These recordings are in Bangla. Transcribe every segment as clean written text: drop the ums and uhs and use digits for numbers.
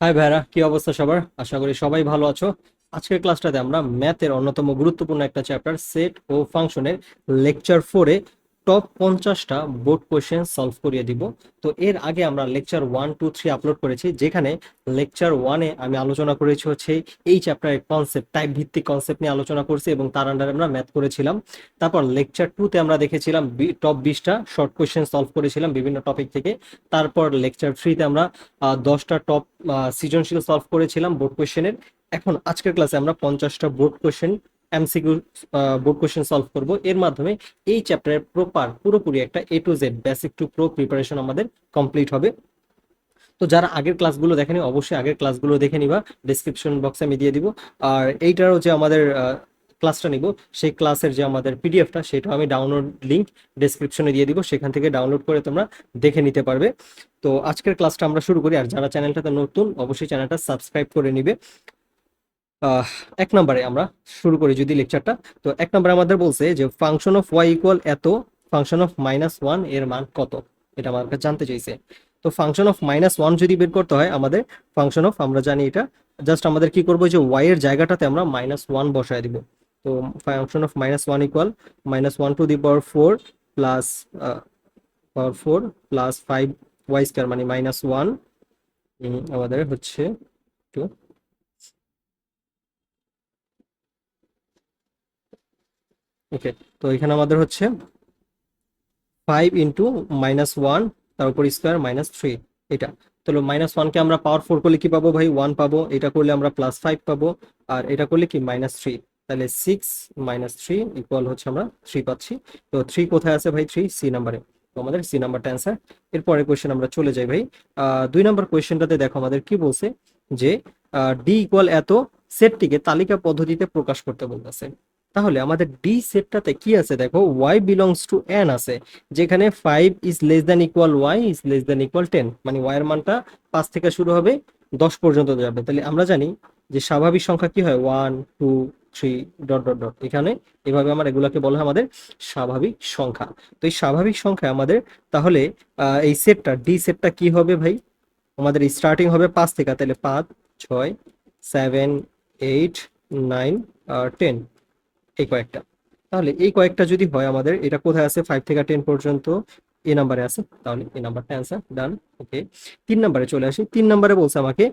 হাই ভাইরা, কি অবস্থা সবার? আশা করি সবাই ভালো আছো। আজকের ক্লাসটাতে আমরা ম্যাথের অন্যতম গুরুত্বপূর্ণ একটা চ্যাপ্টার সেট ও ফাংশনের লেকচার 4-এ টপ 50টা বোর্ড কোয়েশ্চেন সলভ করিয়ে দিব। তো এর আগে আমরা লেকচার 1, 2, 3 আপলোড করেছি, যেখানে লেকচার 1-এ আমি আলোচনা করেছি হচ্ছে এই চ্যাপ্টারের কনসেপ্ট, টাইপ ভিত্তিক কনসেপ্ট নিয়ে আলোচনা করছি এবং তার আন্ডারে আমরা ম্যাথ করেছিলাম। তারপর লেকচার 2-তে আমরা দেখেছিলাম টপ 20টা শর্ট কোয়েশ্চেন সলভ করেছিলাম বিভিন্ন টপিক থেকে। তারপর লেকচার 3-তে আমরা 10টা টপ সৃজনশীল সলভ করেছিলাম বোর্ড কোয়েশ্চেনের। এখন আজকের ক্লাসে আমরা 50টা board question MCQ board question solve করব। এর মাধ্যমে এই চ্যাপ্টারের পুরোপুরি একটা A to Z basic to pro preparation আমাদের কমপ্লিট হবে। তো যারা আগের ক্লাসগুলো দেখেনি অবশ্যই আগের ক্লাসগুলো দেখে নিবা, ডিসক্রিপশন বক্সে আমি দিয়ে দিব। আর এইটারও যে আমাদের ক্লাসটা নিব, সেই ক্লাসের যে আমাদের পিডিএফটা, সেটা আমি ডাউনলোড লিংক ডেসক্রিপশনে দিয়ে দিব, সেখান থেকে ডাউনলোড করে তোমরা দেখে নিতে পারবে। তো আজকের ক্লাসটা আমরা শুরু করি। আর যারা চ্যানেলটাতে নতুন অবশ্যই চ্যানেলটা সাবস্ক্রাইব করে নিবে। আহ, 1 নম্বরে আমরা শুরু করি যদি লেকচারটা। তো 1 নম্বরে আমাদের বলছে যে ফাংশন অফ ওয়াই ইকুয়াল এত, ফাংশন অফ -1 এর মান কত, এটা আমার কাছে জানতে চাইছে। তো ফাংশন অফ -1 যদি বের করতে হয় আমাদের, ফাংশন অফ আমরা জানি এটা, জাস্ট আমাদের কি করবো যে ওয়াই এর জায়গাটাতে আমরা -1 বসায় দিব। তো function of -1 equal -1 to the power 4 plus power 4 plus 5 y² মানে -1 আমাদের হচ্ছে টু। ওকে, তো এখানে আমাদের হচ্ছে 5 × -1, তার উপর স্কোয়ার -3, এটা। তাহলে -1কে আমরা পাওয়ার 4 করলে কি পাবো ভাই? 1 পাবো। এটা করলে আমরা +5 পাবো। আর এটা করলে কি -3, তাহলে 6 - 3 ইকুয়াল হচ্ছে আমরা 3 পাচ্ছি। তো 3 কোথায় আছে ভাই? 3 সি নাম্বারে। তো আমাদের সি নাম্বারটা অ্যান্সার। এরপরে কোয়েশ্চেন আমরা চলে যাই ভাই। 2 নম্বর কোয়েশ্চেনটাতে দেখো আমাদের কি বলছে যে ডি ইকুয়াল এত সেটটিকে তালিকা পদ্ধতিতে প্রকাশ করতে বলতেছে। তাহলে আমাদের ডি সেটটাতে কি আছে দেখো, y বিলংস টু n আছে, যেখানে 5 ≤ y > 10, মানে y এর মানটা 5 থেকে শুরু হবে, 10 পর্যন্ত যাবে। তাহলে আমরা জানি যে স্বাভাবিক সংখ্যা কি হয়? 1 2 3 ডট ডট ডট, এখানে এভাবে আমরা এগুলাকে বলা হয় আমাদের স্বাভাবিক সংখ্যা। তো এই স্বাভাবিক সংখ্যা আমাদের, তাহলে এই সেটটা ডি সেটটা কি হবে ভাই? আমাদের স্টার্টিং হবে 5 থেকে, তাহলে 5 6 7 8 9 10, এই কয়েকটা। তাহলে এই কয়েকটা যদি হয় আমাদের, এটা কোথায় আছে? 5 থেকে 10 পর্যন্ত এ নাম্বারে আছে, তাহলে এই নাম্বারটা অ্যান্সার, ডান। ওকে, 3 নম্বরে চলে আসি। 3 নম্বরে বলছে আমাকে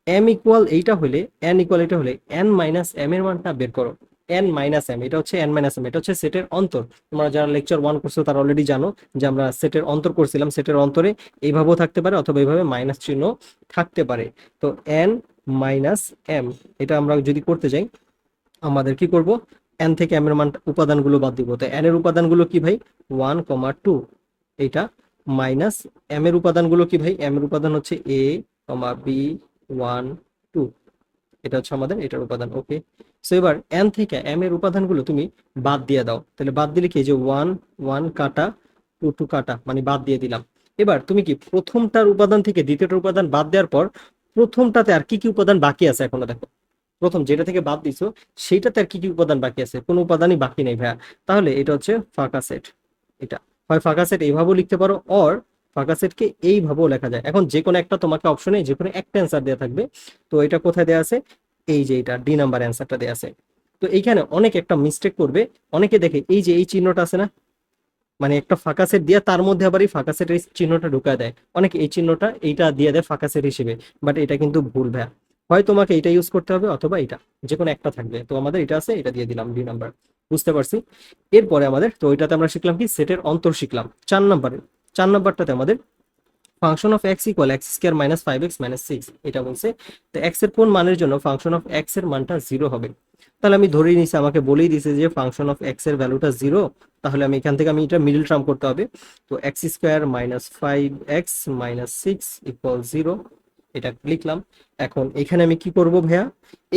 এম ইকুয়াল এইটা হলে, এন ইকুয়াল এটা হলে এন মাইনাস এম এর মানটা বের করো। এন মাইনাস এম, এটা হচ্ছে এন মাইনাস এম, এটা হচ্ছে সেটের অন্তর। তোমরা যারা লেকচার 1 করছো তারা অলরেডি জানো যে আমরা সেটের অন্তর করছিলাম। সেটের অন্তরে এইভাবেও থাকতে পারে অথবা এইভাবে মাইনাস চিহ্ন থাকতে পারে। তো এন মাইনাস এম, এটা আমরা যদি করতে যাই, আমাদের কি করব? এন থেকে এম এর মান উপাদানগুলো বাদ দিব। তো এন এর উপাদানগুলো কি ভাই? 1, 2, এইটা। মাইনাস এম এর উপাদানগুলো কি ভাই? এম এর উপাদান হচ্ছে a, b, 1 2, এটা হচ্ছে আমাদের এটার উপাদান। ওকে, সো এবার এন থেকে এম এর উপাদানগুলো তুমি বাদ দিয়ে দাও। তাহলে বাদ দিলে কি? যে 1 1 কাটা, 2 2 কাটা, মানে বাদ দিয়ে দিলাম। এবার তুমি কি প্রথমটার উপাদান থেকে দ্বিতীয়টার উপাদান বাদ দেওয়ার পর প্রথমটাতে আর কি কি উপাদান বাকি আছে এখনো দেখো। প্রথম যেটা থেকে বাদ দিছো সেইটাতে আর কি কি উপাদান বাকি আছে? কোনো উপাদানই বাকি নেই ভাইয়া। তাহলে এটা হচ্ছে ফাঁকা সেট। এটা হয় ফাঁকা সেট এইভাবেও লিখতে পারো, অর ফাঁকা সেটকে এইভাবেও লেখা যায়। এখন যে কোনো একটা তোমাকে অপশনে যে কোনো একটা অ্যান্সার দেওয়া থাকবে। তো এটা কোথায় দেওয়া আছে? এই যে এটা ডি নাম্বার অ্যান্সারটা দেওয়া আছে। তো এইখানে অনেক একটা মিস্টেক করবে। অনেকে দেখে এই যে এই চিহ্নটা আছে না, মানে একটা ফাঁকা সেট দিয়ে তার মধ্যে আবার এই ফাঁকা সেটের চিহ্নটা ঢুকায় দেয়। অনেকে এই চিহ্নটা এইটা দিয়ে দেয় ফাঁকা সেট হিসেবে, বাট এটা কিন্তু ভুল ভাইয়া। হয় তোমাকে এটা ইউজ করতে হবে অথবা এটা, যে কোনো একটা থাকবে। তো আমাদের এটা আছে, এটা দিয়ে দিলাম ডি নাম্বার। বুঝতে পারছি। এরপরে আমাদের, তো ওইটাতে আমরা শিখলাম কি? সেটের অন্তর শিখলাম। 4 নম্বরে, 4 নম্বরটাতে আমাদের function of x equal x² - 5x - 6, এটা বলছে। তো এক্স এর কোন মানের জন্য ফাংশন অফ এক্স এর মানটা 0 হবে? তাহলে আমি ধরেই নিছি, আমাকে বলেই দিছে যে ফাংশন অফ এক্স এর ভ্যালুটা 0। তাহলে আমি এখান থেকে আমি এটা মিডল টার্ম করতে হবে। তো x² - 5x - 6 ইকুয়াল 0, এটা লিখলাম। এখন এখানে আমি কি করব ভাইয়া?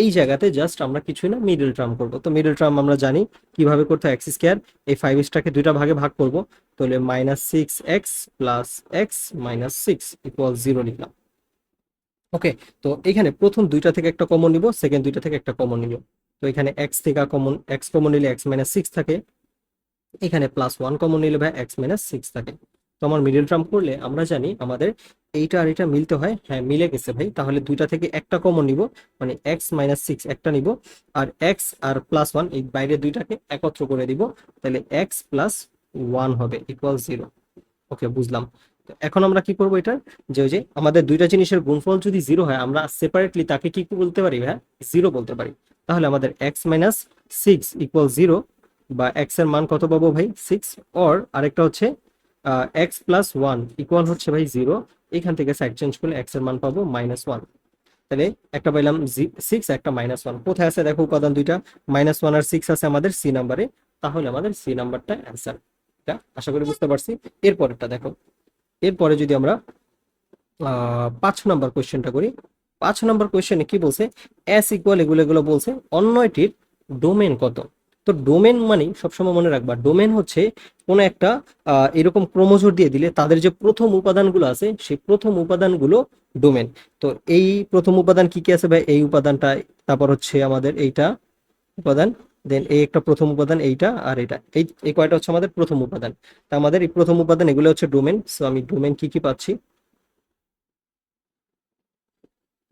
এই জায়গাতে জাস্ট আমরা কিছুই না, মিডল টার্ম করব। তো মিডল টার্ম আমরা জানি কিভাবে করতে হয়। x², এই 5xটাকে দুইটা ভাগে ভাগ করব। তাহলে -6x + x - 6 ইকুয়াল 0 লিখলাম। ওকে, তো এখানে প্রথম দুইটা থেকে একটা কমন নিব, সেকেন্ড দুইটা থেকে একটা কমন নিব। তো এখানে x থেকে কমন, x কমন নিলে x - 6 থাকে। এখানে +1 কমন নিলে ভাই x - 6 থাকে। তো আমার মিডল টার্ম করলে আমরা জানি আমাদের এইটা আর এটা মিলতে হয়, হ্যাঁ মিলে গেছে ভাই। তাহলে দুইটা থেকে একটা কমন নিব, মানে এক্স মাইনাস সিক্স একটা নিব, আর এক্স আর প্লাস ওয়ান এই বাইরে দুইটাকে একত্র করে দিব, তাহলে এক্স প্লাস ওয়ান হবে ইকুয়াল জিরো। ওকে, বুঝলাম। তো এখন আমরা কি করবো এটা, যে ওই যে আমাদের দুইটা জিনিসের গুণফল যদি জিরো হয় আমরা সেপারেটলি তাকে কি বলতে পারি, হ্যাঁ জিরো বলতে পারি। তাহলে আমাদের x minus six equal zero, বা এক্স এর মান কত পাবো ভাই সিক্স, অর আরেকটা হচ্ছে এক্স প্লাস ওয়ান ইকুয়াল হচ্ছে ভাই জিরো। এখান থেকে সাইড চেঞ্জ করলে এক্স এর মান পাবো মাইনাস ওয়ান। তাহলে একটা পাইলাম সিক্স, একটা মাইনাস ওয়ান। কোথায় আছে দেখো উপাদান দুইটা, মাইনাস ওয়ান আর সিক্স আছে আমাদের সি নাম্বারে। তাহলে আমাদের সি নাম্বারটা অ্যান্সার। এটা আশা করি বুঝতে পারছি। এরপরেরটা দেখো, এরপরে যদি আমরা 5 নম্বর কোয়েশ্চেনটা করি। 5 নম্বর কোয়েশ্চেনে কি বলছে, এস ইকুয়াল এগুলো এগুলো বলছে, অন্যটির ডোমেন কত। তো ডোমেন মানে সবসময় মনে রাখবা, ডোমেন হচ্ছে কোনো একটা এরকম ক্রোমোজোর দিয়ে দিলে তাদের যে প্রথম উপাদানগুলো আছে সেই প্রথম উপাদানগুলো ডোমেন। তো এই প্রথম উপাদান কি কি আছে ভাই, এই উপাদানটা, তারপর হচ্ছে আমাদের এইটা উপাদান, দেন এই একটা প্রথম উপাদান, এইটা আর এটা, এই এই কয়টা হচ্ছে আমাদের প্রথম উপাদান। তা আমাদের এই প্রথম উপাদান এগুলো হচ্ছে ডোমেন। সো আমি ডোমেন কি কি পাচ্ছি,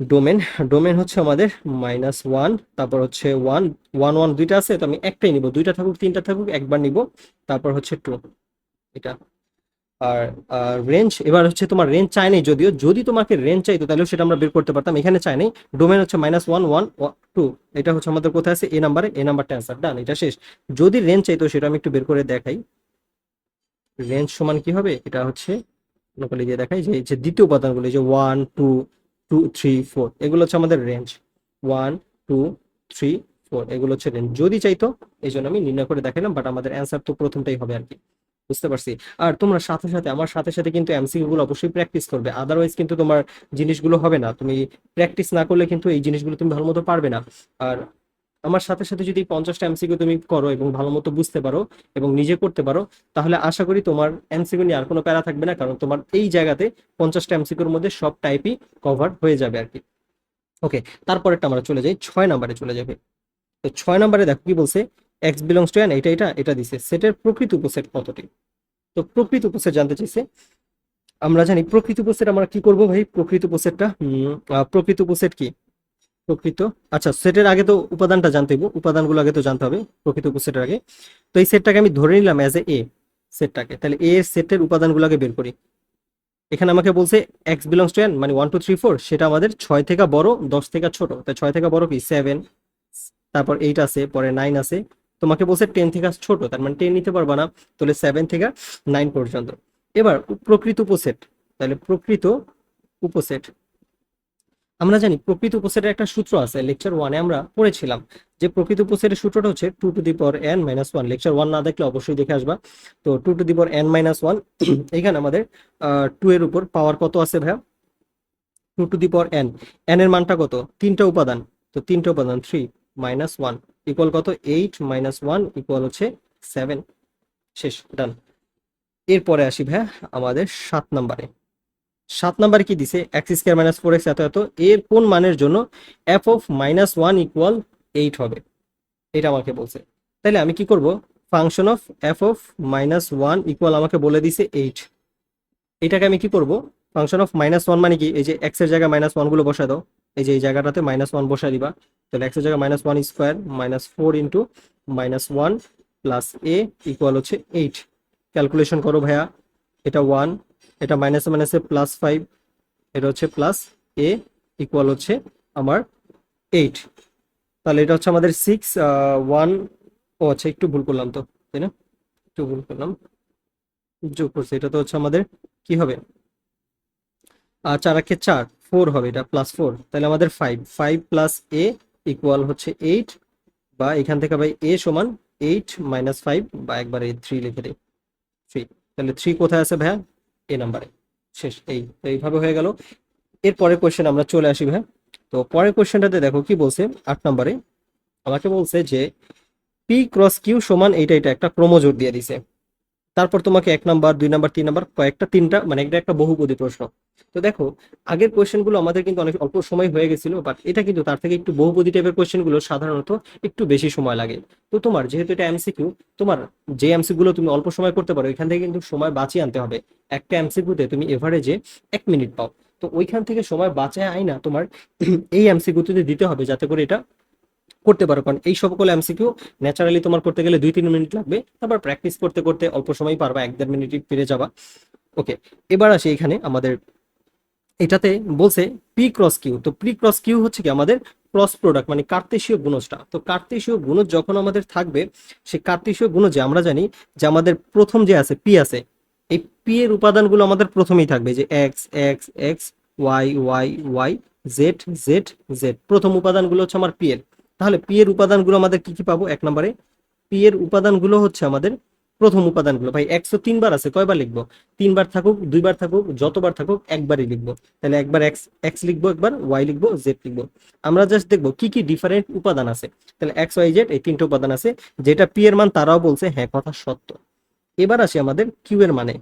ডোমেন, ডোমেন হচ্ছে আমাদের মাইনাস ওয়ান, তারপর হচ্ছে ওয়ান, ওয়ান ওয়ান দুইটা আছে, তো আমি একটাই নিব, দুইটা থাকুক তিনটা থাকুক একবার নিব। তারপর হচ্ছে টু, এটা। আর রেঞ্জ, এবার হচ্ছে তোমার রেঞ্জ চাই নাই, যদিও যদি তোমাকে রেঞ্জ চাইতো তাহলে সেটা আমরা বের করতে পারতাম, এখানে চাই নাই। ডোমেন হচ্ছে মাইনাস ওয়ান ওয়ান টু, এটা হচ্ছে আমাদের কোথায় আছে এ নাম্বারে, এ নাম্বারটা অ্যান্সার, ডান, এটা শেষ। যদি রেঞ্জ চাইতো সেটা আমি একটু বের করে দেখাই। রেঞ্জ সমান কি হবে, এটা হচ্ছে লোকালি দিয়ে দেখাই, যে যে দ্বিতীয় উপাদানগুলো, এই যে one two, two three four, এগুলো হচ্ছে আমাদের range, one two three four, এগুলো হচ্ছে রেঞ্জ। যদি চাইতো এই জন্য আমি নির্ণয় করে দেখালাম, বাট আমাদের অ্যান্সার তো প্রথমটাই হবে আর কি। বুঝতে পারছি। আর তোমরা সাথে সাথে আমার সাথে সাথে কিন্তু এমসিকিউ গুলো অবশ্যই প্র্যাকটিস করবে, আদারওয়াইজ কিন্তু তোমার জিনিসগুলো হবে না। তুমি প্র্যাকটিস না করলে কিন্তু এই জিনিসগুলো তুমি ভালো মতো পারবে না। আর আমার সাথে সাথে যদি 50টা এমসিকিউ তুমি করো এবং ভালো মতো বুঝতে পারো এবং নিজে করতে পারো, তাহলে আশা করি তোমার এমসিকিউ নিয়ে আর কোনো প্যারা থাকবে না, কারণ তোমার এই জায়গাতে 50টা এমসিকিউর মধ্যে সব টাইপই কভার হয়ে যাবে আর কি। ওকে, তারপরেরটা আমরা চলে যাই, 6 নম্বরে চলে যাবে। তো 6 নম্বরে দেখো কি বলছে, এক্স বিলংস টু এন, এটা এটা এটা দিছে, সেটের প্রকৃত উপসেট কতটি। তো প্রকৃত উপসেট জানতে চাইছে। আমরা জানি প্রকৃত উপসেট আমরা কি করব ভাই, প্রকৃত উপসেটটা প্রকৃত উপসেট কি, প্রকৃত, আচ্ছা সেটের আগে তো উপাদানটা জানতে হবে, উপাদানগুলো আগে তো জানতে হবে প্রকৃত উপসেটের আগে। তো এই সেটটাকে আমি ধরে নিলাম অ্যাজ এ সেটটাকে, তাহলে এ সেটের উপাদানগুলোকে বের করি। এখানে আমাকে বলছে এক্স বিলংস টু এন, মানে ওয়ান টু থ্রি ফোর, সেটা আমাদের 6 থেকে বড় 10 থেকে ছোট, তাই 6 থেকে বড় কি সেভেন, তারপর 8 আছে, পরে 9 আছে। তোমাকে বলছে 10 থেকে ছোট, তার মানে 10 নিতে পারবা না, তাহলে 7 থেকে 9 পর্যন্ত। এবার প্রকৃত উপসেট, তাহলে প্রকৃত উপসেট, আমরা জানি প্রকৃত উপসেটের একটা সূত্র আছে, লেকচার ওয়ানে আমরা পড়েছিলাম, যে প্রকৃত উপসেটের সূত্রটা হচ্ছে two to the power n minus one. Lecture one না দেখলে অবশ্যই দেখে আসবা। তো two to the power n minus one, এখানে আমাদের টু এর উপর পাওয়ার কত আছে ভাইয়া, two to the power n, n এর মানটা কত, তিনটা উপাদান, তো তিনটা উপাদান থ্রি মাইনাস ওয়ান ইকুয়াল কত, এইট মাইনাস ওয়ান ইকুয়াল হচ্ছে সেভেন। শেষ, ডান। এরপরে আসি ভাইয়া আমাদের 7 নম্বরে। 7 নম্বরে কি দিছে, x square minus four x এত এত, এর কোন মানের জন্য F of minus one equal eight হবে, এটা আমাকে বলছে। তাহলে আমি কি করব, function of F of minus one equal আমাকে বলে দিছে এইট, এটাকে আমি কি করব, ফাংশন অফ মাইনাস ওয়ান মানে কি, এই যে এক্স এর জায়গায় মাইনাস ওয়ান গুলো বসায় দাও, এই যে এই জায়গাটাতে মাইনাস ওয়ান বসায় দিবা। তাহলে এক্স এর জায়গায় minus one square minus four into minus one plus A equal হচ্ছে এইট। ক্যালকুলেশন করো ভাইয়া, এটা ওয়ান, এটা মাইনাসে মাইনাসে প্লাস ফাইভ, এটা হচ্ছে প্লাস এ ইকুয়াল হচ্ছে আমার এইট। তাহলে এটা হচ্ছে আমাদের সিক্স ওয়ান, ও আচ্ছা একটু ভুল করলাম তো, তাই না, একটু ভুল করলাম, যোগ করছে, এটা তো হচ্ছে আমাদের কি হবে, চার একে চার, ফোর হবে, এটা প্লাস ফোর, তাহলে আমাদের five, five plus A equal হচ্ছে এইট, বা এখান থেকে ভাই এ সমান এইট মাইনাস ফাইভ, বা একবারে থ্রি লিখে দিই, থ্রি। তাহলে থ্রি কোথায় আছে ভাইয়া, এ নাম্বারে। শেষ, এই তো এইভাবে হয়ে গেল। এর পরের কোয়েশ্চেন আমরা চলে আসি ভাইয়া। তো পরের কোয়েশ্চেনটাতে দেখো কি বলছে, 8 নম্বরে আমাকে বলছে যে পি ক্রস কিউ সমান এইটা, এটা একটা ক্রোমোজোর দিয়ে দিছে। তারপর তোমাকে 1 নাম্বার 2 নাম্বার 3 নাম্বার কয়েকটা, তিনটা মানে একটা একটা বহুপদী প্রশ্ন। তো দেখো, আগের কোয়েশ্চেনগুলো আমাদের কিন্তু অনেক অল্প সময় হয়ে গেছিল, বাট এটা কিন্তু তার থেকে একটু বহুপদী টাইপের কোয়েশ্চেনগুলো সাধারণত একটু বেশি সময় লাগে। তো তোমার যেহেতু এটা এমসিকিউ, তোমার যে এমসিকিউ গুলো তুমি অল্প সময় করতে পারো এখান থেকে কিন্তু সময় বাঁচিয়ে আনতে হবে। একটা এমসিকিউতে তুমি এভারেজে 1 মিনিট পাও, তো ওইখান থেকে সময় বাঁচায় আইনা তোমার এই এমসিকিউতে দিতে হবে, যাতে করে এটা করতে পারো। কারণ এই সকল এমসিকিউ ন্যাচারালি তোমার করতে গেলে 2-3 মিনিট লাগবে, তারপর প্র্যাকটিস করতে করতে অল্প সময় পারবা, 1-1.5 মিনিট পেরে যাবা। ওকে, এবার আসি এখানে আমাদের এটাতে বলছে পি ক্রস কিউ। তো পি ক্রস কিউ হচ্ছে কি আমাদের ক্রস প্রোডাক্ট, মানে কার্তেশীয় গুণজটা। তো কার্তেশীয় গুণজ যখন আমাদের থাকবে, সেই কার্তেশীয় গুণজে আমরা জানি যে আমাদের প্রথম যে আছে পি আছে, এই পি এর উপাদানগুলো আমাদের প্রথমেই থাকবে, যে X X X, Y Y Y, Z Z Z. প্রথম উপাদানগুলো হচ্ছে আমার পি এর। তাহলে পি এর উপাদানগুলো আমাদের কি কি পাবো? এক নম্বরে পি এর উপাদানগুলো হচ্ছে আমাদের প্রথম উপাদানগুলো। ভাই এক্স তো 3 বার আছে, কয়বার লিখবো? 3 বার থাকুক, 2 বার থাকুক, যতবার থাকুক একবারই লিখবো। তাহলে একবার এক্স এক্স লিখবো, একবার ওয়াই লিখবো, জেড লিখবো। আমরা জাস্ট দেখবো কি কি ডিফারেন্ট উপাদান আছে। তাহলে এক্স ওয়াই জেড এই 3টে উপাদান আছে, যেটা পি এর মান তারাও বলছে হ্যাঁ কথা সত্য। এবার আসি আমাদের কিউ এর মানে।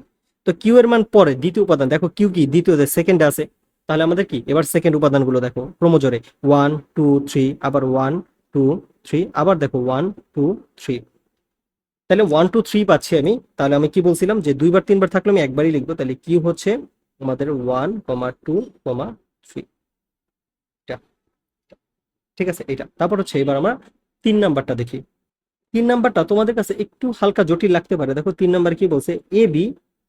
তো কিউ এর মান পরে দ্বিতীয় উপাদান, দেখো কিউ কি দ্বিতীয় সেকেন্ডে আছে। তাহলে আমাদের কি এবার সেকেন্ড উপাদানগুলো দেখো ক্রমজোরে 1 2 3, আবার 1 2 3, আবার দেখো 1 2 3। তাহলে 1 2 3 পাচ্ছি আমি। তাহলে আমি কি বলছিলাম যে 2 বার 3 বার থাকলে আমি একবারই লিখবো। তাহলে কিউ হচ্ছে আমাদের 1 2 3। ঠিক আছে এটা। তারপর হচ্ছে এবার আমরা 3 নাম্বারটা দেখি। 3 নাম্বারটা তোমাদের কাছে একটু হালকা জটিল লাগতে পারে। দেখো 3 নাম্বার কি বলছে, A B,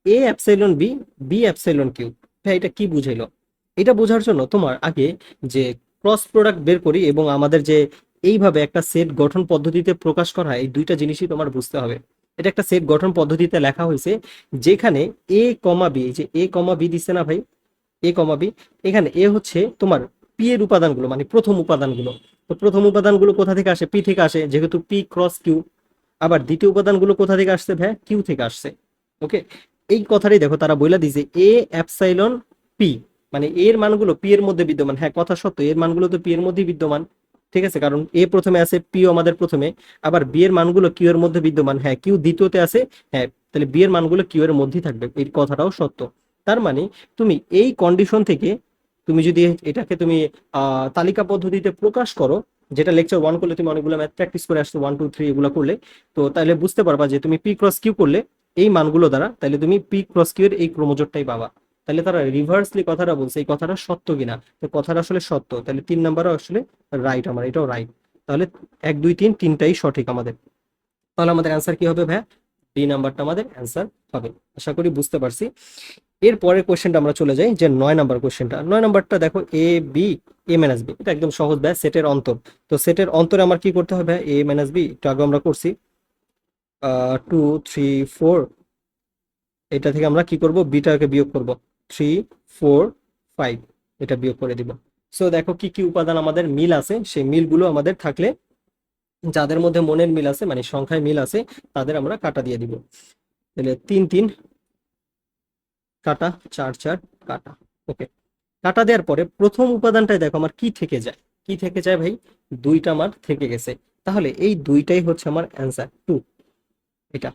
A epsilon B, B epsilon Q. ভাই এটা কি বুঝাইলো? এটা বোঝার জন্য তোমার আগে যে ক্রস প্রোডাক্ট বের করি এবং আমাদের যে এইভাবে একটা সেট গঠন পদ্ধতিতে প্রকাশ করা হয়, এই দুইটা জিনিসই তোমার বুঝতে হবে। এটা একটা সেট গঠন পদ্ধতিতে লেখা হয়েছে, যেখানে এ কমা বি, এই যে এ কমা বি দিচ্ছে না ভাই, এ কমা বি, এখানে এ হচ্ছে তোমার পি এর উপাদানগুলো, মানে প্রথম উপাদানগুলো। তো প্রথম উপাদানগুলো কোথা থেকে আসে? পি থেকে আসে, যেহেতু পি ক্রস কিউ। আবার দ্বিতীয় উপাদানগুলো কোথা থেকে আসছে? ভাই কিউ থেকে আসছে। ওকে, এই কথাটাই দেখো তারা বইলা দিছে এ অ্যাপসাইলন পি, মানে এর মানগুলো পি এর মধ্যে বিদ্যমান। হ্যাঁ কথা সত্য, এর মানগুলো তো পি এর মধ্যেই বিদ্যমান। ঠিক আছে, কারণ এ প্রথমে আছে, পিও আমাদের প্রথমে। আবার বি এর মানগুলো কিউ এর মধ্যে বিদ্যমান। হ্যাঁ কিউ দ্বিতীয়তে আছে। হ্যাঁ, তাহলে বি এর মানগুলো কিউ এর মধ্যেই থাকবে, এই কথাটাও সত্য। তার মানে তুমি এই কন্ডিশন থেকে তুমি যদি এটাকে তুমি তালিকা পদ্ধতিতে প্রকাশ করো, যেটা লেকচার 1 করলে তুমি অনেকগুলো ম্যাথ প্র্যাকটিস করে আসছো, 1 2 3 এগুলো করলে, তো তাহলে বুঝতে পারবা যে তুমি পি ক্রস কিউ করলে এই মানগুলো দ্বারা, তাহলে তুমি পি ক্রস কিউ এর এই ক্রোমোজোটটাই পাবা। তাহলে তারা রিভার্সলি কথাটা বলছে, এই কথাটা সত্য কিনা? তো কথাটা আসলে সত্য, তাহলে 3 নাম্বারও আসলে রাইট, আমার এটাও রাইট। তাহলে 1 2 3 তিনটাই সঠিক আমাদের। তাহলে আমাদের অ্যান্সার কি হবে ভাইয়া? ডি নাম্বারটা আমাদের অ্যান্সার হবে। আশা করি বুঝতে পারছি। এর পরের কোশ্চেনটা আমরা চলে যাই, যে 9 নাম্বার কোশ্চেনটা। 9 নাম্বারটা দেখো, এ বি এ মাইনাস বি, এটা একদম সহজ ভাই, সেটের অন্তর। তো সেটের অন্তরে আমার কি করতে হবে? এ মাইনাস বি, এটা আগে আমরা করছি 2 3 4। এটা থেকে আমরা কি করব? বিটাকে বিয়োগ করব, 3 4 5, এটা বিয়োগ করে দিব। সো দেখো কি কি উপাদান আমাদের মিল আছে, সেই মিলগুলো আমাদের থাকলে, যাদের মধ্যে মনের মিল আছে মানে সংখ্যায় মিল আছে, তাদের আমরা কাটা দিয়ে দিব। তাহলে 3 3 কাটা, 4 4 কাটা। ওকে, কাটা দেওয়ার পরে প্রথম উপাদানটাই দেখো আমার কি থেকে যায়? কি থেকে যায় ভাই? 2টা আমার থেকে গেছে। তাহলে এই 2টাই হচ্ছে আমার অ্যান্সার 2, এটা।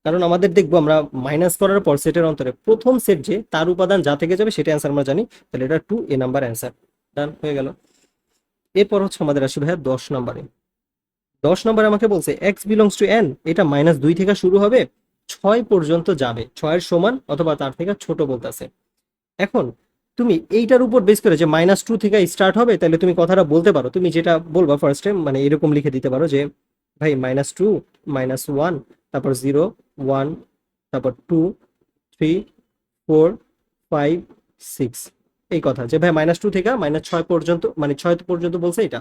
কারণ আমাদের দেখবো আমরা মাইনাস করার পর সেটের অন্তরে প্রথম সেট যে তার উপাদান যা থেকে যাবে সেটা অ্যান্সার আমরা জানি। তাহলে এটা 2 এ নাম্বার অ্যান্সার। ডান হয়ে গেল। এরপর হচ্ছে আমাদের আসি ভাইয়া 10 নম্বরে। 10 নম্বরে আমাকে বলছে এক্স বিলংস টু এন, এটা -2 থেকে শুরু হবে, 6 পর্যন্ত যাবে, 6-এর সমান অথবা তার থেকে ছোট বলতেছে। এখন তুমি এইটার উপর বেস করে যে -2 থেকে স্টার্ট হবে, তাহলে তুমি কথাটা বলতে পারো, তুমি যেটা বলবা ফার্স্ট টাইম মানে এরকম লিখে দিতে পারো যে ভাই -2 -1, তারপর 0 1, তারপর 2 3 4 5 6, এই কথা যে ভাই -2 থেকে -6 পর্যন্ত, মানে 6 পর্যন্ত বলছে এটা।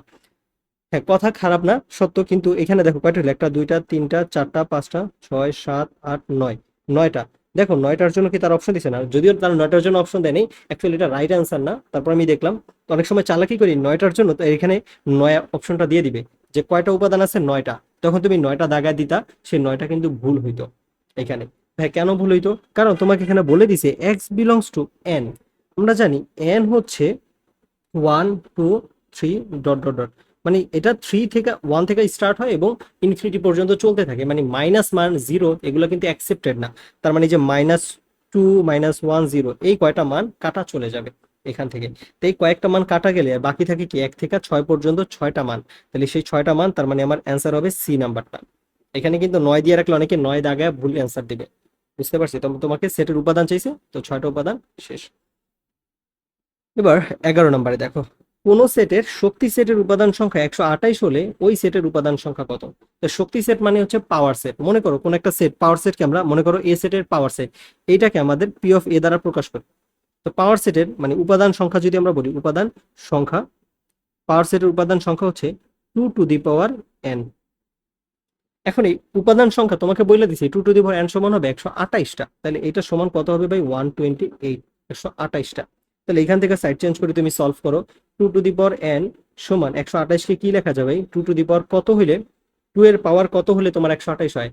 হ্যাঁ কথা খারাপ না, সত্য। কিন্তু এখানে দেখো কয়টা হলো? 1 2 3 4 5 6 7 8 9, 9টা। দেখো 9টার জন্য কি তার অপশন দিছে না? যদিও তার 9টার জন্য অপশন দেয়নি, অ্যাকচুয়ালি এটা রাইট অ্যান্সার না। তারপর আমি দেখলাম, তো অনেক সময় চালাকি করি 9টার জন্য, তো এখানে 9 অপশনটা দিয়ে দিবে যে কয়টা উপাদান আছে, 9টা। তখন তুমি 9টা দাগায় দিতা, সেই 9টা কিন্তু ভুল হইতো এখানে। ভাই কেন ভুল হইতো? কারণ তোমাকে এখানে বলে দিছে এক্স বিলংস টু এন। আমরা জানি এন হচ্ছে 1 2 3 ডট ডট ডট, মানে এটা 1 থেকে স্টার্ট হয় এবং ইনফিনিটি পর্যন্ত চলতে থাকে, মানে মাইনাস মান 0 এগুলো কিন্তু অ্যাকসেপ্টেড না। তার মানে যে 2 - 1 0 এই কয়টা মান কাটা চলে যাবে এখান থেকে। তো এই কয়েকটা মান কাটা গেলে বাকি থাকে কি 1 থেকে 6 পর্যন্ত 6টা মান। তাহলে সেই 6টা মান, তার মানে আমার অ্যান্সার হবে সি নাম্বারটা। এখানে কিন্তু 9 দিয়ে রাখলে অনেকে 9 দাগায় ভুল অ্যান্সার দিবে, বুঝতে পারছি। তো তোমাকে সেটের উপাদান চাইছে, তো 6টা উপাদান শেষ। এবার 11 নম্বরে দেখো, কোন সেটের শক্তি সেটের উপাদান সংখ্যা 128 হলে ওই সেটের উপাদান সংখ্যা কত? তো শক্তি সেট মানে হচ্ছে পাওয়ার সেট। মনে করো কোন একটা সেট, পাওয়ার সেটকে আমরা মনে করো এ সেটের পাওয়ার সেট, এইটাকে আমাদের পি অফ এ দ্বারা প্রকাশ করি। তো পাওয়ার সেটের মানে উপাদান সংখ্যা যদি আমরা বলি, উপাদান সংখ্যা, পাওয়ার সেটের উপাদান সংখ্যা হচ্ছে 2 টু দি পাওয়ার n। এখন এই উপাদান সংখ্যা তোমাকে বলে দিছি 2 টু দি পাওয়ার n সমান হবে 128টা। তাহলে এটা সমান কত হবে ভাই? 128, 128টা। তাহলে এখান থেকে সাইড চেঞ্জ করে তুমি সলভ করো। 2 টু দি পাওয়ার n সমান 128কে কি লেখা যাবে? 2 টু দি পাওয়ার কত হইলে, 2 এর পাওয়ার কত হলে তোমার 128 হয়?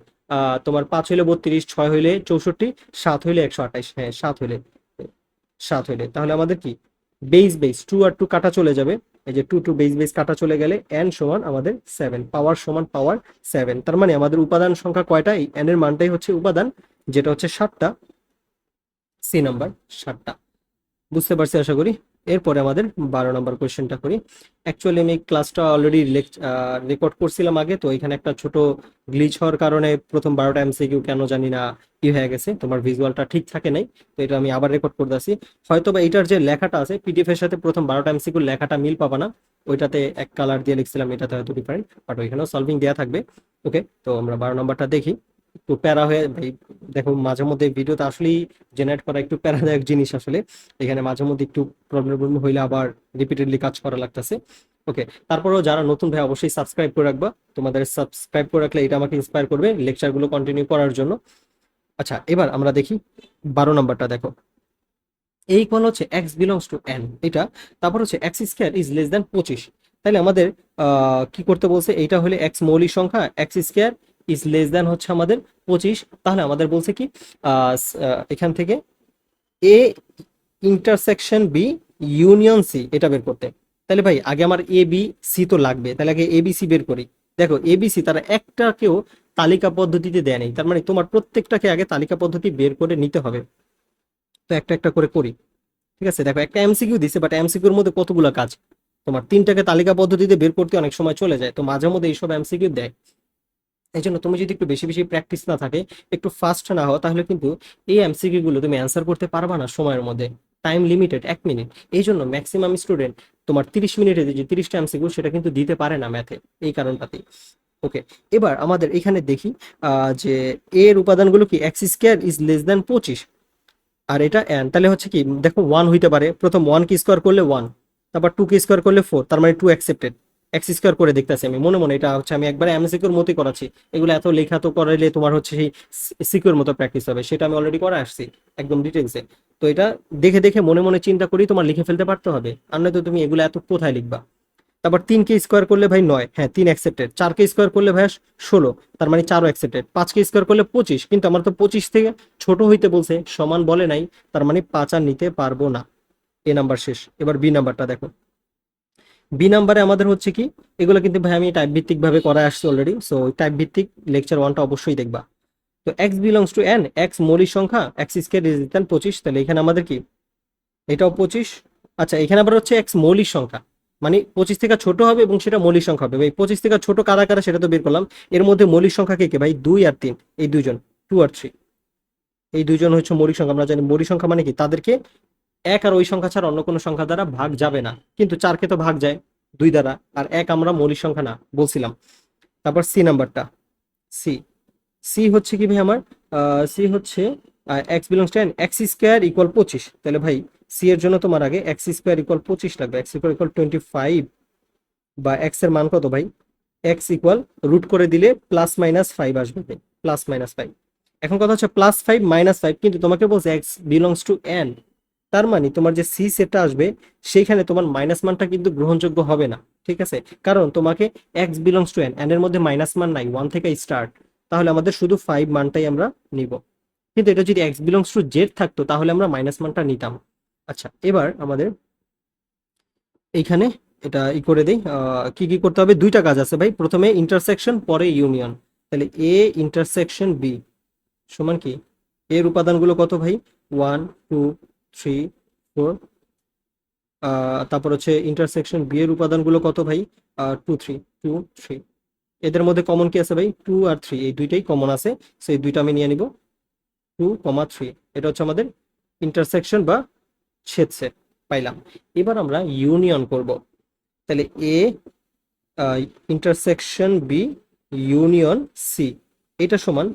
তোমার 5 হইলে 32, 6 হইলে 64, 7 হইলে 128। হ্যাঁ, 7 হইলে তাহলে আমাদের কি বেস 2 আর 2 কাটা চলে যাবে। এই যে 2 বেস কাটা চলে গেলে n সমান আমাদের 7, পাওয়ার সমান পাওয়ার 7। তার মানে আমাদের উপাদান সংখ্যা কয়টা? এই n এর মানটাই হচ্ছে উপাদান, যেটা হচ্ছে 7টা, সি নাম্বার 7টা। বুঝতে পারছি আশা করি। এরপরে আমাদের 12 নম্বর কোয়েশ্চেনটা করি। অ্যাকচুয়ালি আমি ক্লাসটা অলরেডি রেকর্ড করছিলাম আগে, তো এখানে একটা ছোট গ্লিচ হওয়ার কারণে প্রথম 12টা এমসিকিউ কেন জানি না ই হয়ে গেছে, তোমার ভিজুয়ালটা ঠিক থাকে নাই। তো এটা আমি আবার রেকর্ড করতেছি। হয়তো বা এটার যে লেখাটা আছে পিডিএফ এর সাথে প্রথম 12টা এমসিকিউ লেখাটা মিল পাবা না, ওইটাতে এক কালার দিয়ে লিখছিলাম, এটাতে হয়তো ডিফারেন্ট, বাট ওইখানেও সলভিং দেওয়া থাকবে। ওকে, তো আমরা 12 নম্বরটা দেখি। একটু প্যারা হয়ে ভাই, দেখো মাঝে মধ্যে ভিডিওতে আসলেই জেনারেট করা একটু প্যারাদায়ক জিনিস আসলে। এখানে মাঝে মধ্যে একটু প্রবলেম হইলে আবার রিপিটেডলি কাজ করা লাগতেছে। ওকে, তারপরেও যারা নতুন ভাই অবশ্যই সাবস্ক্রাইব করে রাখবা। তোমাদের সাবস্ক্রাইব করে রাখলে এটা আমাকে ইন্সপায়ার করবে লেকচারগুলো কন্টিনিউ করার জন্য। আচ্ছা, এবার আমরা দেখি 12 নম্বরটা। দেখো, এই ইকুয়াল হচ্ছে এক্স বিলংস টু এন, এটা। তারপর হচ্ছে x square is less than 25। তাহলে আমাদের কি করতে বলছে? এইটা হলে এক্স মৌলিক সংখ্যা, X square is less than হচ্ছে আমাদের 25। তাহলে আমাদের বলছে কি এখান থেকে A intersection B union C এটা বের করতে। তাহলে ভাই আগে আমার এ বি সি তো লাগবে, তাহলে আগে এ বি সি বের করি। দেখো এ বি সি তারা একটাকেও তালিকা পদ্ধতিতে দেয় নেই, তার মানে তোমার প্রত্যেকটাকে আগে তালিকা পদ্ধতি বের করে নিতে হবে। তো একটা একটা করে করি, ঠিক আছে। দেখো একটা এমসিকিউ দিছে, বাট এমসিকিউর মধ্যে কতগুলো কাজ, তোমার 3টাকে তালিকা পদ্ধতিতে বের করতে অনেক সময় চলে যায়। তো মাঝে মধ্যে এইসব এমসিকিউ দেয়। এই জন্য তুমি যদি একটু বেশি বেশি প্র্যাকটিস না থাকে, একটু ফাস্ট না হও, তাহলে কিন্তু এই এমসিকিউ গুলো তুমি অ্যান্সার করতে পারবা না সময়ের মধ্যে। Time limited 1 minute. এই জন্য ম্যাক্সিমাম স্টুডেন্ট তোমার 30 মিনিটে যে 30টা এমসিকিউ সেটা কিন্তু দিতে পারে না ম্যাথে, এই কারণটাতেই। ওকে, এবার আমাদের এখানে দেখি যে এর উপাদানগুলো কি? X square is less than 25, আর এটা এন। তাহলে হচ্ছে কি, দেখো 1 হইতে পারে। প্রথম 1 কে স্কোয়ার করলে 1, তারপর 2 কে স্কোয়ার করলে 4, তার মানে 2 অ্যাকসেপ্টেড। এক্স স্কোয়ার করে দেখতেছি আমি মনে মনে, এটা হচ্ছে আমি একবারে এমসিকিউর মতোই করাচ্ছি। এগুলো এত লেখা তো করাইলে তোমার হচ্ছে সেই সিকিউর মতো প্র্যাকটিস হবে, সেটা আমি অলরেডি করে আসছি একদম ডিটেলসে। তো এটা দেখে দেখে মনে মনে চিন্তা করি তোমার লিখে ফেলতে পারতে হবে, আর নয়তো তুমি এগুলো এত কোথায় লিখবা। তারপর 3 কে স্কোয়ার করলে ভাই 9, হ্যাঁ 3 অ্যাকসেপ্টেড। 4 কে স্কোয়ার করলে ভাই 16, তার মানে 4 অ্যাকসেপ্টেড। 5 কে স্কোয়ার করলে 25, কিন্তু আমার তো 25 থেকে ছোট হইতে বলছে, সমান বলে নাই, তার মানে 5 আর নিতে পারবো না। এ নাম্বার শেষ। এবার বি নাম্বারটা দেখো। বি নাম্বারে আমাদের হচ্ছে কি, এগুলো কিন্তু ভাই আমি টাইপ ভিত্তিক ভাবে করা আসছি অলরেডি, সো টাইপ ভিত্তিক লেকচার 1টা অবশ্যই দেখবা। তো x belongs to N, x মৌলিক সংখ্যা, এক্স স্কয়ার ইজ ইকুয়াল 25। তাহলে এখানে আমাদের কি, এটাও 25। আচ্ছা, এখানে আবার হচ্ছে এক্স মৌলিক সংখ্যা, মানে 25 থেকে ছোট হবে এবং সেটা মৌলিক সংখ্যা হবে। ভাই 25 থেকে ছোট কারা কারা সেটা তো বের করলাম। এর মধ্যে মৌলিক সংখ্যা কে কে ভাই? 2 আর 3, এই দুইজন। 2 আর 3, এই দুইজন হচ্ছে মৌলিক সংখ্যা। আমরা জানি মৌলিক সংখ্যা মানে কি, তাদেরকে এক আর ওই সংখ্যা ছাড়া অন্য কোনো সংখ্যা দ্বারা ভাগ যাবে না। কিন্তু 4কে তো ভাগ যায় 2 দ্বারা, আর এক আমরা মৌলিক সংখ্যা না বলছিলাম। তারপর সি নাম্বারটা, সি। সি হচ্ছে কি ভাই আমার? সি হচ্ছে x belongs to N, x square equal 25। তাহলে ভাই সি এর জন্য তোমার আগে এক্স স্কোয়ার ইকুয়াল 25 লাগবে। এক্স স্কোয়ার ইকুয়াল 25, বা এক্স এর মান কত ভাই? এক্স ইকুয়াল রুট করে দিলে +-5 আসবে ভাই, +-5। এখন কথা হচ্ছে +5 -5, কিন্তু তোমাকে বলছে এক্স বিলংস টু এন, তার মানে তোমার যে সি সেটটা আসবে সেইখানে তোমার মাইনাস মানটা কিন্তু গ্রহণযোগ্য হবে না, ঠিক আছে। কারণ তোমাকে x belongs to N, n এর মধ্যে মাইনাস মান নাই, 1 থেকে স্টার্ট। তাহলে আমাদের শুধু 5 মানটাই আমরা নিব। কিন্তু এটা যদি এক্স বিলংস টু জেড থাকতো তাহলে আমরা মাইনাস মানটা নিতাম। আচ্ছা, এবার আমাদের এইখানে এটা ই করে দেই। কি কি করতে হবে? 2টা কাজ আছে ভাই, প্রথমে ইন্টারসেকশন, পরে ইউনিয়ন। তাহলে এ ইন্টারসেকশন বি সমান কি, এর উপাদানগুলো কত ভাই? 1 2 3 4, তারপর হচ্ছে ইন্টারসেকশন বি এর উপাদানগুলো কত ভাই? 2 3 2 3। এদের মধ্যে কমন কি আছে ভাই? 2 আর 3, এই দুইটাই কমন আছে, সেই দুইটা আমি নিয়ে নিব। 2, 3, এটা হচ্ছে আমাদের ইন্টারসেকশন বা ছেদ সেট পাইলাম। এবার আমরা ইউনিয়ন করব। তাহলে A intersection B union C, এটা সমান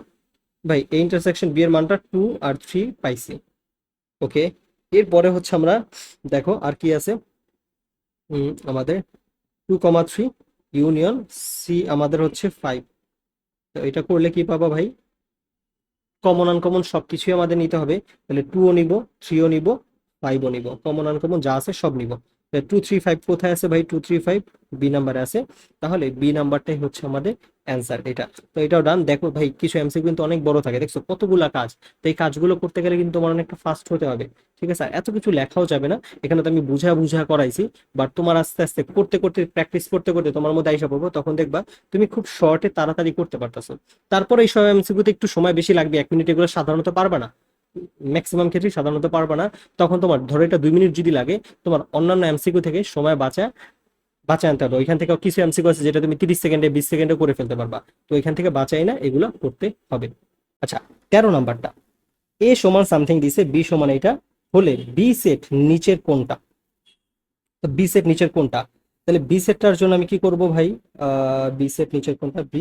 ভাই এ ইন্টারসেকশন বি এর মানটা 2 আর 3 পাইছি। ওকে, এরপরে হচ্ছে আমরা দেখো আর কি আছে, আমাদের 2, 3 ইউনিয়ন সি আমাদের হচ্ছে 5। তো এটা করলে কি পাবা ভাই? কমন আনকমন সবকিছুই আমাদের নিতে হবে। তাহলে 2ও নিব, 3ও নিব, 5ও নিব, কমন আনকমন যা আছে সব নিব। 2 3 5 কোথায় আছে ভাই? 2 3 5 বি নাম্বারে আছে। তাহলে বি নাম্বারটাই হচ্ছে আমাদের অ্যান্সার এটা। তো এটাও ডান। দেখো ভাই কিছু এমসিকিউ কিন্তু অনেক বড় থাকে, দেখছো কতগুলা কাজ। তো এই কাজগুলো করতে গেলে কিন্তু তোমার অনেকটা ফাস্ট হতে হবে। ঠিক আছে, আর এত কিছু লেখাও যাবে না, এখানে তো আমি বুঝা বুঝা করাইছি। বাট তোমার আস্তে আস্তে করতে করতে প্র্যাকটিস করতে করতে তোমার মধ্যে আইসা পড়বো, তখন দেখবা তুমি খুব শর্টে তাড়াতাড়ি করতে পারতেছো। তারপরে এই সব এমসিকিউতে একটু সময় বেশি লাগবে, 1 মিনিট এগুলো সাধারণত পারবে না, ম্যাক্সিমাম ক্ষেত্রেই সাধারণত পারবে না। তখন তোমার ধরো এটা 2 মিনিট যদি লাগে, তোমার অন্যান্য এমসিকিউ থেকে সময় বাঁচায় আনতে হবে। ওইখান থেকে কিছু এমসিকিউ আছে যেটা তুমি 30 সেকেন্ডে 20 সেকেন্ডে করে ফেলতে পারবা, তো ওইখান থেকে বাঁচাই না এগুলো করতে হবে। আচ্ছা, 13 নাম্বারটা, এ সমান সামথিং দিছে, বি সমান এটা হলে বি সেট নিচের কোনটা? তো বি সেট নিচের কোনটা? তাহলে বি সেটটার জন্য আমি কি করব ভাই? বি সেট নিচের কোনটা? বি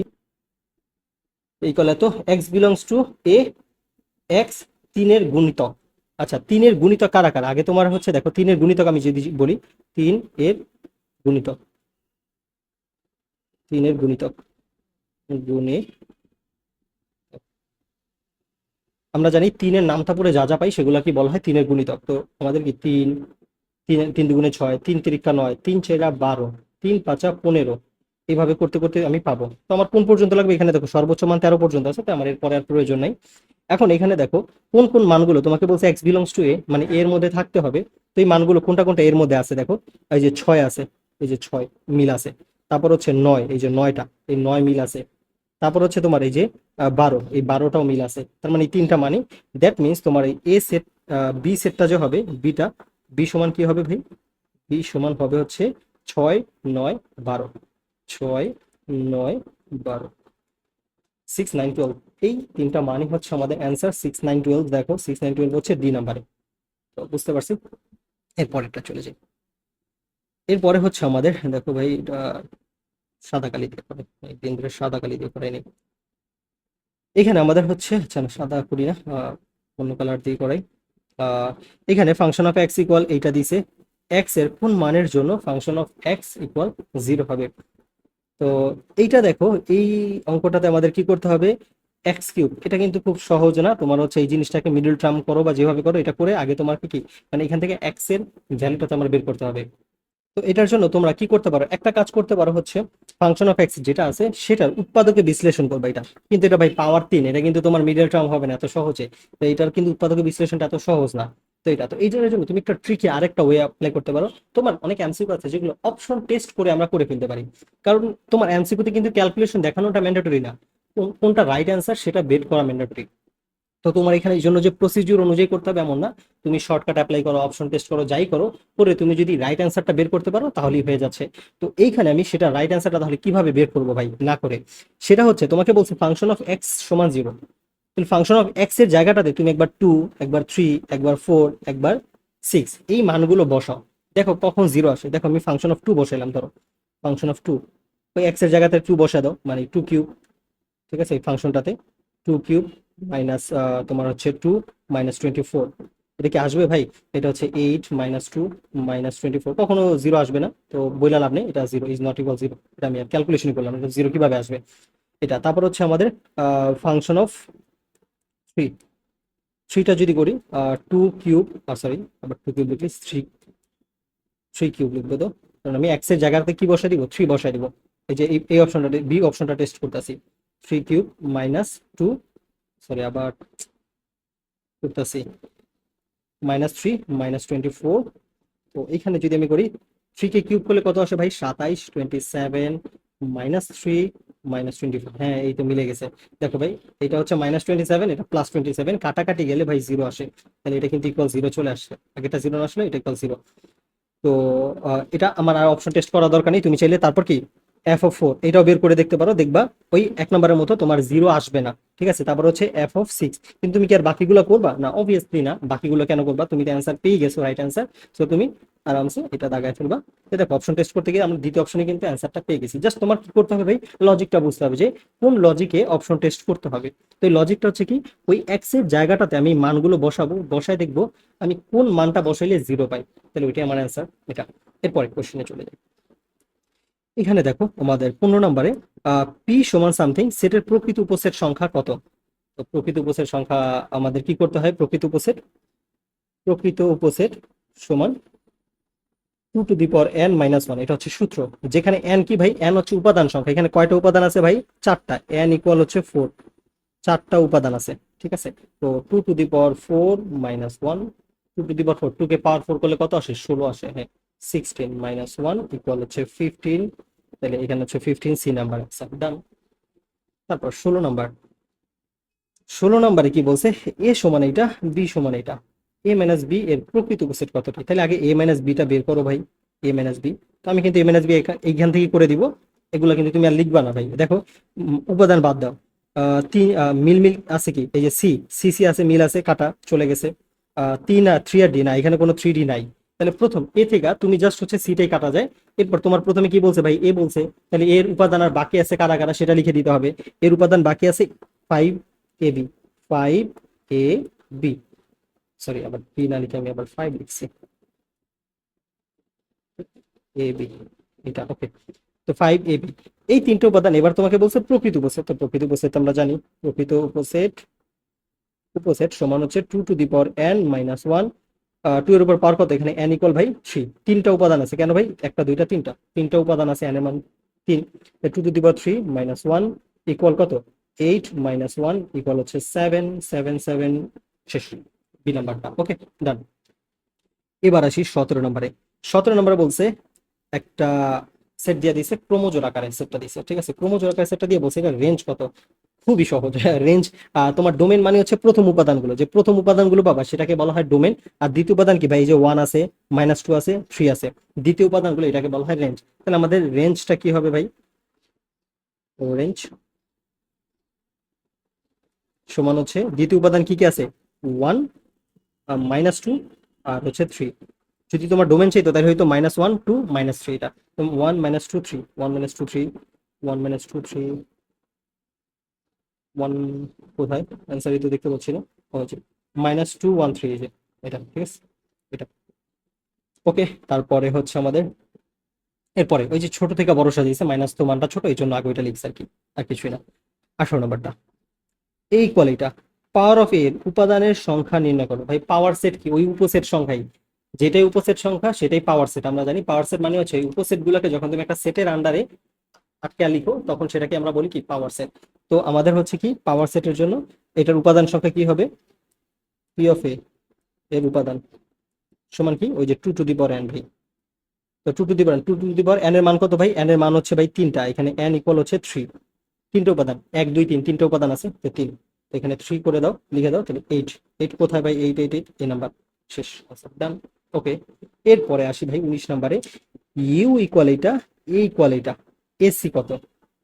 এই কলে তো x belongs to A, x 3-এর গুণিতক। আচ্ছা, 3-এর গুণিতক কারা কারা? আগে তোমার হচ্ছে দেখো 3-এর গুণিতক আমি যদি বলি, 3-এর গুণিতক, 3-এর গুণিতক গুণে, আমরা জানি 3-এর নামটা পড়ে যা যা পাই সেগুলো কি বলা হয় 3-এর গুণিতক। তো আমাদের কি 3, 3 3 2 6, 3 3 9, 3 4 12, 3 5 15, এইভাবে করতে করতে আমি পাবো। তো আমার কোন পর্যন্ত লাগবে? এখানে দেখো সর্বোচ্চ মান 13 পর্যন্ত আছে, তো আমার এরপরে আর প্রয়োজন নাই। এখন এখানে দেখো কোন কোন মানগুলো তোমাকে বলছে এক্স বিলংস টু এ, মানে এর মধ্যে থাকতে হবে। তো এই মানগুলো কোনটা কোনটা এর মধ্যে আছে দেখো, এই যে 6 আছে, এই যে 6 মিল আছে। তারপর হচ্ছে 9, এই যে 9টা, এই 9 মিল আছে। তারপর হচ্ছে তোমার এই যে 12, এই 12টাও মিল আছে। তার মানে এই তিনটা মানই, দ্যাট মিনস তোমার এই এ সেট, বি সেটটা যে হবে, বিটা, বি সমান কি হবে ভাই? বি সমান হবে হচ্ছে 6 9 12, 6 9 12, 6 9 12। এই তিনটা মানই হচ্ছে আমাদের অ্যান্সার। 6 9 12, দেখো 6 9 12 হচ্ছে ডি নাম্বারে। তো বুঝতে পারছি, এরপরেরটা চলে যাই। এরপরে হচ্ছে আমাদের দেখো ভাই, এটা সাদা কালি দিয়ে করে, একদিন ধরে সাদা কালি দিয়ে করে নেই। এখানে আমাদের হচ্ছে, আচ্ছা না সাদা করি না, অন্য কালার দিয়ে করাই। এখানে ফাংশন অফ এক্স ইকুয়াল এইটা দিছে, এক্স এর কোন মানের জন্য ফাংশন অফ এক্স ইকুয়াল 0 হবে। তো এইটা দেখো, এই অঙ্কটাতে আমাদের কি করতে হবে? এক্স কিউব, এটা কিন্তু খুব সহজ না। তোমার হচ্ছে এই জিনিসটাকে মিডল টার্ম করো বা যেভাবে করো, এটা করে আগে তোমাকে কি মানে এখান থেকে এক্স এর ভ্যালুটা তোমার বের করতে হবে। তো এটার জন্য তোমরা কি করতে পারো, একটা কাজ করতে পারো, হচ্ছে ফাংশন অফ এক্স যেটা আছে সেটার উৎপাদকে বিশ্লেষণ করবে। এটা কিন্তু এটা ভাই পাওয়ার 3, এটা কিন্তু তোমার মিডল টার্ম হবে না এত সহজে। তো এটার কিন্তু উৎপাদকে বিশ্লেষণটা এত সহজ না। তো এটা, তো এইটার জন্য তুমি একটা ট্রিকে আরেকটা ওয়ে অ্যাপ্লাই করতে পারো। তোমার অনেক এমসিকিউ আছে যেগুলো অপশন টেস্ট করে আমরা করে ফেলতে পারি, কারণ তোমার এমসিকিউতে কিন্তু ক্যালকুলেশন দেখানোটা ম্যান্ডেটরি না, কোনটা রাইট অ্যান্সার সেটা বের করা ম্যান্ডেটরি। তো তোমার এখানে এই জন্য যে প্রসিডিউর অনুযায়ী করতে হবে এমন না, তুমি শর্টকাট অ্যাপ্লাই করো, অপশন টেস্ট করো, যাই করো, করে তুমি যদি রাইট অ্যান্সারটা বের করতে পারো তাহলেই হয়ে যাচ্ছে। তো এইখানে আমি সেটা রাইট অ্যান্সারটা তাহলে কিভাবে বের করবো ভাই না করে, সেটা হচ্ছে তোমাকে বলছে ফাংশন অফ এক্স সমান 0। তাহলে ফাংশন অফ এক্স এর জায়গাটাতে তুমি একবার 2, একবার 3, একবার 4, একবার 6 এই মানগুলো বসাও, দেখো কখন 0 আসে। দেখো আমি ফাংশন অফ 2 বসাইলাম, ধরো ফাংশন অফ 2, ওই এক্স এর জায়গাতে 2 বসা দাও, মানে 2 কিউব। ঠিক আছে, এই ফাংশনটাতে 2 কিউব মাইনাস তোমার হচ্ছে 2 মাইনাস 24, এটা কি আসবে ভাই? এটা হচ্ছে 8 মাইনাস 2 মাইনাস 24, কখনো 0 আসবে না, তো বইলা লাভ নেই, এটা 0 ইজ নট ইকুয়াল 0। এটা আমি ক্যালকুলেশন করলাম, এটা 0 কিভাবে আসবে এটা। তারপর হচ্ছে আমাদের ফাংশন অফ 3, 3টা যদি করি 2 কিউব, সরি আবার 2 কিউব লিখলি 3 কিউব লিখবো। তো কারণ আমি এক্স এর জায়গাতে কি বসাই দিব? 3 বসাই দিব। এই যে এই অপশনটা, বি অপশনটা টেস্ট করতেছি। 3 কিউব মাইনাস 2, সরি আবার করতেছি, মাইনাস 3 মাইনাস 24। তো এখানে যদি আমি করি 3 কে কিউব করলে কত আসে ভাই? 27, 27 মাইনাস 3 -24, হ্যাঁ এই তো মিলে গেছে। দেখো ভাই, এটা হচ্ছে -27, এটা +27, কাটাকাটি গেলে ভাই 0 আসে, তাহলে এটা কিন্তু ইকুয়াল 0 চলে আসছে, আগেটা 0 আসলে এটা ইকুয়াল 0। তো এটা আমার আর অপশন টেস্ট করা দরকার নেই, তুমি চাইলে তারপর কি f(4) এটাও বের করে দেখতে পারো, দেখবা ওই 1 নম্বরের মতো তোমার 0 আসবে না, ঠিক আছে। তারপর হচ্ছে f(6), কিন্তু তুমি কি আর বাকিগুলো করবা না? অবভিয়াসলি না, বাকিগুলো কেন করবা? তুমি তো অ্যান্সার পেয়ে গেছো, রাইট অ্যান্সার। সো তুমি আরামসে এটা দাগায় ফেলবা। তো দেখো, অপশন টেস্ট করতে গিয়ে আমরা দ্বিতীয় অপশনে কিন্তু অ্যান্সারটা পেয়ে গেছি। জাস্ট তোমার কি করতে হবে ভাই, লজিকটা বুঝতে হবে যে কোন লজিকে অপশন টেস্ট করতে হবে। তো এই লজিকটা হচ্ছে কি, ওই এক্স এর জায়গাটাতে আমি মানগুলো বসাবো, বসায় দেখবো আমি কোন মানটা বসাইলে 0 পাই, তাহলে ওইটাই আমার অ্যান্সার এটা। এরপরে কোশ্চেনে চলে যাই। এখানে দেখো আমাদের 15 নম্বরে পি সমান সামথিং সেটের প্রকৃত উপসেট সংখ্যা কত? তো প্রকৃত উপসেট সংখ্যা আমাদের কি করতে হয়? প্রকৃত উপসেট সমান 2n-1, এটা হচ্ছে সূত্র। যেখানে n কি ভাই, n হচ্ছে উপাদান সংখ্যা। এখানে কয়টা উপাদান আছে ভাই? 4টা। n ইকুয়াল হচ্ছে 4, 4টা উপাদান আছে, ঠিক আছে। তো 2^4 - 1, 2^4, 2 কে পাওয়ার 4 করলে কত আসে? 16 আসে, হ্যাঁ। 16 - 1 ইকুয়াল হচ্ছে 15, তাহলে এখানে হচ্ছে 15, সি নাম্বার অ্যান্সার, ডান। তারপর 16 নম্বরে কি বলছে? এ সমান এটা, বি সমান এটা, এ মাইনাস বি এর প্রকৃত উপসেট কতটি? তাহলে আগে এ মাইনাস বিটা বের করো ভাই, এ মাইনাস বি। তো আমি কিন্তু এ মাইনাস বি এইখান থেকে করে দিব, এগুলো কিন্তু তুমি আর লিখবা না ভাই। দেখো, উপাদান বাদ দাও, তিন মিল মিল আছে কি, এই যে সি সি সি আছে, মিল আছে, কাটা চলে গেছে। 3 আর 3 আর ডি না, এখানে কোনো 3D নাই। তাহলে প্রথম এ থেকে তুমি জাস্ট হচ্ছে সিটাই কাটা যায়। এরপর তোমার প্রথমে কি বলছে ভাই? এ বলছে, তাহলে এর উপাদান আর বাকি আছে কারা কারা সেটা লিখে দিতে হবে। এর উপাদান বাকি আছে 5ab, 5ab, সরি আবার বি না লিখে আমি আবার 5 লিখছি, ab, এটা ওকে। তো 5ab, এই তিনটে উপাদান। এবার তোমাকে বলছে প্রকৃত উপসেট। তো প্রকৃত উপসেট আমরা জানি, প্রকৃত উপসেট সমান হচ্ছে 2^n-1, 2 এর উপর পাওয়ার কত? এখানে n ইকুয়াল ভাই 3, তিনটা উপাদান আছে। কেন ভাই? একটা দুইটা তিনটা উপাদান আছে, n এর মান 3। 2^3-1 ইকুয়াল কত? 8 - 1 ইকুয়াল হচ্ছে 7, 7 7 শেষ, বি নাম্বারটা ওকে, ডান। এবার আসি 17 নম্বরে। 17 নম্বরে বলছে একটা সেট দিয়ে দিছে, ক্রোমোজোর আকারে সেটটা দিছে, ঠিক আছে। ক্রোমোজোর আকারে সেটটা দিয়ে বলছে এটা রেঞ্জ কত? খুবই সহজ, রেঞ্জ। তোমার ডোমেন মানে হচ্ছে প্রথম উপাদানগুলো, যে প্রথম উপাদানগুলো পাবা সেটাকে বলা হয় ডোমেন। আর দ্বিতীয় উপাদান কি ভাই? এই যে 1 আছে, -2 আছে, 3 আছে, দ্বিতীয় উপাদানগুলো, এটাকে বলা হয় রেঞ্জ। তাহলে আমাদের রেঞ্জটা কি হবে ভাই? রেঞ্জ সমান হচ্ছে দ্বিতীয় উপাদান কি কি আছে? 1, -2 আর হচ্ছে 3। যদি তোমার ডোমেন চাইতো তাহলে হয়তো -1 2 -3, এটা 1 -2 3, 1 -2 3, 1 -2 3, 1 কোথায়? অ্যান্সারই তো দেখতে পাচ্ছি না। ও হচ্ছে -2 1 3, এই যে এটা, ঠিক আছে, এটা ওকে। তারপরে হচ্ছে আমাদের এরপরে ওই যে ছোট থেকে বড় সাজিয়েছে, মাইনাস তো মানটা ছোট, এই জন্য আগে ওইটা লিখছে আর কি, আর কিছুই না। 18 নম্বরটা, এই কোয়ালিটা পাওয়ার অফ এর উপাদানের সংখ্যা নির্ণয় করো। ভাই পাওয়ার সেট কি? ওই উপসেট সংখ্যাই, যেটাই উপসেট সংখ্যা সেটাই পাওয়ার সেট। আমরা জানি পাওয়ার সেট মানে হচ্ছে এই উপসেট গুলোকে যখন তুমি একটা সেটের আন্ডারে আটকে লিখো তখন সেটাকে আমরা বলি কি? Power set. তো আমাদের হচ্ছে কি পাওয়ার সেটের জন্য এটার উপাদান সংখ্যা কি হবে? পি অফ এ এর উপাদান সমান কি? ওই যে 2^n ভাই। তো 2^n এর মান কত ভাই? n এর মান হচ্ছে ভাই 3টা, এখানে n ইকুয়াল হচ্ছে 3। তিনটে উপাদান, 1 2 3, তিনটে উপাদান আছে, তো 3। এখানে 3 করে দাও, লিখে দাও, তাহলে 8। 8 কোথায় ভাই? 8 8 8, এই নাম্বার শেষ, ডান ওকে। এরপরে আসি ভাই 19 নম্বরে, ইউ ইকুয়াল এটা, এ ইকুয়াল এটা, এসি কত?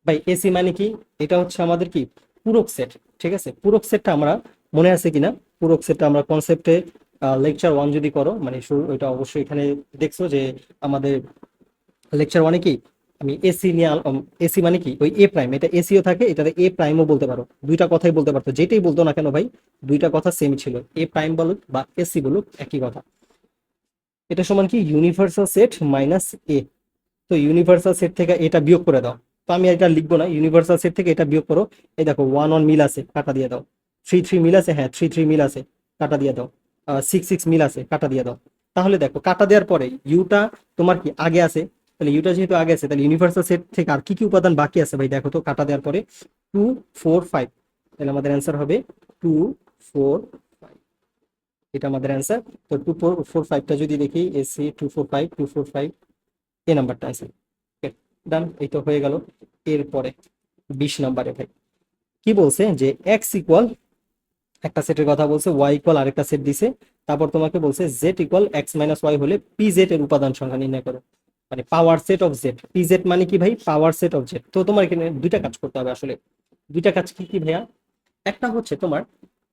ভাই এসি মানে কি? এটা হচ্ছে আমাদের কি? পূরক সেট, ঠিক আছে। পূরক সেটটা আমরা মনে আছে কিনা? পূরক সেটটা আমরা কনসেপ্টে লেকচার 1 যদি করো, মানে শুরু ওইটা অবশ্যই এখানে দেখছো যে আমাদের লেকচার 1-এ কি আমি এসি নিয়ে এসি মানে কি? ওই এ প্রাইম, এটা এসিও থাকে, এটাতে এ প্রাইমও বলতে পারো, দুইটা কথাই বলতে পারতো, যেটাই বলতো না কেন ভাই দুইটা কথা সেম ছিল, এ প্রাইম বলুক বা এসি বলুক একই কথা। এটা সমান কি? ইউনিভার্সাল সেট মাইনাস এ। তো ইউনিভার্সাল সেট থেকে এটা বিয়োগ করে দাও। তো আমি এটা লিখবো না, ইউনিভার্সাল সেট থেকে এটা বিয়োগ করো। এই দেখো 1 1 মিল আছে, কাটা দিয়ে দাও। 3 3 মিল আছে, হ্যাঁ 3 3 মিল আছে, কাটা দিয়ে দাও। 6 6 মিল আছে, কাটা দিয়ে দাও। তাহলে দেখো কাটা দেওয়ার পরে ইউটা তোমার কি আগে আছে, তাহলে ইউটা যেহেতু আগে আছে তাহলে ইউনিভার্সাল সেট থেকে আর কি কি উপাদান বাকি আছে ভাই? দেখো তো কাটা দেওয়ার পরে 2 4 5, তাহলে আমাদের অ্যান্সার হবে 2 4 5, এটা আমাদের অ্যান্সার। তো 2 4 4 5টা যদি দেখি, এসি 2 4 5 2 4 5, এই নাম্বারটা আছে, ডান, এই তো হয়ে গেল। এরপরে 20 নম্বরে ভাই কি বলছে যে এক্স ইকুয়াল, একটা সেটের কথা বলছে, ওয়াই ইকুয়াল আরেকটা সেট দিছে, তারপর তোমাকে বলছে Z equal X minus Y হলে পি জেড এর উপাদান সংখ্যা নির্ণয় করো, মানে power set of Z. P Z মানে কি ভাই? Power set of Z. তো তোমার এখানে দুইটা কাজ করতে হবে আসলে। দুইটা কাজ কি কি ভাইয়া? একটা হচ্ছে তোমার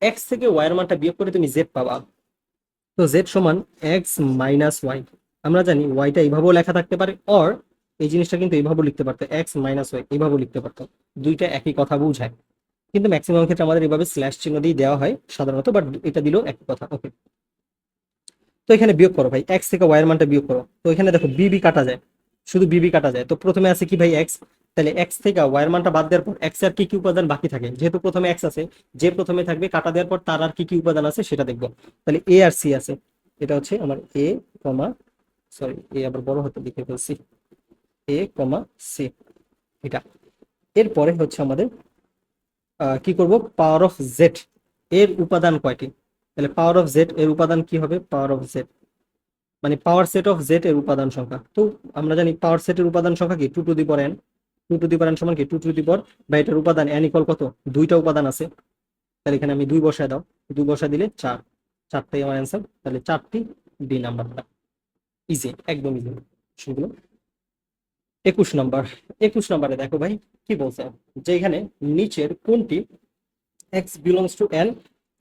এক্স থেকে ওয়াই এর মানটা বিয়োগ করে তুমি জেড পাবা। তো জেড সমান এক্স মাইনাস ওয়াই। আমরা জানি ওয়াইটা এইভাবেও লেখা থাকতে পারে, অর এই জিনিসটা কিন্তু এইভাবেও লিখতে পারতো, এক্স মাইনাস ওয়াই এইভাবেও লিখতে পারতো। দুইটা একই কথা বোঝায়, কিন্তু ম্যাক্সিমাম ক্ষেত্রে আমাদের এভাবে স্ল্যাশ চিহ্ন দিয়ে দেওয়া হয় সাধারণত, বাট এটা দিলেও একই কথা। ওকে, তো এখানে বিয়োগ করো ভাই, এক্স থেকে ওয়াই এর মানটা বিয়োগ করো। তো এখানে দেখো বিবি কাটা যায়, শুধু বিবি কাটা যায়। তো প্রথমে আছে কি ভাই? এক্স। তাহলে এক্স থেকে ওয়াই এর মানটা বাদ দেওয়ার পর এক্স এর কি কি উপাদান বাকি থাকে, যেহেতু প্রথমে এক্স আছে, যে প্রথমে থাকবে কাটা দেওয়ার পর তার আর কি কি উপাদান আছে সেটা দেখবো। তাহলে এ আর সি আছে, এটা হচ্ছে আমার এ কমা, সরি এ আবার বড় হাতে লিখে ফেলছি, এ কমা সি, এটা। এরপরে হচ্ছে আমাদের কি করব? পাওয়ার অফ জেড এর উপাদান কয়টি? তাহলে পাওয়ার অফ জেড এর উপাদান কি হবে? পাওয়ার অফ জেড মানে পাওয়ার সেট অফ জেড এর উপাদান সংখ্যা। তো আমরা জানি পাওয়ার সেটের উপাদান সংখ্যা কি? Two to the power n. Two to the power n সমান কি? টু টু দি পাওয়ার, বা এটার উপাদান এন ইকুয়াল কত? দুইটা উপাদান আছে, তাহলে এখানে আমি 2 বসায় দাও, 2 বসায় দিলে 4, 4টাই আমার অ্যান্সার। তাহলে 4টি ডি নাম্বারটা। ইজি, একদম ইজি সেগুলো। 21 নম্বর। 21 নম্বরে দেখো ভাই কি বলছে, যে এখানে নিচের কোনটি x belongs to N,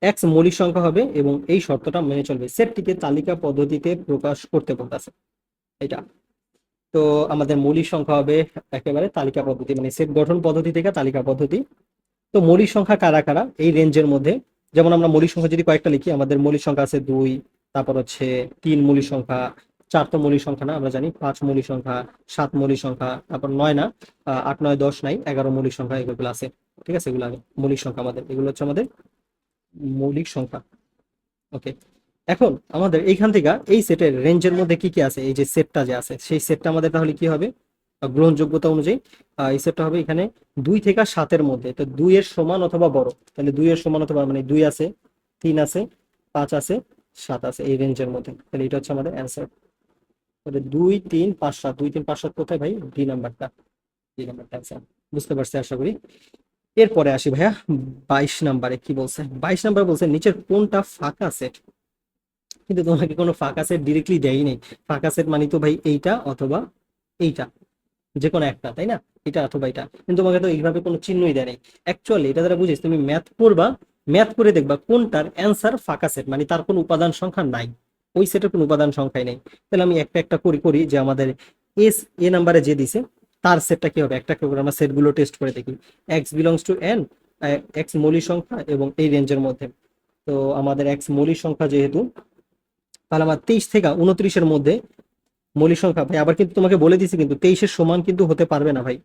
x মৌলিক সংখ্যা হবে এবং এই শর্তটা মেনে চলবে, সেটটিকে তালিকা পদ্ধতিতে প্রকাশ করতে বলতেছে। এটা তো আমাদের মৌলিক সংখ্যা হবে একেবারে তালিকা পদ্ধতি, মানে সেট গঠন পদ্ধতি থেকে তালিকা পদ্ধতি। তো মৌলিক সংখ্যা কারা কারা এই রেঞ্জের মধ্যে? যেমন আমরা মৌলিক সংখ্যা যদি কয়েকটা লিখি, আমাদের মৌলিক সংখ্যা আছে 2, তারপর হচ্ছে 3 মৌলিক সংখ্যা, 4 তো মৌলিক সংখ্যা না আমরা জানি, 5 মৌলিক সংখ্যা, 7 মৌলিক সংখ্যা, তারপর 9 না, 8 9 10 নাই, 11 মৌলিক সংখ্যা, এগুলো আছে। ঠিক আছে, এগুলো মৌলিক সংখ্যা আমাদের, এগুলো হচ্ছে আমাদের মৌলিক সংখ্যা। ওকে, এখন আমাদের এইখান থেকে এই সেটের রেঞ্জের মধ্যে কি কি আছে, এই যে সেটটা যে আছে সেই সেটটা আমাদের তাহলে কি হবে? গ্রহণযোগ্যতা অনুযায়ী এই সেটটা হবে এখানে 2 থেকে 7-এর মধ্যে। তো 2 এর সমান অথবা বড়, তাহলে 2 এর সমান অথবা, মানে 2 আছে, 3 আছে, 5 আছে, 7 আছে, এই রেঞ্জের মধ্যে। তাহলে এটা হচ্ছে আমাদের অ্যান্সার। তাহলে 2 3 5 7, 2 3 5 7 কোথায় ভাই? ডি নাম্বারটা, ডি নাম্বারটা অ্যান্সার। বুঝতে পারছি আশা করি। এরপরে আসি ভাইয়া 22 নম্বরে কি বলছে? 22 নম্বরে বলছে নিচের কোনটা ফাঁকা সেট, কিন্তু তোমাকে কোনো ফাঁকা সেট ডিরেক্টলি দেয়ই নেই। ফাঁকা সেট মানে তো ভাই এইটা অথবা এইটা, যে কোনো একটা, তাই না? এটা অথবা এটা, কিন্তু তোমাকে তো এইভাবে কোনো চিহ্নই দেয় নাই। অ্যাকচুয়ালি এটা দ্বারা বুঝিস তুমি ম্যাথ করবা, ম্যাথ করে দেখবা কোনটার অ্যান্সার ফাঁকা সেট, মানে তার কোনো উপাদান সংখ্যা নাই, ওই সেটের কোনো উপাদান সংখ্যাই নেই। তাহলে আমি একটা একটা করি করি যে আমাদের এস এ নাম্বারে যে দিছে তার সেটটা কি হবে, একটা করে আমরা সেটগুলো টেস্ট করে দেখি। X belongs to N, x মৌলিক সংখ্যা এবং এই রেঞ্জের মধ্যে। তো আমাদের এক্স মৌলিক সংখ্যা যেহেতু, তাহলে আমার 23 থেকে 29-এর মধ্যে মৌলিক সংখ্যা ভাই, আবার কিন্তু তোমাকে বলে দিছি কিন্তু 23-এর সমান কিন্তু হতে পারবে না ভাই।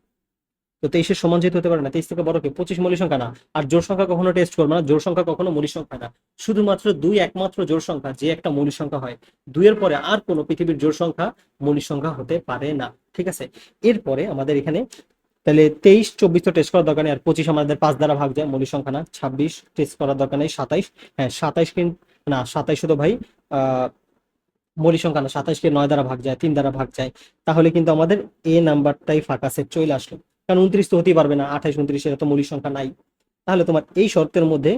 তো 23-এর সমান যেহেতু হতে পারে না, 23 থেকে বড় কি 25 মৌলিক সংখ্যা না। আর জোড় সংখ্যা কখনো টেস্ট করবে না, জোড় সংখ্যা কখনো মৌলিক সংখ্যা না। শুধুমাত্র 2 একমাত্র জোড় সংখ্যা, যে একটা মৌলিক সংখ্যা হয়। 2 এর পরে আর কোনো পৃথিবীর জোড় সংখ্যা মৌলিক সংখ্যা হতে পারে না। ঠিক আছে, এরপরে আমাদের এখানে তাহলে 23 24 তো টেস্ট করার দরকার নেই, আর 25 আমাদের 5 দ্বারা ভাগ যায়, মৌলিক সংখ্যা না। 26 টেস্ট করার দরকার নেই, 27, হ্যাঁ 27 কিন্তু না, 27 তো ভাই আহ মৌলিক সংখ্যা না, 27-কে 9 দ্বারা ভাগ যায়, 3 দ্বারা ভাগ যায়। তাহলে কিন্তু আমাদের এ নাম্বারটাই ফাঁকা সেট চলে আসলো, কারণ 29 তো হতেই পারবে না, 28 29 এর তো মৌলিক সংখ্যা নাই। তাহলে তোমার এই শর্তের মধ্যে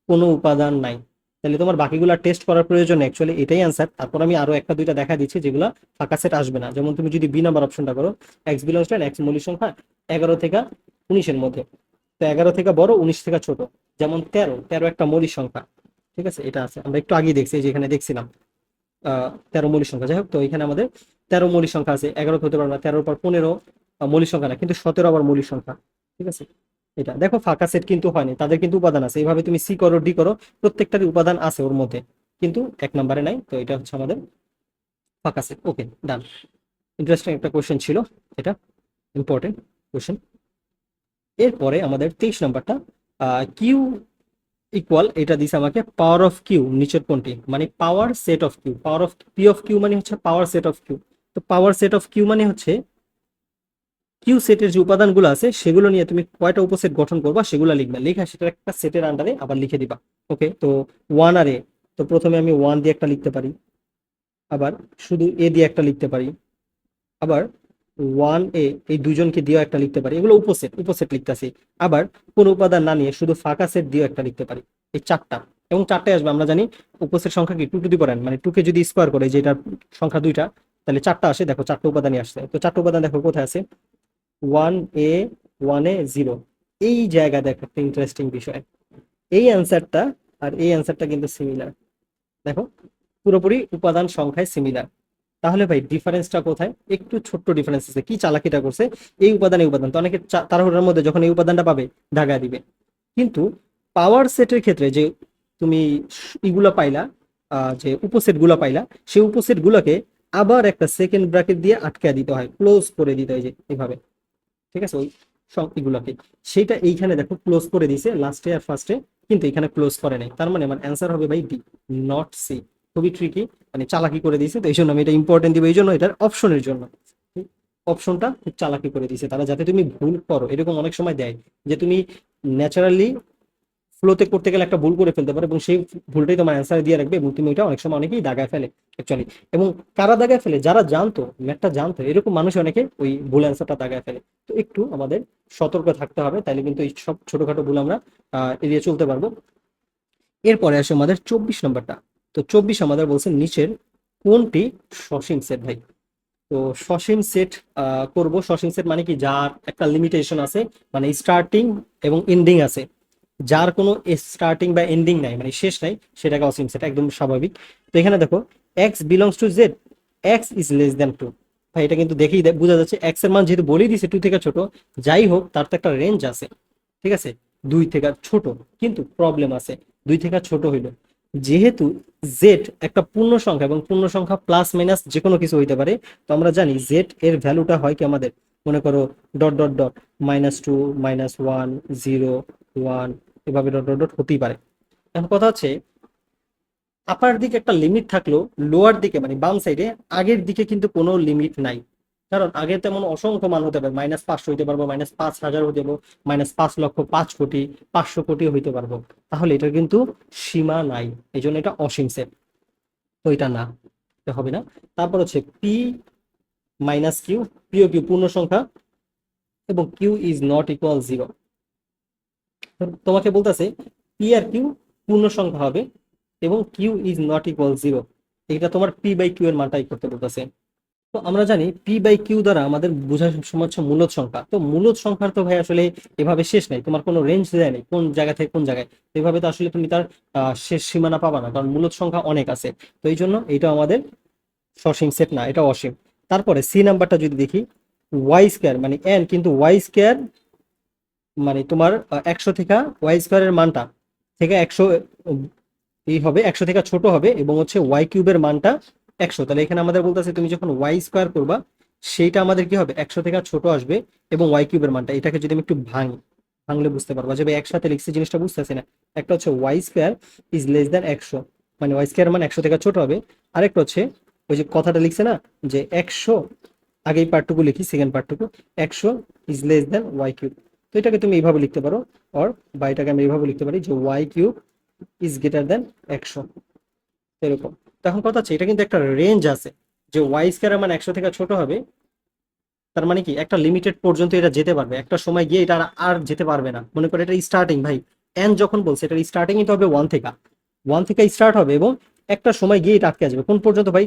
কোনো উপাদান নাই। তাহলে তোমার বাকিগুলা টেস্ট করার প্রয়োজন নেই, অ্যাকচুয়ালি এটাই অ্যান্সার। তারপর আমি আরো একটা দুইটা দেখা দিচ্ছি যেগুলো ফাঁকা সেট আসবে না। যেমন তুমি যদি বি নাম্বার অপশনটা করো, এক্স বিলংস টু এক্স মৌলিক সংখ্যা 11 থেকে 19-এর মধ্যে। তো 11 থেকে বড়, 19 থেকে ছোট। যেমন 13, 13 একটা মৌলিক সংখ্যা। ঠিক আছে, এটা আছে, আমরা একটু আগে দেখছি, যেখানে দেখছিলাম 13 মৌলিক সংখ্যা। যাই হোক, তো এখানে আমাদের 13 মৌলিক সংখ্যা আছে, 11 হতে পারে না, 13-র পর 15 মৌলিক সংখ্যা না, কিন্তু 17 আবার মৌলিক সংখ্যা। ঠিক আছে, এটা দেখো ফাঁকা সেট কিন্তু হয়নি, তাদের কিন্তু উপাদান আছে। এইভাবে তুমি সি করো ডি করো, প্রত্যেকটারই উপাদান আছে ওর মধ্যে, কিন্তু 1 নম্বরে নাই। তো এটা হচ্ছে আমাদের ফাঁকা সেট। ওকে, ডান। ইন্টারেস্টিং একটা কোয়েশ্চেন ছিল এটা, ইম্পর্টেন্ট কোয়েশ্চেন। এরপরে আমাদের 23 নম্বরটা, কিউ ইকুয়াল, এটা দিছে আমাকে পাওয়ার অফ কিউ নিচের কোনটি, মানে power set of Q. Power of P of Q মানে হচ্ছে পাওয়ার সেট অফ কিউ। তো পাওয়ার সেট অফ কিউ মানে হচ্ছে কিউ সেটের যে উপাদানগুলো আছে সেগুলো নিয়ে তুমি কয়টা উপসেট গঠন করবা সেগুলো লিখবা, লিখা সেটা একটা সেটের আন্ডারে আবার লিখে দিবা। ওকে, তো 1 আর এ, তো প্রথমে আমি 1 দিয়ে একটা লিখতে পারি, আবার শুধু এ দিয়ে একটা লিখতে পারি, আবার 1a, এই দুজনকে দিয়েও একটা লিখতে পারি, এগুলো উপসেট উপসেট লিখতেছি। আবার কোন উপাদান না নিয়ে শুধু ফাঁকা সেট দিয়েও একটা লিখতে পারি, এই চারটা। এবং চারটায় আসবে, আমরা জানি উপসেট সংখ্যা কি 2 টু দি পাওয়ার n, মানে 2 কে যদি স্কোয়ার করে, যেটা সংখ্যা দুইটা, তাহলে চারটা আসে। দেখো চারটা উপাদানই আসছে, তো চারটা উপাদান দেখো কোথায় আছে, 1a, 1a, 0, এই জায়গা দেখো একটা ইন্টারেস্টিং বিষয়, এই অ্যান্সারটা আর এই অ্যান্সারটা কিন্তু সিমিলার। দেখো পুরোপুরি উপাদান সংখ্যায় সিমিলার। তাহলে ভাই ডিফারেন্সটা কোথায়, একটু ছোট্ট ডিফারেন্স আছে, কি চালাকিটা করছে, এই উপাদান এই উপাদান, তো অনেকে তাড়াহুড়োর মধ্যে যখন এই উপাদানটা পাবে দাগায় দিবে। কিন্তু পাওয়ার সেটের ক্ষেত্রে যে তুমি ইগুলা পাইলা, যে উপসেট গুলা পাইলা, সেই উপসেট গুলোকে আবার একটা সেকেন্ড ব্র্যাকেট দিয়ে আটকে দিতে হয়, ক্লোজ করে দিতে হয়, যে এইভাবে, ঠিক আছে, ওই এগুলাকে, সেইটা এইখানে দেখো ক্লোজ করে দিছে লাস্টে আর ফার্স্টে, কিন্তু এখানে ক্লোজ করে নাই, তার মানে আমার অ্যান্সার হবে ভাই ডি, নট সি। খুবই ট্রিকি, মানে চালাকি করে দিয়েছে, তো এই জন্য আমি এটা ইম্পর্টেন্ট দিব, এই জন্য এটার অপশনের জন্য, অপশনটা খুব চালাকি করে দিয়েছে তারা, যাতে তুমি ভুল করো। এরকম অনেক সময় দেয় যে তুমি ন্যাচারালি ফ্লোতে করতে গেলে একটা ভুল করে ফেলতে পারো, এবং সেই ভুলটাই তোমার অ্যান্সার দিয়ে রাখবে, এবং তুমি ওইটা অনেক সময় অনেকেই দাগায় ফেলে অ্যাকচুয়ালি। এবং কারা দাগায় ফেলে, যারা জানতো ম্যাথটা জানতো, এরকম মানুষ অনেকে ওই ভুল অ্যান্সারটা দাগায় ফেলে। তো একটু আমাদের সতর্ক থাকতে হবে, তাইলে কিন্তু এই সব ছোটখাটো ভুল আমরা এড়িয়ে চলতে পারবো। এরপরে আসে আমাদের 24 নম্বরটা। তো 24 আমাদের বলছে নিচের কোনটি সসীম সেট ভাই। তো সসীম সেট করব। সসীম সেট মানে কি, যার একটা লিমিটেশন আছে, মানে স্টার্টিং এবং এন্ডিং আছে, যার কোনো স্টার্টিং বা এন্ডিং নাই, মানে শেষ নাই, সেটাকে অসীম সেট, একদম স্বাভাবিক। তো এখানে দেখো x belongs to z, x is less than 2। ভাই এটা কিন্তু দেখেই বোঝা যাচ্ছে এক্স এর মান যেহেতু বলেই দিছে 2 থেকে ছোট, যাই হোক তার তো একটা রেঞ্জ আছে, ঠিক আছে, 2 থেকে ছোট। কিন্তু প্রবলেম আছে, 2 থেকে ছোট হইলো, যেহেতু জেড একটা পূর্ণ সংখ্যা, এবং পূর্ণ সংখ্যা প্লাস মাইনাস যে কোনো কিছু হইতে পারে, তো আমরা জানি জেড এর ভ্যালুটা হয় কি আমাদের, মনে করো ডট ডট ডট, -2, -1, 0, 1, এভাবে ডট ডট ডট হতেই পারে। এখন কথা হচ্ছে, আপার দিকে একটা লিমিট থাকলেও লোয়ার দিকে মানে বাম সাইডে আগের দিকে কিন্তু কোনো লিমিট নাই। কারণ আগে তেমন অসংখ্য মান হতে পারে, -500 হইতে পারবো, -5000 হইতে পারবো, -5 লক্ষ, 5 কোটি, 500 কোটি হইতে পারবো। তাহলে এটা কিন্তু সীমা নাই, এই জন্য এটা অসীম সেট, তো এটা না, এটা হবে না। তারপর হচ্ছে P minus Q, P O Q পূর্ণ সংখ্যা, এবং কিউ ইজ নট ইকুয়াল 0। তোমাকে বলতেছে পি আর কিউ পূর্ণ সংখ্যা হবে, এবং কিউ ইজ নট ইকুয়াল 0, এটা তোমার পি বাই কিউ এর মানটাই করতে বলতেছে। তো আমরা জানি পি বাই কিউ দ্বারা আমাদের বোঝার সবসময় হচ্ছে মূলদ সংখ্যা। তো মূলদ সংখ্যার তো ভাই আসলে এভাবে শেষ নাই, তোমার কোনো রেঞ্জ দেয় নেই কোন জায়গা থেকে কোন জায়গায়, তো এভাবে তো আসলে তুমি তার শেষ সীমানা পাবা না, কারণ মূলদ সংখ্যা অনেক আছে। তো এই জন্য এটা আমাদের সসীম সেট না, এটা অসীম। তারপরে সি নাম্বারটা যদি দেখি, ওয়াই স্কোয়ার মানে এন, কিন্তু ওয়াই স্কোয়ার মানে তোমার 100 থেকে ওয়াই স্কোয়ারের মানটা থেকে 100 এই হবে, 100 থেকে ছোট হবে, এবং হচ্ছে ওয়াই কিউবের মানটা 100। তাহলে এখানে আমাদের বলতেছে তুমি যখন ওয়াই স্কোয়ার করবা, সেইটা আমাদের কি হবে, 100 থেকে ছোট আসবে, এবং ওয়াই কিউবের মানটা, এটাকে যদি আমি একটু ভাঙি, ভাঙলে বুঝতে পারবা যে ভাই একসাথে লিখছি জিনিসটা বুঝতেছি না। একটা হচ্ছে Y square is less than 100, মানে ওয়াই স্কোয়ার মান 100 থেকে ছোট হবে। আরেকটা হচ্ছে ওই যে কথাটা লিখছে না, যে 100, আগে এই পার্টটুকু লিখি, সেকেন্ড পার্টটুকু, 100 is less than y cube. তো এটাকে তুমি এইভাবে লিখতে পারো, অর বা এটাকে আমি এইভাবে লিখতে পারি যে Y cube is greater than 100, এরকম। তখন কথা হচ্ছে এটা কিন্তু একটা রেঞ্জ আছে, যে ওয়াই স্কয়ার মানে 100 থেকে ছোট হবে, তার মানে কি একটা লিমিটেড পর্যন্ত এটা যেতে পারবে, একটা সময় গিয়ে এটা আর যেতে পারবে না। মনে করে এটা স্টার্টিং ভাই, এন যখন বলছে এটা স্টার্টিং তো হবে 1 থেকে স্টার্ট হবে, এবং একটা সময় গিয়ে এটা আটকে যাবে কোন পর্যন্ত ভাই,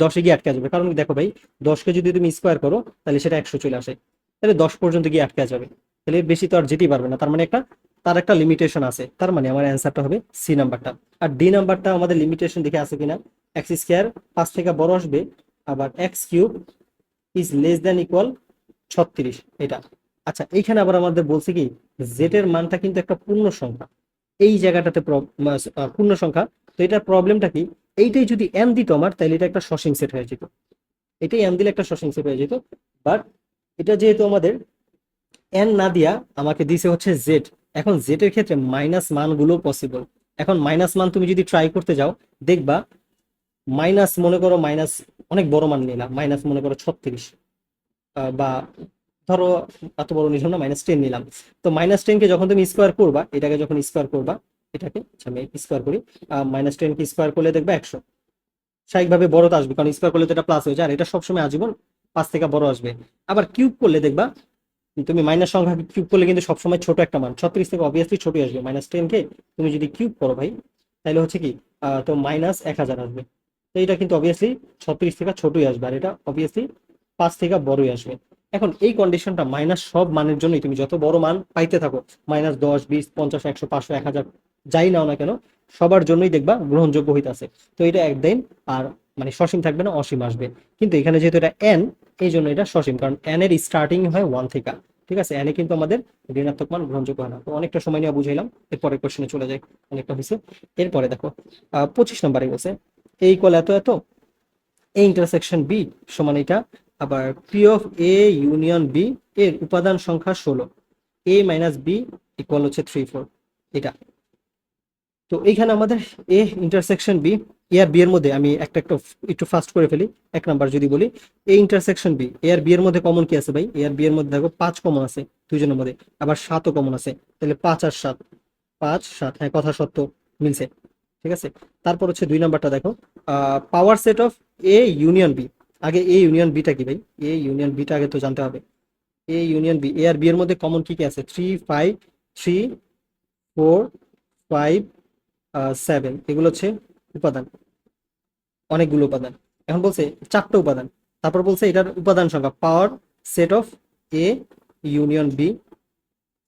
10 গিয়ে আটকে যাবে। কারণ দেখো ভাই, 10কে যদি তুমি স্কোয়ার করো তাহলে সেটা 100 চলে আসে, তাহলে 10 পর্যন্ত গিয়ে আটকে যাবে, তাহলে এর বেশি তো আর যেতেই পারবে না, তার মানে তার একটা লিমিটেশন আছে। তার মানে আমার অ্যান্সারটা হবে সি নাম্বারটা। আর ডি নাম্বারটা আমাদের লিমিটেশন দেখে আছে কিনা, এক্স স্কোয়ার 5 থেকে বড় আসবে, আবার x cube is less than equal 36, এটা। আচ্ছা, এইখানে আবার আমাদের বলছে কি, জেড এর মানটা কিন্তু একটা পূর্ণ সংখ্যা, এই জায়গাটাতে পূর্ণ সংখ্যা। তো এটার প্রবলেমটা কি, এইটাই যদি এন দিত আমার, তাহলে এটা একটা সসীম সেট হয়ে যেত, এটাই এন দিলে একটা সসীম সেট হয়ে যেত। বাট এটা যেহেতু আমাদের এন না দিয়া আমাকে দিছে হচ্ছে জেড, এখন জেড এর ক্ষেত্রে মাইনাস মানগুলো পসিবল। এখন মাইনাস মান তুমি যদি ট্রাই করতে যাও, দেখবা মাইনাস, মনে করো মাইনাস, অনেক বড় মান নিলাম, মাইনাস মনে করো 36, বা ধরো এত বড় নিলাম না, -10 নিলাম। তো -10কে যখন তুমি স্কোয়ার করবা, এটাকে যখন স্কোয়ার করবা, এটাকে আচ্ছা আমি স্কোয়ার করি, -10কে স্কোয়ার করলে দেখবা 100, স্বাভাবিকভাবে বড় তো আসবে, কারণ স্কোয়ার করলে তো এটা প্লাস হয়ে যায়, আর এটা সবসময় আজীবন 5 থেকে বড় আসবে। আবার কিউব করলে দেখবা তুমি মাইনাস সংখ্যা কিউব করলে কিন্তু সবসময় ছোট একটা মান, 36 থেকে অবভিয়াসলি ছোটই আসবে। -10 কে তুমি যদি কিউব করো ভাই, তাহলে হচ্ছে কি তো -1000 আসবে। তো এটা কিন্তু অবভিয়াসলি 36 থেকে ছোটই আসবে, আর এটা অবভিয়াসলি 5 থেকে বড়ই আসবে। এখন এই কন্ডিশনটা মাইনাস সব মানের জন্যই, তুমি যত বড় মান পাইতে থাকো, -10, 20, 50, 100, 500, 1000 যাই নাও না কেন, সবার জন্যই দেখবা গ্রহণযোগ্য হইতাছে। তো এটা একদিন আর মানে সসীম থাকবে না, অসীম আসবে। কিন্তু এখানে যেহেতু এটা এন, এই জন্য এটা সসীম, কারণ এন এর স্টার্টিং হয় 1 থেকে। ঠিক আছে, এনে কিন্তু আমাদের ঋণাত্মক মান গ্রহণযোগ্য হয় না। তো অনেকটা সময় নিয়ে বুঝাইলাম, এরপরে কোশ্চেনে চলে যাই, অনেকটা হয়েছে। এরপরে দেখো 25 নম্বরে বলছে এ ইকুয়াল এত এত, এ ইন্টারসেকশন বি সমান এটা। আবার P of A union B এর উপাদান সংখ্যা 16, এ মাইনাস বি ইকুয়াল হচ্ছে 3, 4 এটা। তো এইখানে আমাদের এ ইন্টারসেকশন বি, এ আর বি এর মধ্যে আমি একটা একটা একটু ফাস্ট করে ফেলি। 1 নাম্বার যদি বলি, এ ইন্টারসেকশন বি, এ আর বি এর মধ্যে কমন কি আছে ভাই? এ আর বি এর মধ্যে দেখো 5 কমন আছে দুইজনের মধ্যে, আবার 7ও কমন আছে। তাহলে 5 আর 7, 5 7, হ্যাঁ কথা সত্য, মিলছে। ঠিক আছে, তারপর হচ্ছে 2 নাম্বারটা দেখো, power set of A union B. আগে এ ইউনিয়ন বিটা কি ভাই? এ ইউনিয়ন বিটা আগে তো জানতে হবে। এ ইউনিয়ন বি, এ আর বি এর মধ্যে কমন কি কি আছে? 3, 5, 3, 4, 5, 7, এগুলো হচ্ছে উপাদান, অনেকগুলো উপাদান। এখন বলছে 4টা উপাদান, তারপর বলছে এটার উপাদান সংখ্যা power set of A union B.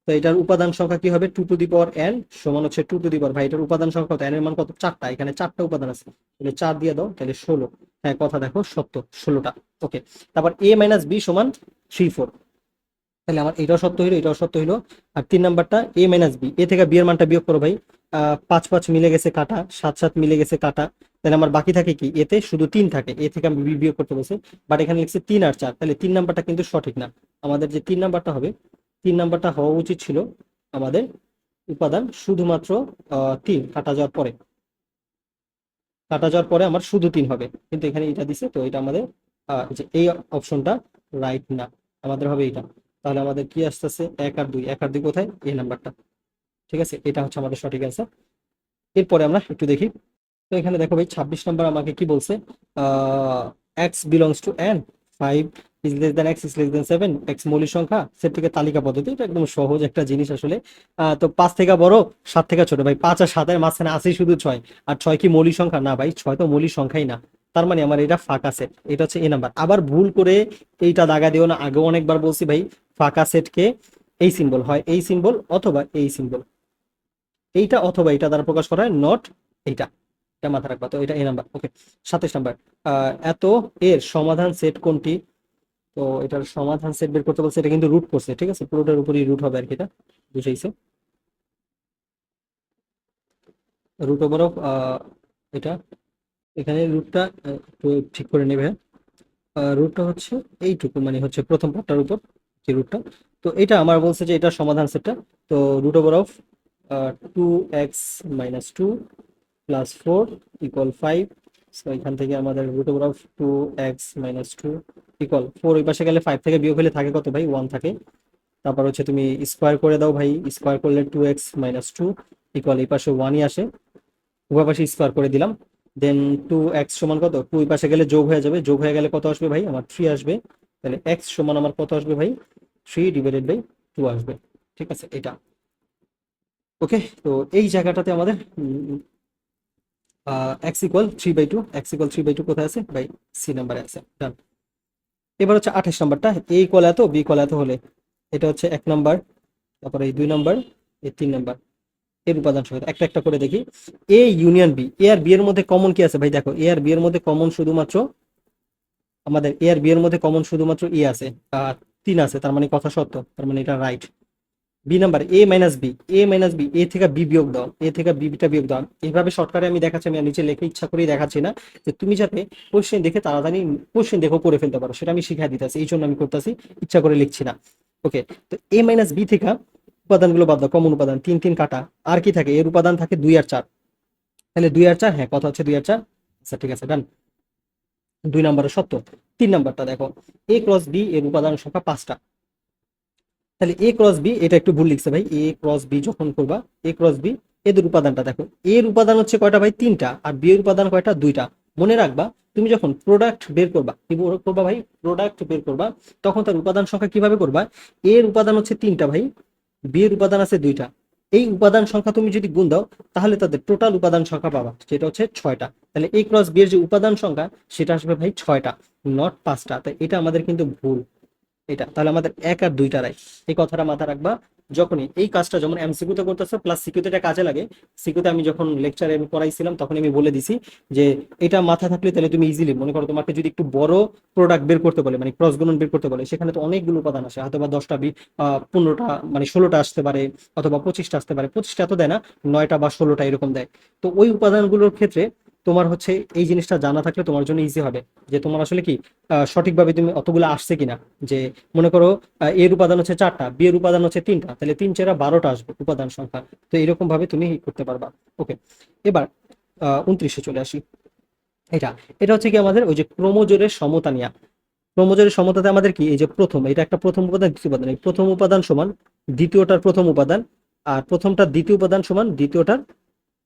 তো এটার উপাদান সংখ্যা কি হবে? 2 টু দি পাওয়ার n সমান হচ্ছে 2 টু দি পাওয়ার, ভাই এটার উপাদান সংখ্যা কত? n এর মান কত? 4টা, এখানে 4টা উপাদান আছে, তাহলে 4 দিয়ে দাও, তাহলে 16। হ্যাঁ কথা দেখো সত্য, 16টা। ওকে, তারপর a মাইনাস বি সমান 3, 4, তাহলে আমার এটাও সত্য হইলো, এটাও সত্য হইলো। আর 3 নাম্বারটা এ মাইনাস বি, এ থেকে বি এর মানটা বিয়োগ করো ভাই। 5, 5 মিলে গেছে কাটা, 7, 7 মিলে গেছে কাটা, তাহলে আমার বাকি থাকে কি? এতে শুধু 3 থাকে, এ থেকে আমি বি বিয়োগ করতে বলছি, বাট এখানে লিখছে 3 আর 4, তাহলে 3 নাম্বারটা কিন্তু সঠিক না। আমাদের যে 3 নাম্বারটা হবে, 3 নাম্বারটা হওয়া উচিত ছিল আমাদের উপাদান শুধুমাত্র 3 কাটা যাওয়ার পরে, কাটা যাওয়ার পরে আমার শুধু 3 হবে, কিন্তু এখানে এটা দিছে, তো এটা আমাদের যে এই অপশনটা রাইট না, আমাদের হবে এটা। তাহলে আমাদের কি আসতেছে? 1 আর 2, 1 আর 2 কোথায়? এই নাম্বারটা। ঠিক আছে, এটা হচ্ছে আমাদের সঠিক অ্যান্সার। এরপরে আমরা একটু দেখি। তো এখানে দেখো ভাই 26 নাম্বার আমাকে কি বলছে? X belongs to N, 5 is less than x is less than 7, x মৌলিক সংখ্যা, সেট থেকে তালিকা পদ্ধতি। এটা একদম সহজ একটা জিনিস আসলে। তো 5 থেকে বড়, 7 থেকে ছোট ভাই, 5 আর 7 এর মাঝখানে আছে শুধু 6, আর 6 কি মৌলিক সংখ্যা? না ভাই, 6 তো মৌলিক সংখ্যাই না। তার মানে আমার এটা ফাঁকা সেট, এটা হচ্ছে এ নাম্বার। আবার ভুল করে এইটা দাগা দিও না, আগেও অনেকবার বলছি ভাই, ফাঁকা সেটকে এই সিম্বল হয়, এই সিম্বল অথবা এই সিম্বল, এইটা অথবা এটা দ্বারা প্রকাশ করা হয়, নট এইটা, এটা মাথায় রাখবা। তো এটা এ নাম্বার। ওকে, 27 নাম্বার, এত এর সমাধান সেট কোনটি? তো এটার সমাধান সেট বের করতে বলছে, এটা কিন্তু রুট করছে। ঠিক আছে, পুরোটার উপরই রুট হবে আর কি, এটা বুঝাইছে। রুট ওভার অফ এটা, এখানে রুটটা একটু ঠিক করে নেবে। রুটটা হচ্ছে এইটুকু, মানে হচ্ছে প্রথম পার্টটার উপর যে রুটটা। তো এটা আমার বলছে যে এটার সমাধান সেটটা, তো root over of 2x minus 2 plus 4 equal 5। So এখান থেকে আমাদের root over of 2x minus 2 equal 4, ওই পাশে গেলে 5 থেকে বিয়োগ হলে থাকে কত ভাই? 1 থাকে। তারপর হচ্ছে তুমি স্কোয়ার করে দাও ভাই, স্কোয়ার করলে 2x মাইনাস 2 ইকুয়াল, এই পাশে 1ই আসে, উভয় পাশে স্কোয়ার করে দিলাম। দেন 2x সমান কত? 2 ওই পাশে গেলে যোগ হয়ে যাবে, যোগ হয়ে গেলে কত আসবে ভাই? আমার 3 আসবে। তাহলে x সমান আমার কত আসবে ভাই? 3 ডিভাইডেড বাই 2 আসবে। ঠিক আছে, এটা ওকে। তো এই জায়গাটাতে আমাদের x ইকুয়াল 3/2, x ইকুয়াল 3/2 কোথায় আছে ভাই? সি নাম্বারে আছে। ডান। এবার হচ্ছে 28 নাম্বারটা, a ইকুয়াল এত, b ইকুয়াল এত হলে, এটা হচ্ছে 1 নাম্বার, তারপরে এই 2 নাম্বার, এই 3 নাম্বার, এর উপাদান সংখ্যা একটা একটা করে দেখি। এ ইউনিয়ন বি, এ আর বি এর মধ্যে কমন কি আছে ভাই? দেখো এ আর বি এর মধ্যে কমন শুধুমাত্র আমাদের, এ আর বি এর মধ্যে কমন শুধুমাত্র ই আছে, আর 3 আছে, তার মানে কথা সত্য, তার মানে এটা রাইট। বি নাম্বার, এ মাইনাস বি, এ মাইনাস বি, এ থেকে বি বিয়োগ দাও, এ থেকে বিটা বিয়োগ দাও। এইভাবে শর্টকাটে আমি দেখাচ্ছি, আমি আর নিচে লেখে ইচ্ছা করেই দেখাচ্ছি না, যে তুমি যাতে কোশ্চেন দেখে তাড়াতাড়ি কোশ্চেন দেখো করে ফেলতে পারো, সেটা আমি শিখাই দিতেছি, এই জন্য আমি করতেছি, ইচ্ছা করে লিখছি না। ওকে, তো এ মাইনাস বি থেকে উপাদানগুলো বাদ দাও, কমন উপাদান 3 3 কাটা, আর কি থাকে? এর উপাদান থাকে 2 আর 4, তাহলে 2 আর 4, হ্যাঁ কথা হচ্ছে 2 আর 4। আচ্ছা ঠিক আছে, ডান, 2 নাম্বারের সত্য। 3 নাম্বারটা দেখো, এ ক্রস বি এর উপাদান সংখ্যা 5টা, তাহলে এ ক্রস বি, এটা একটু ভুল লিখছে ভাই, এ ক্রস বি যখন করবা, এ ক্রস বি, এদের উপাদানটা দেখো, এর উপাদান হচ্ছে কয়টা ভাই? 3টা, আর বি এর উপাদান কয়টা? 2টা। মনে রাখবা তুমি যখন প্রোডাক্ট বের করবা, কি করবা ভাই, প্রোডাক্ট বের করবা, তখন তার উপাদান সংখ্যা কিভাবে করবা, এর উপাদান হচ্ছে 3টা ভাই, বি এর উপাদান আছে 2টা, এই উপাদান সংখ্যা তুমি যদি গুণ দাও তাহলে তাদের টোটাল উপাদান সংখ্যা পাবা, যেটা হচ্ছে 6টা। তাহলে এ ক্রস বি এর যে উপাদান সংখ্যা সেটা আসবে ভাই 6টা, নট 5টা। তাই এটা আমাদের কিন্তু ভুল, এটা তাহলে আমাদের 1 আর 2টা রাইট। এই কথাটা মাথা রাখবা, যখনই এই কাজটা যেমন এমসিকিউ তে করতেছো প্লাস সিকিউতে এটা কাজে লাগে। সিকিউতে আমি যখন লেকচারে আমি পড়াইছিলাম তখন আমি বলে দিছি যে এটা মাথা থাকলে তাহলে তুমি ইজিলি, মনে করো তোমাকে যদি একটু বড় প্রোডাক্ট বের করতে বলে, মানে ক্রস গুণন বের করতে বলে, সেখানে তো অনেকগুলো উপাদান আসে, হয়তো বা 10টা 15টা, মানে 16টা আসতে পারে, অথবা 25টা আসতে পারে, 25টা তো দেয় না, 9টা বা 16টা এরকম দেয়। তো ওই উপাদানগুলোর ক্ষেত্রে তোমার হচ্ছে এই জিনিসটা জানা থাকলে তোমার জন্য ইজি হবে, যে তোমার আসলে কি সঠিকভাবে তুমি অতগুলো আসছে কিনা। যে মনে করো এর উপাদান হচ্ছে 4টা, বি এর উপাদান হচ্ছে 3টা, তাহলে 3 4 12টা আসবে উপাদান সংখ্যা। তো এরকম ভাবে তুমি করতে পারবা। ওকে, এবার 29-এ চলে আসি। এটা এটা হচ্ছে কি আমাদের ওই যে ক্রোমোজোরের সমতা নিয়ে। ক্রোমোজোরের সমতাতে আমাদের কি, এই যে প্রথম, এটা একটা প্রথম উপাদান দ্বিতীয় উপাদান, এই প্রথম উপাদান সমান দ্বিতীয়টার প্রথম উপাদান, আর প্রথমটার দ্বিতীয় উপাদান সমান দ্বিতীয়টার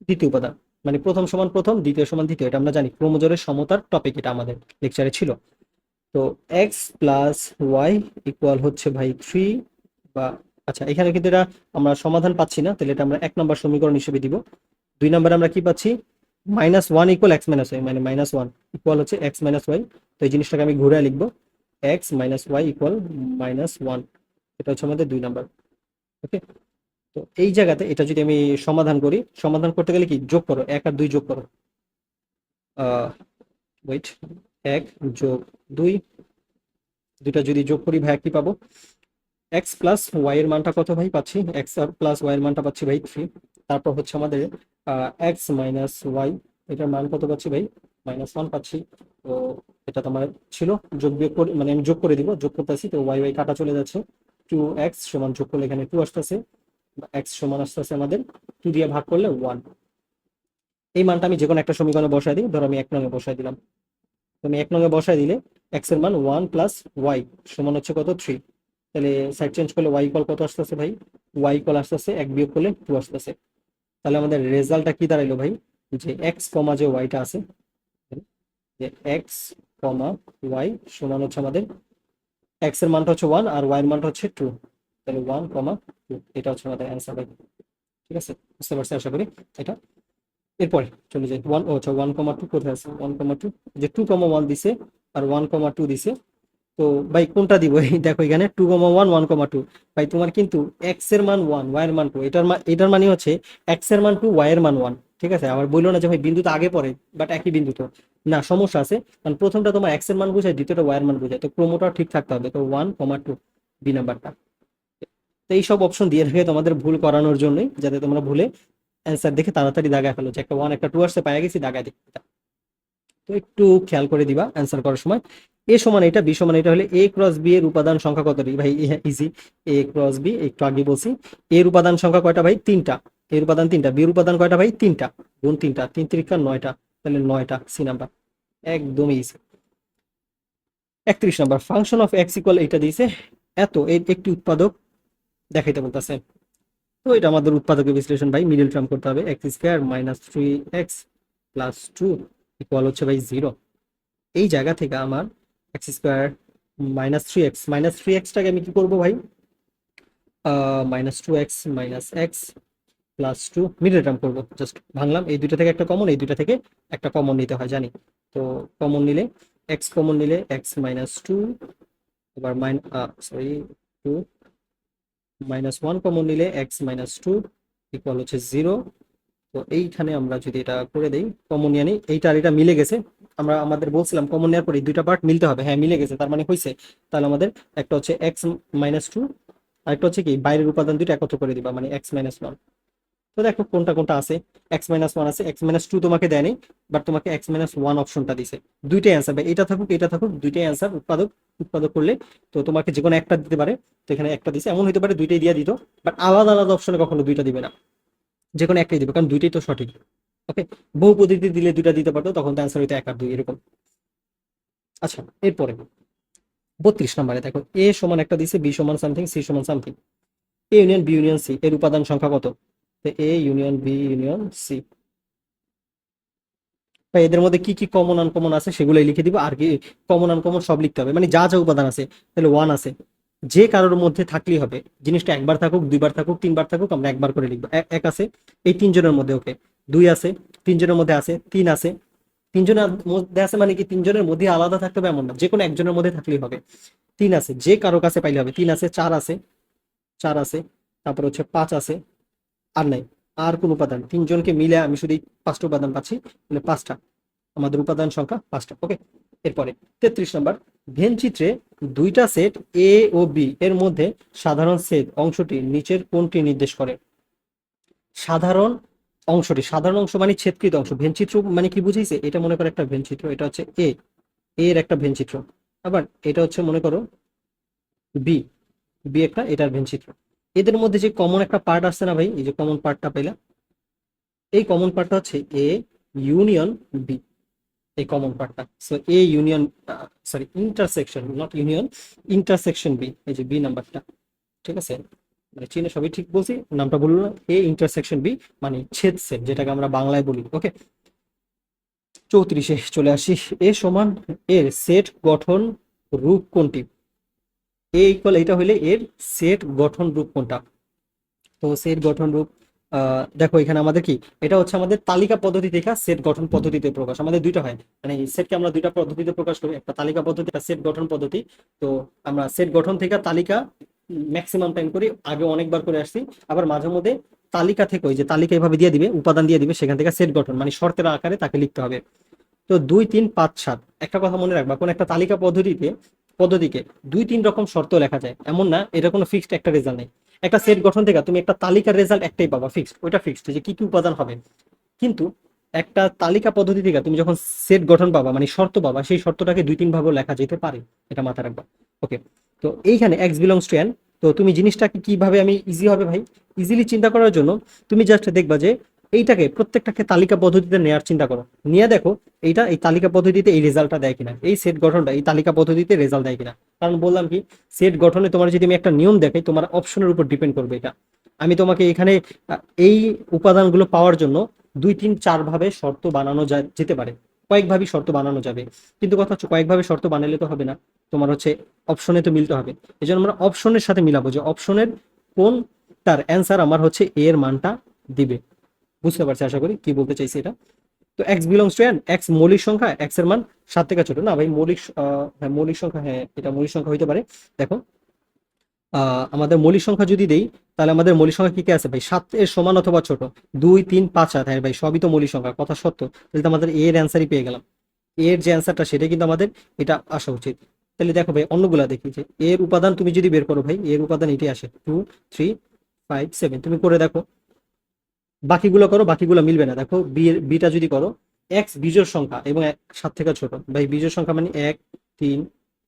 দ্বিতীয় উপাদান, মানে প্রথম সমান প্রথম, দ্বিতীয় সমান দ্বিতীয়। এটা আমরা জানি, ক্রোমোজোরের সমতার টপিক এটা আমাদের লেকচারে ছিল। তো এক্স প্লাস ওয়াই ইকুয়াল হচ্ছে ভাই 3 বা, আচ্ছা এখানে কিন্তু এটা আমরা সমাধান পাচ্ছি না, তাহলে এটা আমরা 1 নম্বর সমীকরণ হিসেবে দিব। 2 নম্বরে আমরা কি পাচ্ছি, -1 ইকুয়াল এক্স মাইনাস ওয়াই, মানে -1 ইকুয়াল হচ্ছে এক্স মাইনাস ওয়াই। তো এই জিনিসটাকে আমি ঘুরে লিখবো, এক্স মাইনাস ওয়াই ইকুয়াল -1। এটা হচ্ছে আমাদের 2 নম্বর। ওকে, তো এই জায়গাতে এটা যদি আমি সমাধান করি, সমাধান করতে গেলে কি যোগ করো, 1 আর 2 যোগ করো, ওয়েট, 1 যোগ 2, দুটা যদি যোগ করি ভাই কি পাবো, এক্স প্লাস ওয়াই এর মানটা কত ভাই পাচ্ছি, এক্স প্লাস ওয়াই এর মানটা পাচ্ছি ভাই 3। তারপর হচ্ছে আমাদের এক্স মাইনাস ওয়াই, এটার মান কত পাচ্ছি ভাই, -1 পাচ্ছি। তো এটা তোমার ছিল, যোগ বিয়োগ করে, মানে আমি যোগ করে দিব, যোগ করতেছি, তো ওয়াই ওয়াই কাটা চলে যাচ্ছে, 2x সমান, যোগ করলে এখানে 2 আসতেছে, এক্স সমান আসতেছে আমাদের 2 দিয়ে ভাগ করলে 1। এই মানটা আমি যে কোনো একটা সমীকরণে বসাই দিই, ধরো আমি 1 নং বসাই দিলাম। তো আমি 1 নং বসাই দিলে এক্স এর মান 1 প্লাস ওয়াই সমান হচ্ছে কত, 3। তাহলে সাইড চেঞ্জ করলে ওয়াই ইকুয়াল কত আসতেছে ভাই, ওয়াই ইকুয়াল আসতেছে 1 বিয়োগ করলে 2 আসতেছে। তাহলে আমাদের রেজাল্টটা কি দাঁড়াইলো ভাই, যে এক্স কমা যে ওয়াইটা আছে, যে এক্স কমা ওয়াই সমান হচ্ছে আমাদের, এক্স এর মানটা হচ্ছে 1 আর ওয়াই এর মানটা হচ্ছে 2, তাহলে 1,2, এটা হচ্ছে আমাদের অ্যান্সার ভাই। ঠিক আছে, বুঝতে পারছি আশা করি এটা। এরপরে চলে যাই 1, ও আচ্ছা 1,2 কোথায় আছে, 1,2, যে 2,1 দিছে আর 1,2 দিছে। তো ভাই কোনটা দিব, এই দেখো এখানে 2,1 1,2, ভাই তোমার কিন্তু এক্স এর মান 1 ওয়াই এর মান 2, এটার মানে হচ্ছে এক্স এর মান 2 ওয়াই এর মান 1। ঠিক আছে, আবার বললো না যে ভাই বিন্দু তো আগে পড়ে, বাট একই বিন্দু তো না, সমস্যা আছে, কারণ প্রথমটা তোমার এক্স এর মান বোঝায়, দ্বিতীয়টা ওয়াই এর মান বোঝায়, তো ক্রমটাও ঠিক থাকতে হবে। তো 1,2 বি নাম্বারটা। তো এইসব অপশন দিয়ে রাখে তোমাদের ভুল করানোর জন্যই, যাতে তোমরা ভুলে অ্যান্সার দেখে তাড়াতাড়ি দাগায় ফেলো, যে একটা 1 একটা 2 আসছে পায়ে গেছি দাগায় দিই। তো একটু খেয়াল করে দিবা অ্যান্সার করার সময়। এ সমান এটা, বি সমান এটা হলে এ ক্রস বি এর উপাদান সংখ্যা কত, ভাই ইজি, এ ক্রস বি একটু আগে বলছি, এর উপাদান সংখ্যা কয়টা ভাই, 3টা, এর উপাদান 3টা, বি এর উপাদান কয়টা ভাই, 3টা, গুণ 3টা, 3 3 9টা, তাহলে 9টা সি নাম্বার, একদম easy. 31 number, function of x equal, এটা দিয়েছে এত, এর একটি উৎপাদক দেখাইতে বলতেছে। তো এটা আমাদের উৎপাদকের বিশ্লেষণ ভাই, মিডল টার্ম করতে হবে, x square minus 3x plus 2 equal হচ্ছে ভাই 0। এই জায়গা থেকে আমার এক্স স্কোয়ার -3x আমি কি করবো ভাই, -2x minus x plus 2 middle term করবো, জাস্ট ভাঙলাম, এই দুইটা থেকে একটা কমন, এই দুইটা থেকে একটা কমন নিতে হয় জানি। তো কমন নিলে, এক্স কমন নিলে x-2, আবার সরি 2, -1 কমন নিলে x-2 ইকুয়াল হচ্ছে 0। তো এইখানে আমরা যদি এটা করে দেই, কমন নিয়ে নিই, এইটা আর এটা মিলে গেছে, আমরা আমাদের বলছিলাম কমন নেওয়ার পরে দুইটা পার্ট মিলতে হবে, হ্যাঁ মিলে গেছে, তার মানে হয়েছে। তাহলে আমাদের একটা হচ্ছে x-2, আর একটা হচ্ছে কি বাইরের উপাদান দুইটা একত্র করে দিবা, মানে x-1। তো দেখো কোনটা কোনটা আছে, x-1 আছে, x-2 তোমাকে দেয়নি, বাট তোমাকে x-1 অপশনটা দিছে। দুইটাই অ্যান্সার, এটা থাকুক এটা থাকুক, দুইটাই অ্যান্সার, উৎপাদক উৎপাদক করলে তো তোমাকে যে কোনো একটা দিতে পারে। তো এখানে একটা দিছে, এমন হতে পারে দুইটাই দিয়ে দিত, বাট আলাদা আলাদা অপশনে কখনো দুইটা দিবে না, যে কোনো একটাই দিবে, কারণ দুইটাই তো সঠিক। ওকে, বহু পদ্ধতি দিলে দুইটা দিতে পারতো, তখন তো অ্যান্সার হইতো 1 আর 2 এরকম। আচ্ছা, এরপরে 32 নম্বরে দেখো, এ সমান একটা দিছে, বি সমান সামথিং, সি সমান something, A union B union C এর উপাদান সংখ্যা কত, তো A union B union C. বা এদের মধ্যে কি কি কমন আনকমন আছে সেগুলোই লিখে দিব, আর কি কমন আনকমন সব লিখতে হবে, মানে যা যা উপাদান আছে। তাহলে ওয়ান আছে, যে কারোর মধ্যে থাকলেই হবে, জিনিসটা একবার থাকুক, দুইবার থাকুক, তিনবার থাকুক, আমরা একবার করে লিখবো। এক আছে এই তিনজনের মধ্যে, ওকে। দুই আছে তিনজনের মধ্যে আছে, তিন আছে তিনজনের মধ্যে আছে, মানে কি তিনজনের মধ্যে আলাদা থাকতে হবে এমন না, যে কোনো একজনের মধ্যে থাকলেই হবে। তিন আছে, যে কারো কাছে পাইলে হবে, তিন আছে। চার আছে, চার আছে। তারপর হচ্ছে পাঁচ আছে, আর নাই আর কোন উপাদান, তিনজনকে মিলে আমি শুধু এই পাঁচটা উপাদান পাচ্ছি, মানে পাঁচটা, আমাদের উপাদান সংখ্যা পাঁচটা, ওকে। এরপরে 33 নম্বর, ভেন চিত্রে দুইটা সেট এ ও বি এর মধ্যে সাধারণ সেট অংশটি নিচের কোনটি নির্দেশ করে? সাধারণ অংশটি, সাধারণ অংশ মানে ছেদকৃত অংশ। ভেন চিত্র মানে কি বুঝাইছে, এটা মনে করো একটা ভেন চিত্র, এটা হচ্ছে এ, এর একটা ভেন চিত্র। আবার এটা হচ্ছে মনে করো বি, বি একটা এটার ভেন চিত্র। এদের মধ্যে যে কমন একটা পার্ট আসছে না ভাই, এই যে কমন পার্টটা পাইলা, এই কমন পার্টটা হচ্ছে এ ইউনিয়ন বি, এই কমন পার্টটা। So A union, sorry intersection, not union, intersection B, এই যে বি নাম্বারটা, ঠিক আছে? মানে চিনে সবই ঠিক বলছি, নামটা বললো না। এ ইন্টারসেকশন বি মানে ছেদ সেট, যেটাকে আমরা বাংলায় বলি, ওকে। 34-এ চলে আসি, এ সমান এর সেট গঠন রূপ কোনটি? এ ইকুয়াল এটা হইলে এর সেট গঠন রূপ কোনটা? তো সেট গঠন রূপ, দেখো এখানে আমাদের কি, এটা হচ্ছে আমাদের তালিকা পদ্ধতি থেকে সেট গঠন পদ্ধতিতে প্রকাশ। আমাদের দুইটা হয়, মানে সেটকে আমরা দুইটা পদ্ধতিতে প্রকাশ করি, একটা তালিকা পদ্ধতি, একটা সেট গঠন পদ্ধতি। তো আমরা সেট গঠন থেকে তালিকা ম্যাক্সিমাম টাইম করি, আগে অনেকবার করে আসছি। আবার মাঝে মধ্যে তালিকা থেকে, ওই যে তালিকা এভাবে দিয়ে দিবে, উপাদান দিয়ে দিবে, সেখান থেকে সেট গঠন মানে শর্তের আকারে তাকে লিখতে হবে। তো 2 3 5 7, একটা কথা মনে রাখবা, কোন একটা তালিকা পদ্ধতিকে 2 3 রকম শর্ত লেখা যায় এমন না, এটা কোনো ফিক্সড একটা রেজাল্ট নেই। একটা সেট গঠন থেকে তুমি একটা তালিকার রেজাল্ট একটাই পাবা, ফিক্সড, ওইটা ফিক্সড যে কি কি উপাদান হবে। কিন্তু একটা তালিকা পদ্ধতি থেকে তুমি যখন সেট গঠন পাবা মানে শর্ত পাবা, সেই শর্তটাকে 2 3 ভাবে লেখা যেতে পারে, এটা মাথায় রাখবা, ওকে। তো এইখানে এক্স বিলংস টু এন, তো তুমি জিনিসটাকে কিভাবে আমি ইজি হবে ভাই, ইজিলি চিন্তা করার জন্য তুমি জাস্ট দেখবা যে এইটাকে প্রত্যেকটাকে তালিকা পদ্ধতিতে নেওয়ার চিন্তা করো, নিয়ে দেখো এইটা এই তালিকা পদ্ধতিতে এই রেজাল্টটা দেয় কিনা, এই সেট গঠনটা এই তালিকা পদ্ধতিতে রেজাল্ট দেয় কিনা। কারণ বললাম কি, সেট গঠনে তোমার যদি আমি একটা নিয়ম দেখাই, তোমার অপশনের উপর ডিপেন্ড করবে এটা। আমি তোমাকে এখানে এই উপাদানগুলো পাওয়ার জন্য 2 3 4 ভাবে শর্ত বানানো যেতে পারে, কয়েকভাবেই শর্ত বানানো যাবে। কিন্তু কথা হচ্ছে কয়েকভাবে শর্ত বানালে তো হবে না, তোমার হচ্ছে অপশনে তো মিলতে হবে। এই জন্য আমরা অপশনের সাথে মিলাবো যে অপশনের কোন তার অ্যান্সার আমার হচ্ছে এ এর মানটা দিবে। বুঝতে পারছি আশা করি কি বলতে চাইছি এটা। তো x belongs to N, x মৌলিক সংখ্যা, এক্স এর মান 7 থেকে ছোট না ভাই, মৌলিক হ্যাঁ মৌলিক সংখ্যা, হ্যাঁ এটা মৌলিক সংখ্যা হইতে পারে। দেখো আমাদের মৌলিক সংখ্যা যদি দেই, তাহলে আমাদের মৌলিক সংখ্যা কি কি আছে ভাই, 7 এর সমান অথবা ছোট, 2 3 5 7, হ্যাঁ ভাই সবই তো মৌলিক সংখ্যা, কথা সত্য। তাহলে তো আমাদের এর অ্যান্সারই পেয়ে গেলাম, এর যে অ্যান্সারটা সেটা কিন্তু আমাদের এটা আসা উচিত। তাহলে দেখো ভাই অন্যগুলা দেখি, যে এর উপাদান তুমি যদি বের করো ভাই, এর উপাদান এটি আসে 2 3 5 7, তুমি করে দেখো, বাকিগুলো করো, বাকিগুলো মিলবে না। দেখো বিটা যদি করো, এক্স বিজোড় সংখ্যা এবং 7 থেকে ছোট, ভাই বিজোড় সংখ্যা মানে 1 3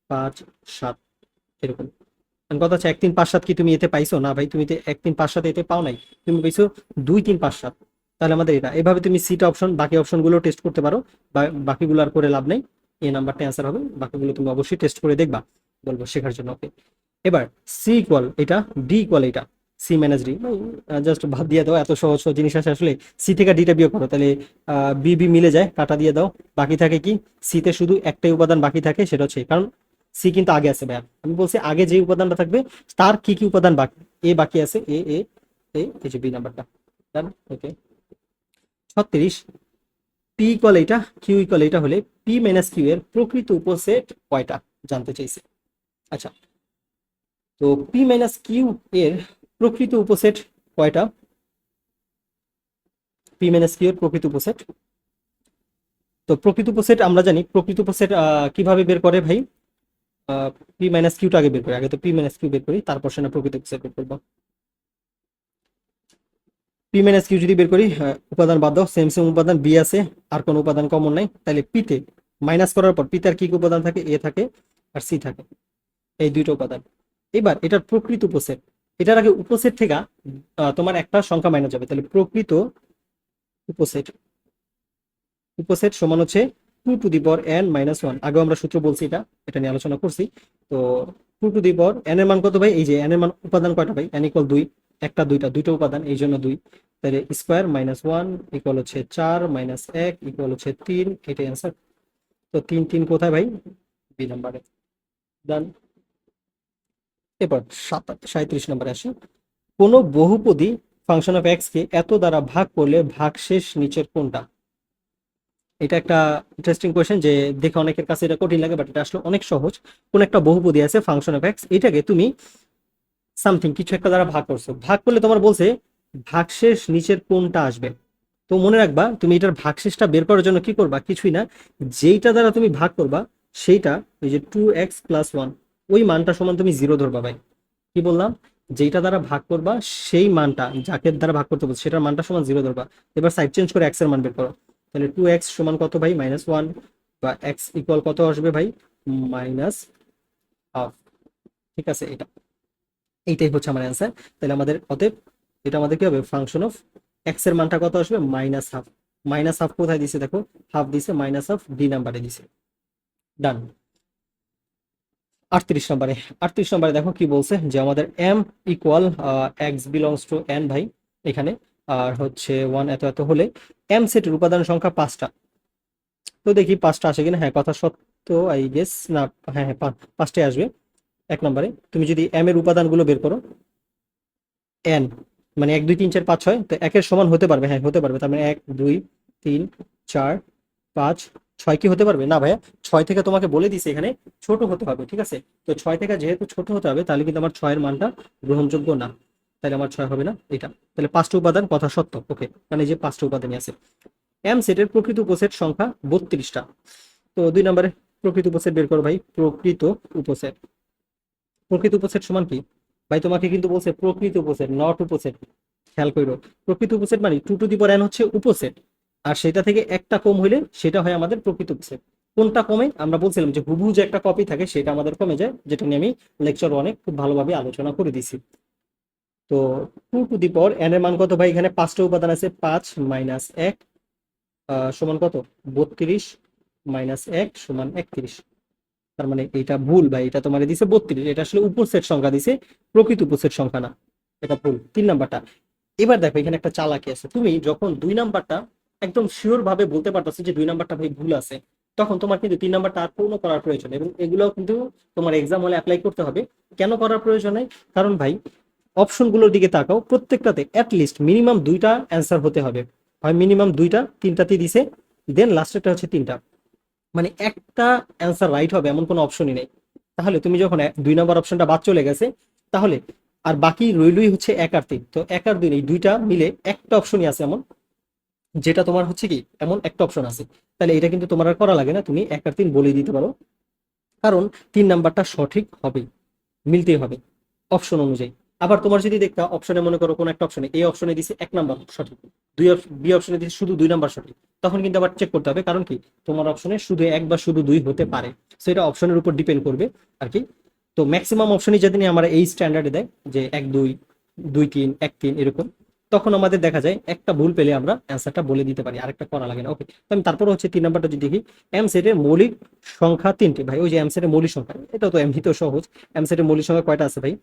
5 7 এরকম। কথা হচ্ছে 1 3 5 7 কি তুমি এতে পাইছো? না ভাই, তুমি 1 3 5 7 এতে পাও নাই, তুমি পাইছো 2 3 5 7। তাহলে আমাদের এটা এভাবে তুমি সিটা অপশন, বাকি অপশন গুলো টেস্ট করতে পারো, বাকিগুলো আর করে লাভ নাই, এই নাম্বারটা অ্যান্সার হবে। বাকিগুলো তুমি অবশ্যই টেস্ট করে দেখবা, বলবো শেখার জন্য, ওকে। এবার সি ইকুয়াল এটা, ডি ইকুয়াল এটা, সি মাইনাস ডি, জাস্ট ভাব দিয়ে দাও, এত সহজ সহজ জিনিস আছে আসলে। সি থেকে ডিটা বিয়োগ করো, তাহলে বি বি মিলে যায়, কাটা দিয়ে দাও, বাকি থাকে কি, সিতে শুধু একটাই উপাদান বাকি থাকে, সেটা হচ্ছে, কারণ সি কিন্তু আগে আছে ভাইয়া, আমি বলছি আগে যে উপাদানটা থাকবে তার কি কি উপাদান বাকি, এ বাকি আছে, এ এ এ, এই যে বি নাম্বারটা, ওকে। 36, পি ইকুয়াল এটা, কিউ ইকুয়াল এটা হলে পি মাইনাস কিউ এর প্রকৃত উপসেট কয়টা জানতে চাইছে। আচ্ছা, তো পি মাইনাস কিউ এর প্রকৃত উপসেট কয়টা? পি মাইনাস কিউ এর প্রকৃত উপসেট, তো প্রকৃত উপসেট আমরা জানি, প্রকৃত উপসেট কিভাবে বের করে ভাই, পি মাইনাস কিউটা আগে বের করি, আগে তো পি মাইনাস কিউ বের করি, তারপর সেটা প্রকৃত উপসেট বের করবো। পি মাইনাস কিউ যদি বের করি, উপাদান বাদ দাও, সেম সেম উপাদান বি আছে, আর কোনো উপাদান কমন নাই, তাহলে পিতে মাইনাস করার পর পিতে আর কি কি উপাদান থাকে, এ থাকে আর সি থাকে, এই দুইটা উপাদান। এবার এটার প্রকৃত উপসেট, এটার আগে উপসেট থেকে তোমার একটা সংখ্যা মাইনাস যাবে, তাহলে প্রকৃত উপসেট, উপসেট সমান হচ্ছে 2 to the power n-1, আগেও আমরা সূত্র বলছি, এটা এটা নিয়ে আলোচনা করছি। তো 2 to the power n এর মান কত ভাই, এই যে n এর মান উপাদান কয়টা ভাই, n ইকুয়াল 2, একটা দুইটা দুইটা উপাদান এই জন্য 2, তাহলে স্কোয়ার মাইনাস ওয়ান ইকুয়াল হচ্ছে 4 মাইনাস 1 ইকুয়াল হচ্ছে 3, এটাই অ্যান্সার। তো 3 3 কোথায় ভাই? বি নাম্বারে। ডান। এবার 37 নম্বরে আসি। কোনো বহুপদী ফাংশন অফ এক্স কে এত দ্বারা ভাগ করলে ভাগশেষ নিচের কোনটা? এটা একটা ইন্টারেস্টিং কোয়েশ্চেন, যে দেখে অনেকের কাছে এটা কঠিন লাগে, বাট এটা আসলে অনেক সহজ। কোন একটা বহুপদী আছে ফাংশন অফ এক্স, এটাকে তুমি সামথিং কিছু একটা দ্বারা ভাগ করছো, ভাগ করলে তোমার বলছে ভাগশেষ নিচের কোনটা আসবে। তো মনে রাখবা, তুমি এটার ভাগশেষটা বের করার জন্য কি করবা? কিছুই না, যেইটা দ্বারা তুমি ভাগ করবা সেইটা, এই যে 2x+1, ওই মানটা সমান তুমি 0 ধরবা ভাই। কি বললাম? যেইটা দ্বারা ভাগ করবা সেই মানটা, যাকে দ্বারা ভাগ করতে বলছো সেটার মানটা সমান 0 ধরবা। এবার সাইড চেঞ্জ করে এক্স এর মান বের করো। তাহলে 2x সমান কত ভাই? -1, বা এক্স ইকুয়াল কত আসবে ভাই? -হাফ। ঠিক আছে, এইটাই হচ্ছে আমার অ্যান্সার। তাহলে আমাদের অতএব এটা আমাদের কি হবে? ফাংশন অফ এক্স এর মানটা কত আসবে? -হাফ। -হাফ কোথায় দিছে দেখো? হাফ দিছে, -হাফ ডি নাম্বারে দিছে। ডান। 38 নম্বরে, 38 নম্বরে দেখো কি বলছে, যে আমাদের M equal X belongs to N ভাই এখানে, আর হচ্ছে 1 এত এত হলে এম সেটের উপাদান সংখ্যা 5টা। তো দেখি 5টা আসে কিনা। হ্যাঁ, কথা সত্য আই গেস। না, হ্যাঁ হ্যাঁ, 5টাই আসবে। 1 নম্বরে তুমি যদি এম এর উপাদানগুলো বের করো, এন মানে 1 2 3 4 5 6, তো একের সমান হতে পারবে? হ্যাঁ হতে পারবে। তার মানে 1 2 3 4 5 6 কি হতে পারবে? না ভাইয়া, 6 থেকে তোমাকে বলে দিছে এখানে ছোট হতে হবে। ঠিক আছে, তো 6 থেকে যেহেতু ছোট হতে হবে, তাহলে কিন্তু আমার 6 এর মানটা গ্রহণযোগ্য না, তাহলে আমার 6 হবে না এটা। তাহলে 5টা উপাদান, কথা সত্য। ওকে, মানে যে 5টা উপাদানই আছে। এম সেটের প্রকৃত উপসেট সংখ্যা 32টা। তো 2 নম্বরে প্রকৃত উপসেট বের করো ভাই। উপসেট প্রকৃত উপসেট সমান কি ভাই? তোমাকে কিন্তু বলছে প্রকৃত উপসেট, নট উপসেট। খেয়াল করো, প্রকৃত উপসেট মানে 2n হচ্ছে উপসেট, আর সেটা থেকে একটা কম হইলে সেটা হয় আমাদের প্রকৃত উপসেট। কোনটা কমে? আমরা বলছিলাম যে হুবহু যে একটা কপি থাকে সেটা আমাদের কমে যায়, যেটা নিয়ে আমি লেকচার 1 খুব ভালোভাবে আলোচনা করে দিছি। তো 2n এর মান কত ভাই? এখানে 5টা উপাদান আছে, 5 মাইনাস 1 সমান কত? 32, -1 সমান 31। তার মানে এটা ভুল ভাই, এটা তোমার দিছে 32, এটা আসলে উপসেট সংখ্যা দিছে, প্রকৃত উপসেট সংখ্যা না। এটা ভুল। 3 নাম্বারটা। এবার দেখো এখানে একটা চালাকি আছে, তুমি যখন 2 নাম্বারটা একদম শিওর ভাবে বলতে পারতেছো যে 2 নাম্বারটা ভাই ভুল আছে, তখন তোমার কিন্তু 3 নাম্বারটা আর পূর্ণ করার প্রয়োজন, এবং এগুলোও কিন্তু তোমার এক্সাম হলে অ্যাপ্লাই করতে হবে। কেন করার প্রয়োজন হয়? কারণ ভাই অপশনগুলোর দিকে তাকাও, প্রত্যেকটাতে অ্যাটলিস্ট মিনিমাম 2টা অ্যান্সার হতে হবে, হয় মিনিমাম 2টা, 3টাতে দিছে, দেন লাস্টেরটা হচ্ছে 3টা, মানে একটা অ্যান্সার রাইট হবে এমন কোনো অপশনই নেই। তাহলে তুমি যখন 2 নম্বর অপশনটা বাদ চলে গেছে, তাহলে আর বাকি রইলই হচ্ছে 1 আর 3। তো 1 আর 2 এই দুইটা মিলে একটা অপশনই আছে এমন, যেটা তোমার হচ্ছে কি এমন একটা অপশন আছে। তাহলে এটা কিন্তু তোমার আর করা লাগে না, তুমি 1 আর 3 বলেই দিতে পারো, কারণ 3 নাম্বারটা সঠিক হবে, মিলতেই হবে অপশন অনুযায়ী। আবার তোমার যদি দেখতা অপশনে, মনে করো কোন একটা অপশনে, এই অপশনে দিছে 1 নাম্বার সঠিক, বি অপশনে দিছে শুধু 2 নাম্বার সঠিক, তখন কিন্তু আবার চেক করতে হবে, কারণ কি তোমার অপশনে শুধু 1 বা শুধু 2 হতে পারে। সেটা অপশনের উপর ডিপেন্ড করবে আর কি। তো ম্যাক্সিমাম অপশনই যদি আমরা এই স্ট্যান্ডার্ডে দেয় যে 1 2 2 3 1 3 এরকম, তখন আমাদের দেখা যায় একটা ভুল পেলে আমরা অ্যান্সারটা বলে দিতে পারি, আরেকটা করা লাগে না। ওকে, তো আমি তারপর হচ্ছে 3 নাম্বারটা যদি দেখি, এম সেটের মৌলিক সংখ্যা 3টি ভাই। ওই যে এম সেটের মৌলিক সংখ্যা, এটা তো এমনিতেও সহজ। এম সেটের মৌলিক সংখ্যা কয়টা আছে ভাই?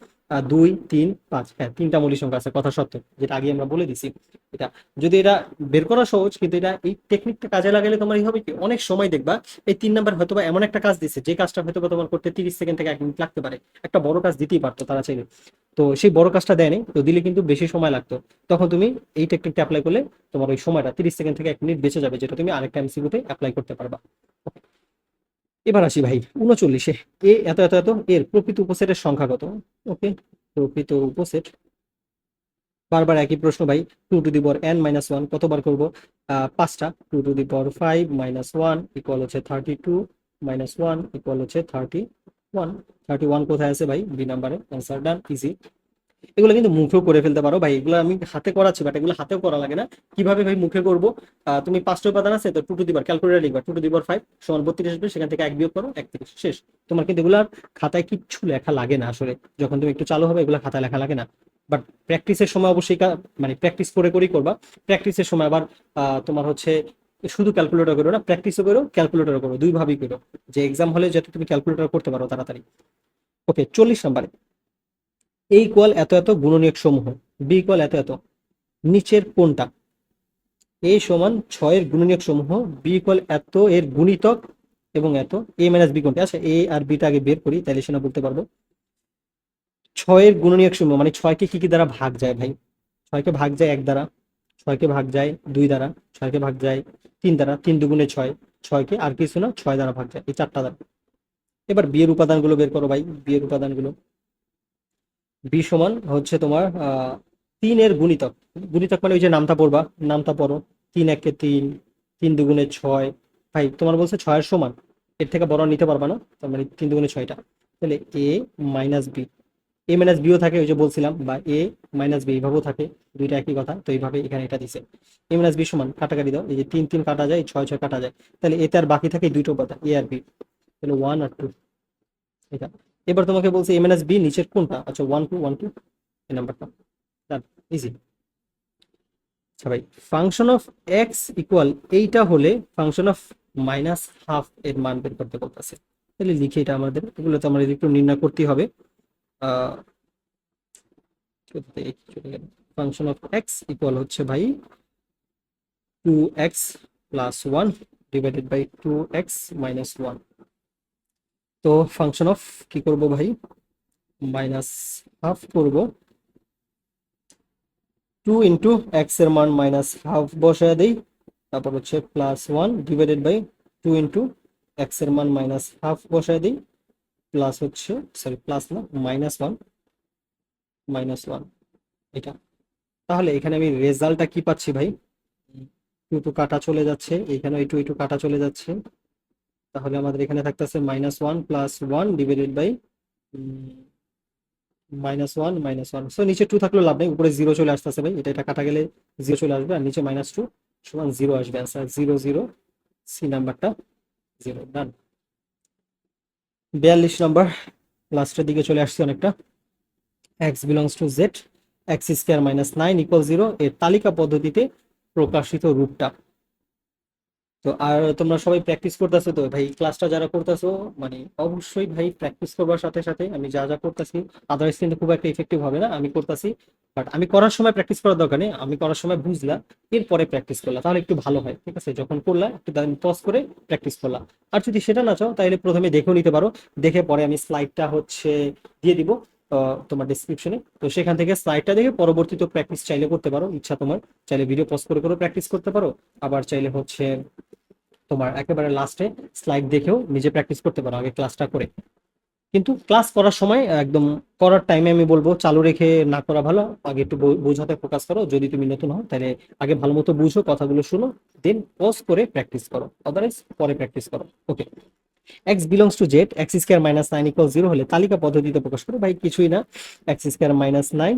2 3 5, হ্যাঁ 3টা মৌলিক সংখ্যা আছে, কথা সত্য, যেটা আগে আমরা বলে দিছি। এটা যদি এটা বের করা সহজ, কিন্তু এটা এই টেকনিকটা কাজে লাগালে তোমার হবে কি, অনেক সময় দেখবা এই 3 নাম্বার হয়তোবা এমন একটা কাজ দিছে, যে কাজটা হয়তোবা তোমার করতে 30 সেকেন্ড থেকে 1 মিনিট লাগতে পারে, একটা বড় কাজ দিতেই পারতো তারা চাইলে। তো সেই বড় কাজটা দেয়নি, তো দিলে কিন্তু বেশি সময় লাগতো। তখন তুমি এই টেকনিকটা অ্যাপ্লাই করলে তোমার ওই সময়টা 30 সেকেন্ড থেকে 1 মিনিট বেঁচে যাবে, যেটা তুমি আরেকটা এমসিকিউতে অ্যাপ্লাই করতে পারবা। এবার আসি ভাই 39-এ। এ এত এত এত এর প্রকৃত উপসেটের সংখ্যা কত? ওকে, প্রকৃত উপসেট, বারবার একই প্রশ্ন ভাই। 2n-1 কতবার করব? 5টা। 2 5 - 1 ইকুয়াল হচ্ছে 32, -1 ইকুয়াল হচ্ছে 31। 31 কোথায় আছে ভাই? বি নাম্বারে। অ্যান্সার ডান, ইজি। এগুলো কিন্তু মুখেও করে ফেলতে পারো ভাই, এগুলো আমি হাতে করাচ্ছি, বাট এগুলো হাতেও করা লাগে না। কিভাবে ভাই মুখে করবো? তুমি 5টা উপাদান আছে তো, 2 ক্যালকুলেটর লিখবা, 2 5 সমান 32 আসবে, সেখান থেকে 1 বিয়োগ করো, 31, শেষ। তোমার কিন্তু এগুলো আর খাতায় কিচ্ছু লেখা লাগে না আসলে, যখন তুমি একটু চালু হবে এগুলো খাতায় লেখা লাগে না। বাট প্র্যাকটিসের সময় অবশ্যই মানে প্র্যাকটিস করে করেই করবা। প্র্যাকটিসের সময় আবার তোমার হচ্ছে শুধু ক্যালকুলেটর করো না, প্র্যাকটিসও করো ক্যালকুলেটর করো, দুই ভাবেই করো, যে এক্সাম হলে যাতে তুমি ক্যালকুলেটর করতে পারো তাড়াতাড়ি। ওকে, 40 নাম্বারে, এ ইকুয়াল এত এত গুণনীয়ক সমূহ, বি ইকুয়াল এত এত, নিচের কোনটা? এ সমান 6 এর গুণনীয়ক সমূহ, বি ইকুয়াল এত এর গুণিতক এবং এত, এ মাইনাস বি কোনটা? আচ্ছা, এ আর বিটা আগে বের করি, তাহলে সেটা বলতে পারবো। 6 এর গুণনীয়ক সমূহ মানে 6কে কি দ্বারা ভাগ যায় ভাই? 6কে ভাগ যায় 1 দ্বারা, 6কে ভাগ যায় 2 দ্বারা, 6কে ভাগ যায় 3 দ্বারা, 3 দুগুণে 6, 6কে আর কিছু না 6 দ্বারা ভাগ যায়, এই 4টা দ্বারা। এবার বিয়ের উপাদানগুলো বের করো ভাই, বিয়ের উপাদানগুলো। বি সমান হচ্ছে তোমার 3 এর গুণিতক, গুণিতক মানে ওই যে নামটা পড়বা, নামটা পড়ো। 3 একে 3, 3 দুগুণে 6। ভাই তোমার বলছে 6 এর সমান, এর থেকে বড় নিতে পারবা না, তার মানে 3 দুগুণে 6টা। তাহলে এ মাইনাস বি, এ মাইনাস বিও থাকে ওই যে বলছিলাম, বা এ মাইনাস বি এইভাবেও থাকে, দুইটা একই কথা, তো এইভাবে এখানে এটা দিছে। এ মাইনাস বি সমান কাটাকাটি দাও, এই যে 3 3 কাটা যায়, 6 6 কাটা যায়, তাহলে এতে আর বাকি থাকে দুইটা উপাদান, এ আর বি, তাহলে 1 আর 2 এটা। এবার তোমাকে বলছে এ মাইনাস বি নিচের কোনটা? আচ্ছা 1 2 1 2 এই নাম্বারটা, ডান, ইজি। আচ্ছা ভাই, ফাংশন অফ এক্স ইকুয়াল এইটা হলে ফাংশন অফ মাইনাস হাফ এর মান বের করতে বলতেছে। তাহলে লিখে এটা আমাদের, এগুলো তো আমাদের একটু নির্ণয় করতেই হবে। আহ ফাংশন অফ এক্স ইকুয়াল হচ্ছে ভাই 2x plus 1 divided by 2x minus 1। তো ফাংশন অফ কি করব ভাই, মাইনাস হাফ করব, 2 ইন্টু এক্স এর মান মাইনাস হাফ বসায় দেই, তারপর হচ্ছে plus 1 divided by 2 into X এর মান মাইনাস হাফ বসায় দিই, প্লাস হচ্ছে, সরি প্লাস না, মাইনাস 1, মাইনাস 1 এটা। তাহলে এখানে আমি রেজাল্টটা কি পাচ্ছি ভাই? 2 টু কাটা চলে যাচ্ছে, এখানে এই 2 কাটা চলে যাচ্ছে, তাহলে আমাদের এখানে থাকতেছে minus 1 plus 1 divided by minus 1 minus 1। So নিচে 2 থাকলেও লাভ নেই, উপরে 0 চলে আসতেছে ভাই, এটা কাটা গেলে 0 চলে আসবে, আর নিচে মাইনাস 2 সমান 0 আসবে, অ্যান্সার 0 0, সি নাম্বারটা 0, ডান। 42 নাম্বার, লাস্টের দিকে চলে আসছে অনেকটা। X belongs to z, x square minus 9 equal 0 এর তালিকা পদ্ধতিতে প্রকাশিত রূপটা। তো আর তোমরা সবাই প্র্যাকটিস করতেছো তো ভাই, ক্লাসটা যারা করতেছো মানে অবশ্যই ভাই প্র্যাকটিস করবার সাথে সাথে আমি যা যা করতেছি, আদারওয়াইজ কিন্তু খুব একটা ইফেক্টিভ হবে না। আমি করতেছি, বাট আমি করার সময় প্র্যাকটিস করার দরকার নেই, আমি করার সময় বুঝলা, এরপরে প্র্যাকটিস করলা তাহলে একটু ভালো হয়, ঠিক আছে? যখন করলা একটু পজ করে প্র্যাকটিস করলা। আর যদি সেটা না চাও তাহলে প্রথমে দেখেও নিতে পারো, দেখে পরে আমি স্লাইডটা হচ্ছে দিয়ে দিব তোমার ডিসক্রিপশনে, তো সেখান থেকে স্লাইডটা দেখে পরবর্তীতে প্র্যাকটিস চাইলে করতে পারো, ইচ্ছা তোমার চাইলে ভিডিও পজ করে করে প্র্যাকটিস করতে পারো, আবার চাইলে হচ্ছে তোমার একেবারে লাস্টে স্লাইড দেখেও নিজে প্র্যাকটিস করতে পারো আগে ক্লাসটা করে। কিন্তু ক্লাস করার সময় একদম করার টাইমে আমি বলবো চালু রেখে না করা ভালো, আগে একটু বোঝাতে ফোকাস করো, যদি তুমি নতুন হও তাহলে আগে ভালো মতো বুঝো, কথাগুলো শুনো, দেন পজ করে প্র্যাকটিস করো, আদারওয়াইজ পরে প্র্যাকটিস করো। Okay, x belongs to z, x square minus 9 equal 0 হলে তালিকা পদ্ধতিতে প্রকাশ করো। ভাই কিছুই না, এক্স স্কোয়ার মাইনাস 9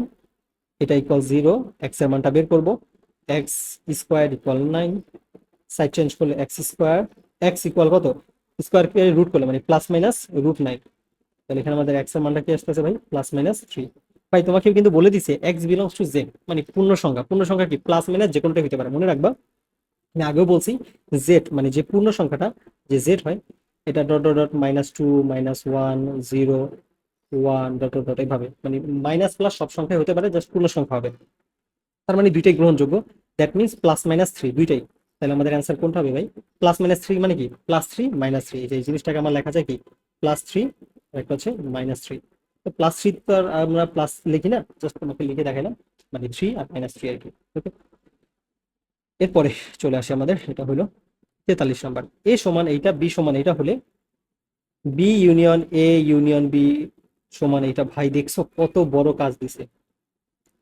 এটা ইকুয়াল 0, এক্স এর মানটা বের করবো, x square equal 9, side change করলে এক্স স্কোয়ার, এক্স ইকুয়াল কত, স্কোয়ার কে রুট করলে মানে প্লাস মাইনাস √9, তাহলে এখানে আমাদের এক্স এর মানটা কি আসতেছে ভাই, প্লাস মাইনাস 3। ভাই তোমাকে কিন্তু বলে দিছে এক্স বিলংস টু জেড মানে পূর্ণ সংখ্যা, পূর্ণ সংখ্যা কি প্লাস মাইনাস যে কোনোটা হতে পারে, মনে রাখবা। আমি আগেও বলছি জেড মানে যে পূর্ণ সংখ্যাটা যে জেড হয়, এটা dot dot dot -2 -1 0 1 dot dot dot এইভাবে, মানে মাইনাস প্লাস সব সংখ্যাই হতে পারে, জাস্ট পূর্ণ সংখ্যা হবে, তার মানে দুইটাই গ্রহণযোগ্য, দ্যাট মিনস প্লাস মাইনাস 3 দুইটাই। তাহলে আমাদের অ্যান্সার কোনটা হবে ভাই, প্লাস মাইনাস 3 মানে কি প্লাস 3 মাইনাস 3, এই জিনিসটাকে আমার লেখা যায় কি প্লাস 3, একটা হচ্ছে -3। তো প্লাস 3 তো আর আমরা প্লাস লিখি না, জাস্ট তোমাকে লিখে দেখালাম, মানে 3 আর -3 আর কি। ওকে, এরপরে চলে আসে আমাদের, এটা হলো 43 নাম্বার, এ সমান এইটা, বি সমান এইটা হলে B union A union B সমান এইটা। ভাই দেখছো কত বড় কাজ দিছে,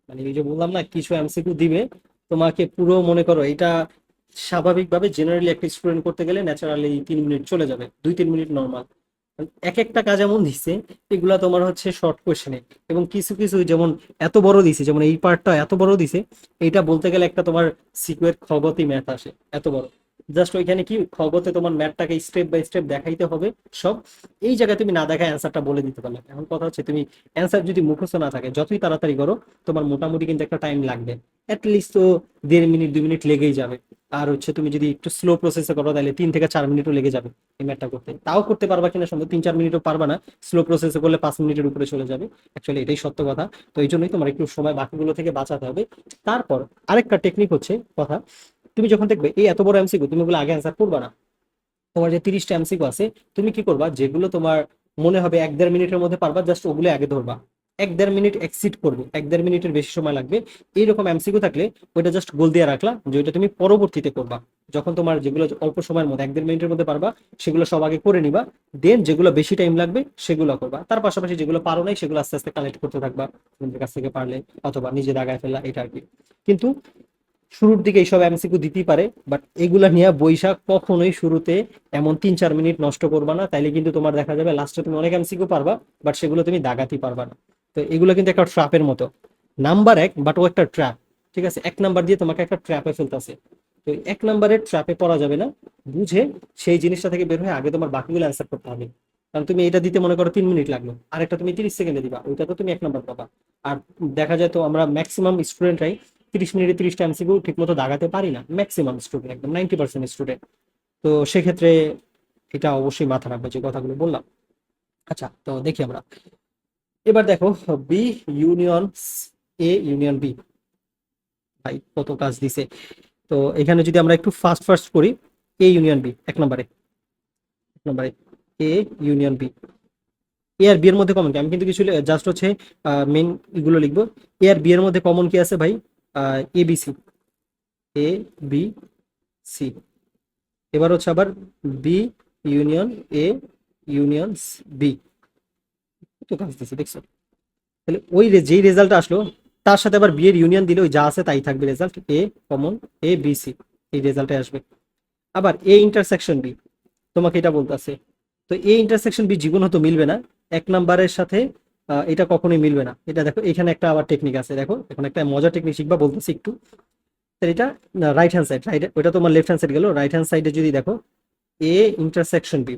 মানে এই যে বললাম না কিছু এমসিকিউ দিবে তোমাকে, পুরো মনে করো এটা স্বাভাবিকভাবে জেনারেলি একটা স্টুডেন্ট করতে গেলে ন্যাচারালি 3 মিনিট চলে যাবে, 2-3 মিনিট নর্মাল। এক একটা কাজ এমন দিচ্ছে, এগুলা তোমার হচ্ছে শর্ট কোয়েশ্চেনে, এবং কিছু কিছু যেমন এত বড় দিছে, যেমন এই পার্টটা এত বড় দিছে, এটা বলতে গেলে একটা তোমার সিকুয়ের খগতি ম্যাথ আসে এত বড়, জাস্ট ওইখানে কি খগতে তোমার ম্যাথটাকে স্টেপ বাই স্টেপ দেখাইতে হবে সব, এই জায়গায় তুমি না দেখায় অ্যান্সারটা বলে দিতে পারলে। এখন কথা হচ্ছে তুমি অ্যান্সার যদি মুখস্থ না থাকে যতই তাড়াতাড়ি করো, তোমার মোটামুটি কিন্তু একটা টাইম লাগবে, অ্যাটলিস্ট তো 1.5 মিনিট 2 মিনিট লেগেই যাবে। আর হচ্ছে তুমি যদি একটু স্লো প্রসেসে করো তাহলে 3 থেকে 4 মিনিটও লেগে যাবে এই ম্যাথটা করতে। তাও করতে পারবা কিনা সম্ভব, 3-4 মিনিটও পারবা না, স্লো প্রসেসে করলে 5 মিনিটের উপরে চলে যাবে। অ্যাকচুয়ালি এটাই সত্য কথা। তো এই জন্যই তোমার একটু সময় বাকিগুলো থেকে বাঁচাতে হবে। তারপর আরেকটা টেকনিক হচ্ছে কথা, তুমি যখন দেখবে এই এত বড় এমসিকিউ তুমি ওগুলো আগে অ্যান্সার করবা না। তোমার যে 30টা এমসিকিউ আছে, তুমি কি করবা, যেগুলো তোমার মনে হবে 1-1.5 মিনিটের মধ্যে পারবা, জাস্ট ওগুলো আগে ধরবা। 1-1.5 মিনিট এক্সিড করবে, 1-1.5 মিনিটের বেশি সময় লাগবে এইরকম এমসিকিউ থাকলে ওইটা জাস্ট গোল দিয়ে রাখলা যে ওইটা তুমি পরবর্তীতে করবা। যখন তোমার যেগুলো অল্প সময়ের মধ্যে 1-1.5 মিনিটের মধ্যে পারবা সেগুলো সব আগে করে নিবা, দেন যেগুলো বেশি টাইম লাগবে সেগুলো করবা। তার পাশাপাশি যেগুলো পারো নাই সেগুলো আস্তে আস্তে কালেক্ট করতে থাকবা তোমাদের কাছ থেকে পারলে, অথবা নিজে দাগায় ফেলা, এটা আর কি। কিন্তু শুরুর দিকে এইসব এমসিকিউ দিতেই পারে, বাট এগুলা নিয়ে বৈশাখ কখনোই শুরুতে এমন 3-4 মিনিট নষ্ট করবা না, তাইলে কিন্তু তোমার দেখা যাবে লাস্টে তুমি অনেক এমসিকিউ পারবা বাট সেগুলো তুমি দাগাতেই পারবা না। তো এগুলো কিন্তু একটা ট্র্যাপের মতো। নাম্বার এক, বাট ও একটা ট্র্যাপ। ঠিক আছে, 1 নাম্বার দিয়ে তোমাকে একটা ট্র্যাপে ফেলতেছে। তো 1 নাম্বারের ট্র্যাপে পড়া যাবে না, বুঝে সেই জিনিসটা থেকে বের হয়ে আগে তোমার বাকিগুলো অ্যান্সার করতে হবে। কারণ তুমি এটা দিতে মনে করো 3 মিনিট লাগলো, আর একটা তুমি 30 সেকেন্ডে দিবা, ওইটা তো তুমি 1 নাম্বার পাবা। আর দেখা যায় তো আমরা ম্যাক্সিমাম স্টুডেন্টরাই 30 মিনিটে 30টা এমসিকিউ ঠিক মতো দাগাতে পারি না, ম্যাক্সিমাম স্টুডেন্ট, একদম 90% স্টুডেন্ট। তো সেক্ষেত্রে এটা অবশ্যই মাথা রাখবে যে কথাগুলো বললাম। আচ্ছা, তো দেখি আমরা এবার দেখো, B union A union B, ভাই কত কাজ দিছে। তো এখানে যদি আমরা একটু ফাস্ট ফাস্ট করি, এ ইউনিয়ন বি 1 নম্বরে, 1 নম্বরে এ ইউনিয়ন বি। এ আর বি এর মধ্যে কমন কি, আমি কিন্তু কিছু জাস্ট হচ্ছে মেন এগুলো লিখবো। এ আর বি এর মধ্যে কমন কি আছে ভাই, A B C, A B C. এবার হচ্ছে আবার B union A union B, তো কাজ দিছে দেখছো। তাহলে ওই যেই রেজাল্ট আসলো তার সাথে আবার বি এর ইউনিয়ন দিলে ওই যা আছে তাই থাকবে result, a common, A B C, এই রেজাল্টে আসবে। আবার এ ইন্টারসেকশন বি, তোমাকে এটা বলতেছে। তো এ ইন্টারসেকশন বি জীবন হতো মিলবে না 1 নাম্বারের সাথে, এটা কখনোই মিলবে না। এটা দেখো এখানে একটা আবার টেকনিক আছে, দেখো এখন একটা মজার টেকনিক শিখবা, বলতেছি একটু। তাহলে এটা রাইট হ্যান্ড সাইড, রাইট, ওটা তোমার লেফট হ্যান্ড সাইড গেল, রাইট হ্যান্ড সাইডে যদি দেখো এ ইন্টারসেকশন বি,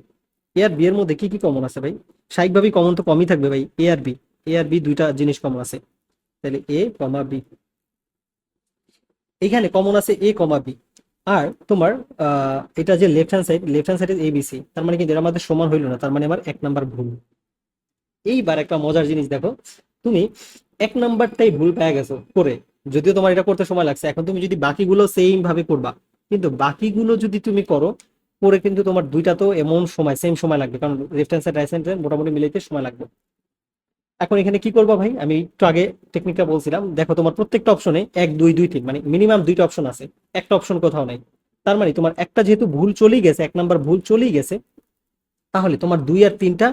এ আর বি এর মধ্যে কি কি কমন আছে ভাই, স্বাভাবিকভাবেই কমন তো কমই থাকবে ভাই, এ আর বি, এ আর বি দুইটা জিনিস কমন আছে। তাহলে এ কমা বি, এখানে কমন আছে এ কমা বি। আর তোমার এটা যে left hand side, left hand সাইডে এ বি সি, তার মানে কিন্তু এর আমাদের সমান হইলো না, তার মানে আমার 1 নাম্বার ভুল। এইবার একটা মজার জিনিস দেখো, তুমি 1 নাম্বারটাই ভুল পেয়ে গেছো করে, যদিও তোমার এটা করতে সময় লাগছে, এখন তুমি যদি বাকিগুলো সেম ভাবে করবা, কিন্তু বাকিগুলো যদি তুমি করো করে, কিন্তু তোমার দুইটা তো এমন সময় সেম সময় লাগবে, কারণ left hand side right hand side মোটামুটি মিলাইতে সময় লাগবে। এখন এখানে কি করবা ভাই, আমি একটু আগে টেকনিকটা বলছিলাম, দেখো তোমার প্রত্যেকটা অপশনে 1 2 2 3 মানে মিনিমাম দুইটা অপশন আছে, একটা অপশন কোথাও নাই। তার মানে তোমার একটা যেহেতু ভুল চলেই গেছে, 1 নাম্বার ভুল চলেই গেছে, তাহলে তোমার 2 আর 3টা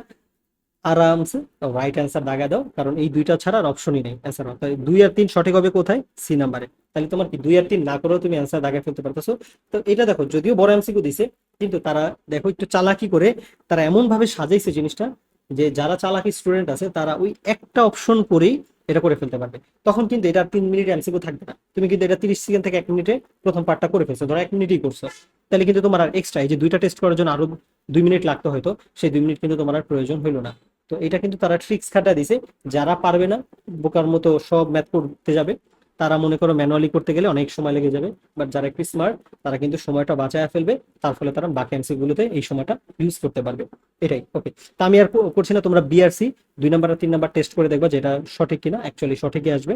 আরামসে রাইট অ্যান্সার দাগা দাও, কারণ এই দুইটা ছাড়া আর অপশনই নেই অ্যান্সার। তাই 2 আর 3 সঠিক হবে কোথায়, সি নাম্বারে। তাহলে তোমার কি 2 আর 3 না করেও তুমি অ্যান্সার দাগা ফেলতে পারতেছো। তো এটা দেখো যদিও বড় এমসিকিউ দিছে, কিন্তু তারা দেখো একটু চালাকি করে তারা এমন ভাবে সাজাইছে জিনিসটা, যে যারা চালাকি স্টুডেন্ট আছে তারা ওই একটা অপশন করেই এটা করে ফেলতে পারবে। তখন কিন্তু এটা 3 মিনিট এমসিকিউ থাকবে না, তুমি কিন্তু এটা 30 সেকেন্ড থেকে 1 মিনিটে প্রথম পার্টটা করে ফেলছো, ধরো 1 মিনিটই করছো। তাহলে কিন্তু তোমার আর এক্সট্রা এই যে দুইটা টেস্ট করার জন্য আরো 2 মিনিট লাগতো হয়তো, সেই 2 মিনিট কিন্তু তোমার আর প্রয়োজন হইলো না। তো এটা কিন্তু তারা ট্রিক্স খাটা দিছে, যারা পারবে না, বোকার মতো সব ম্যাথ করতে যাবে, তারা মনে করো ম্যানুয়ালি করতে গেলে অনেক সময় লেগে যাবে। বাট যারা একটু স্মার্ট তারা কিন্তু সময়টা বাঁচায় ফেলবে, তার ফলে তারা বাকি এমসিকিউ গুলোতে এই সময়টা ইউজ করতে পারবে। এটাই ওকে। তা আমি আর করছি না, তোমরা বিআরসি 2 নাম্বার আর 3 নাম্বার টেস্ট করে দেখবা যেটা সঠিক কিনা, অ্যাকচুয়ালি সঠিকই আসবে।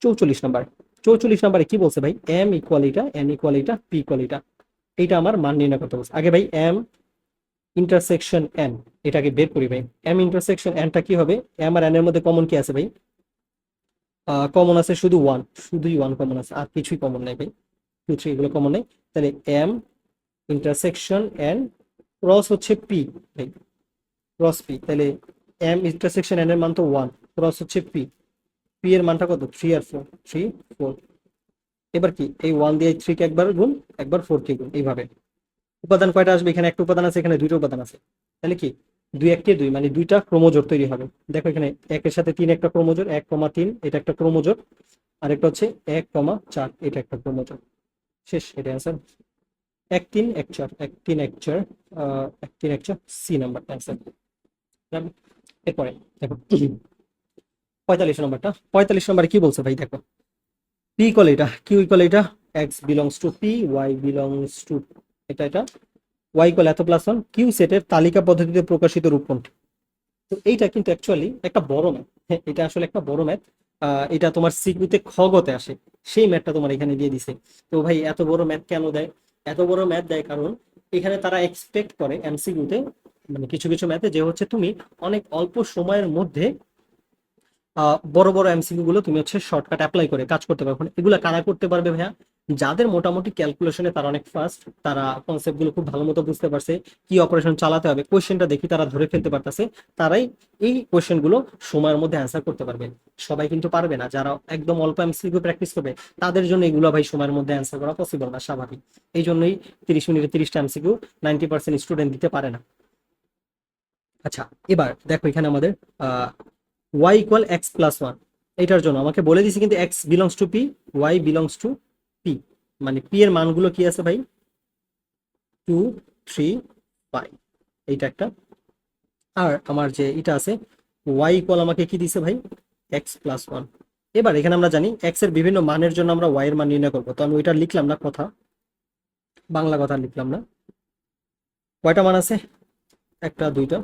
44 নাম্বার, 44 নাম্বারে কি বলছে ভাই, এম ইকুয়াল এটা, এন ইকুয়াল এটা, পি ইকুয়াল এটা, এইটা আমার মান নির্ণয় করতে বলছে। আগে ভাই এম ইন্টারসেকশন এন, এটাকে বের করি ভাই। এম ইন্টারসেকশন এনটা কি হবে, এম আর এন এর মধ্যে কমন কি আছে ভাই, কমন আছে শুধু ওয়ান, শুধুই ওয়ান কমন আছে, আর কিছুই কমন নাই ভাই, 2 3 এগুলো কমন নেই। তাহলে এম ইন্টারসেকশন এন ক্রস হচ্ছে পি ভাই, ক্রস পি। তাহলে এম ইন্টারসেকশন এন এর মান তো ওয়ান, ক্রস হচ্ছে পি, পি এর মানটা কত 3 আর 4, 3 4। এবার কি এই ওয়ান দিয়ে 3 কে একবার গুণ, একবার 4 কে গুণ, এইভাবে। উপাদান কয়টা আসবে, এখানে একটা উপাদান আছে, এখানে দুইটা উপাদান আছে, তাহলে কি 2 1 কে 2 মানে দুইটা ক্রোমোজোর তৈরি হবে। দেখো এখানে 1 এর সাথে 3 একটা ক্রোমোজোর, 1 3 এটা একটা ক্রোমোজোর, আর একটা হচ্ছে 1 4 এটা একটা ক্রোমোজোর। শেষ, এটা অ্যান্সার। 1 3 1 4, 1 3 1 4, 1 3 1 4, C number answer. এরপরে দেখো 45 নম্বরটা, 45 নম্বরে কি বলছে ভাই, দেখো পি ইকুয়াল এটা, কিউ ইকুয়াল এটা, X belongs to P, Y belongs to এটা এটা, ওয়াই ইকুয়াল এত প্লাস ওয়ান, কিউ সেটের তালিকা পদ্ধতিতে প্রকাশিত রূপ কোনটি? তো এইটা কিন্তু অ্যাকচুয়ালি একটা বড় ম্যাথ। হ্যাঁ, এটা আসলে একটা বড় ম্যাথ। এটা তোমার সিকিউতে খগতে আসে, সেই ম্যাথটা তোমার এখানে দিয়ে দিছে। তো ভাই এত বড় ম্যাথ কেন দেয়? এত বড় ম্যাথ দেয় কারণ এখানে তারা এক্সপেক্ট করে এমসিকিউতে, মানে কিছু কিছু ম্যাথে যে হচ্ছে তুমি অনেক অল্প সময়ের মধ্যে বড় বড় এমসিকিউ গুলো তুমি হচ্ছে শর্টকাট অ্যাপ্লাই করে কাজ করতে পারবে। এগুলো কারা করতে পারবে ভাইয়া? যাদের মোটামুটি ক্যালকুলেশনে তারা অনেক ফাস্ট, তারা কনসেপ্ট গুলো খুব ভালো মতো বুঝতে পারছে, কি অপারেশন চালাতে হবে কোয়েশ্চেনটা দেখি তারা ধরে ফেলতে পারতেছে, তারাই এই কোয়েশ্চেন গুলো সময়ের মধ্যে অ্যান্সার করতে পারবে। সবাই কিন্তু পারবে না, যারা একদম অল্প এমসিকিউ প্র্যাকটিস করবে তাদের জন্য এগুলো ভাই সময়ের মধ্যে অ্যান্সার করা পসিবল না, স্বাভাবিক। এই জন্যই 30 মিনিটে 30টা এমসিকিউ 90% স্টুডেন্ট দিতে পারে না। আচ্ছা, এবার দেখো এখানে আমাদের y equal x plus one, এটার জন্য আমাকে বলে দিছে কিন্তু x belongs to P, y belongs to P, মানে পি এর মানগুলো কি আছে ভাই? 2, 3, 5, এইটা একটা। আর আমার যে এটা আছে y ইকুয়াল আমাকে কি দিছে ভাই? x plus one. এবার এখানে আমরা জানি x এর বিভিন্ন মানের জন্য আমরা y এর মান নির্ণয় করবো, তো আমি ওইটা লিখলাম না, কথা বাংলা কথা লিখলাম না। কয়টা মান আছে? একটা, দুইটা,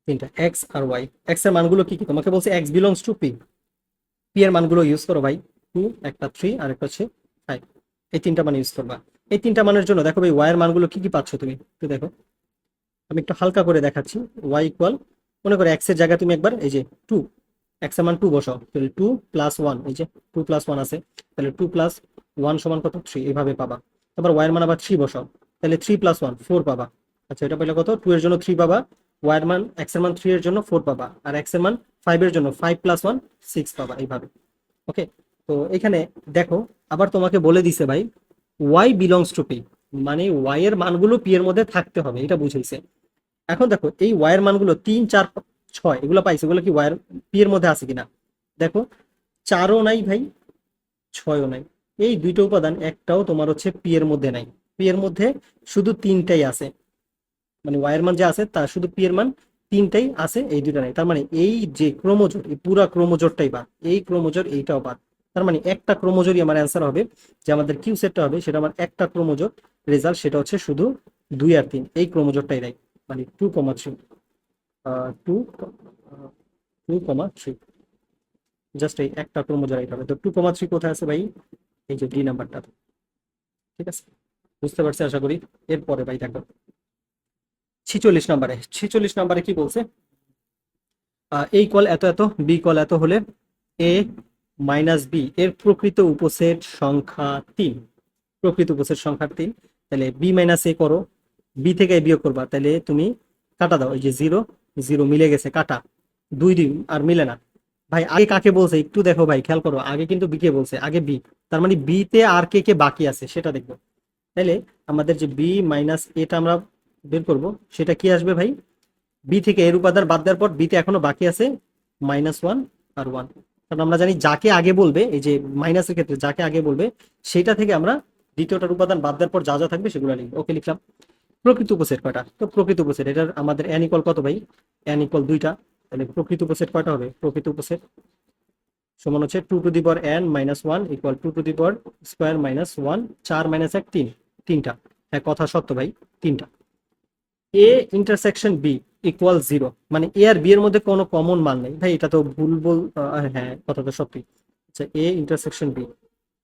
তিনটা, এক্স আর ওয়াই। এক্স এর মানগুলো কি কি? তোমাকে বলছে x belongs to P, P এর মানগুলো ইউজ করো ভাই। 2, একটা 3, আর একটা হচ্ছে 5, এই তিনটা মান ইউজ করবা। এই তিনটা মানের জন্য দেখো ভাই ওয়াই এর মানগুলো কি কি পাচ্ছ তুমি একটু দেখো। আমি একটু হালকা করে দেখাচ্ছি। ওয়াই ইকুয়াল, মনে করো এক্স এর জায়গায় তুমি একবার এই যে 2, এক্স এর মান 2 বসাও, তাহলে 2 প্লাস 1, এই যে 2 প্লাস 1 আছে, তাহলে 2 প্লাস 1 সমান কত? 3, এইভাবে পাবা। তারপর ওয়াই এর মান আবার 3 বসাও, তাহলে 3 প্লাস 1 4 পাবা। আচ্ছা, এটা পেলে কত? 2 এর জন্য 3 পাবা, ওয়াই এর মান এক্স এর মান 3 এর জন্য 4 পাবা, আর এক্স এর মান 5 এর জন্য 5 প্লাস 1 6 পাবা, এইভাবে। ওকে, তো এখানে দেখো আবার তোমাকে বলে দিছে ভাই ওয়াই বিলংস টু পি, মানে ওয়াই এর মানগুলো পি এর মধ্যে থাকতে হবে, এটা বুঝাইছে। এখন দেখো এই ওয়াই এর মানগুলো 3, 4, 6 এগুলো পাইছে, এগুলো কি ওয়াই এর পি এর মধ্যে আছে কিনা দেখো। 4ও নাই ভাই, 6ও নাই, এই দুইটা উপাদান একটাও তোমার হচ্ছে পি এর মধ্যে নাই। পি এর মধ্যে শুধু 3টাই আছে, মানে ওয়াই এর মান যে আছে তার শুধু পি এর মান 3টাই আছে, এই দুইটা নাই। তার মানে এই যে ক্রোমোজোর, এই পুরা ক্রোমোজোরটাই বাদ, এই ক্রোমোজোর এইটাও বাদ। তার মানে একটা ক্রোমোজোরই আমার অ্যান্সার হবে, যে আমাদের কিউ সেটটা হবে সেটা আমার একটা ক্রোমোজোর রেজাল্ট, সেটা হচ্ছে শুধু 2 আর 3, এই ক্রোমোজোরটাই রাইট, মানে 2,3, 2,3, জাস্ট এই একটা ক্রোমোজোর রাইট হবে। তো 2,3 কোথায় আছে ভাই? এই যে ডি নাম্বারটা। ঠিক আছে, বুঝতে পারছি আশা করি। এরপরে ভাই দেখো 46 নাম্বারে কি বলছে? এ ইকুয়াল এত এত, বি ইকুয়াল এত হলে এ মাইনাস বি এর প্রকৃত উপসেট সংখ্যা 3, প্রকৃত উপসেট সংখ্যা 3। তাহলে বি মাইনাস এ করো, বি থেকে এ বিয়োগ করবা, তাহলে তুমি কাটা দাও, এই যে 0 0 মিলে গেছে, কাটা 2 2 আর মিলে না। ভাই আগে কাকে বলছে একটু দেখো ভাই, খেয়াল করো, আগে কিন্তু বি কে বলছে, আগে বি, তার মানে বি তে আর কে কে বাকি আছে সেটা দেখবো। তাহলে আমাদের যে বি মাইনাস এটা আমরা বের করব, সেটা কি আসবে ভাই? বি থেকে এর উপাদান বাদ দেওয়ার পর বিতে এখনো বাকি আছে -1 আর 1, কারণ আমরা জানি যাকে আগে বলবে, এই যে মাইনাসের ক্ষেত্রে যাকে আগে বলবে সেটা থেকে আমরা দ্বিতীয়টার উপাদান বাদ দেওয়ার পর যা যা থাকবে সেগুলো লিখবো। ওকে, লিখলাম। প্রকৃত উপসেট কয়টা? তো প্রকৃত উপসেট এটার আমাদের n ইকুয়াল কত ভাই? n ইকুয়াল 2টা। তাহলে প্রকৃত উপসেট কয়টা হবে? প্রকৃত উপসেট সমান হচ্ছে 2 two the power n minus 1 equal 2 two the power square minus 1, 4 minus 1 3, তিনটা। হ্যাঁ, কথা সত্য ভাই, তিনটা। এ ইন্টারসেকশন বি ইকুয়াল 0, মানে এ আর বি এর মধ্যে কোনো কমন মান নেই ভাই, এটা তো ভুল বল, হ্যাঁ কথা তো সত্যি। আচ্ছা, এ ইন্টারসেকশন বি,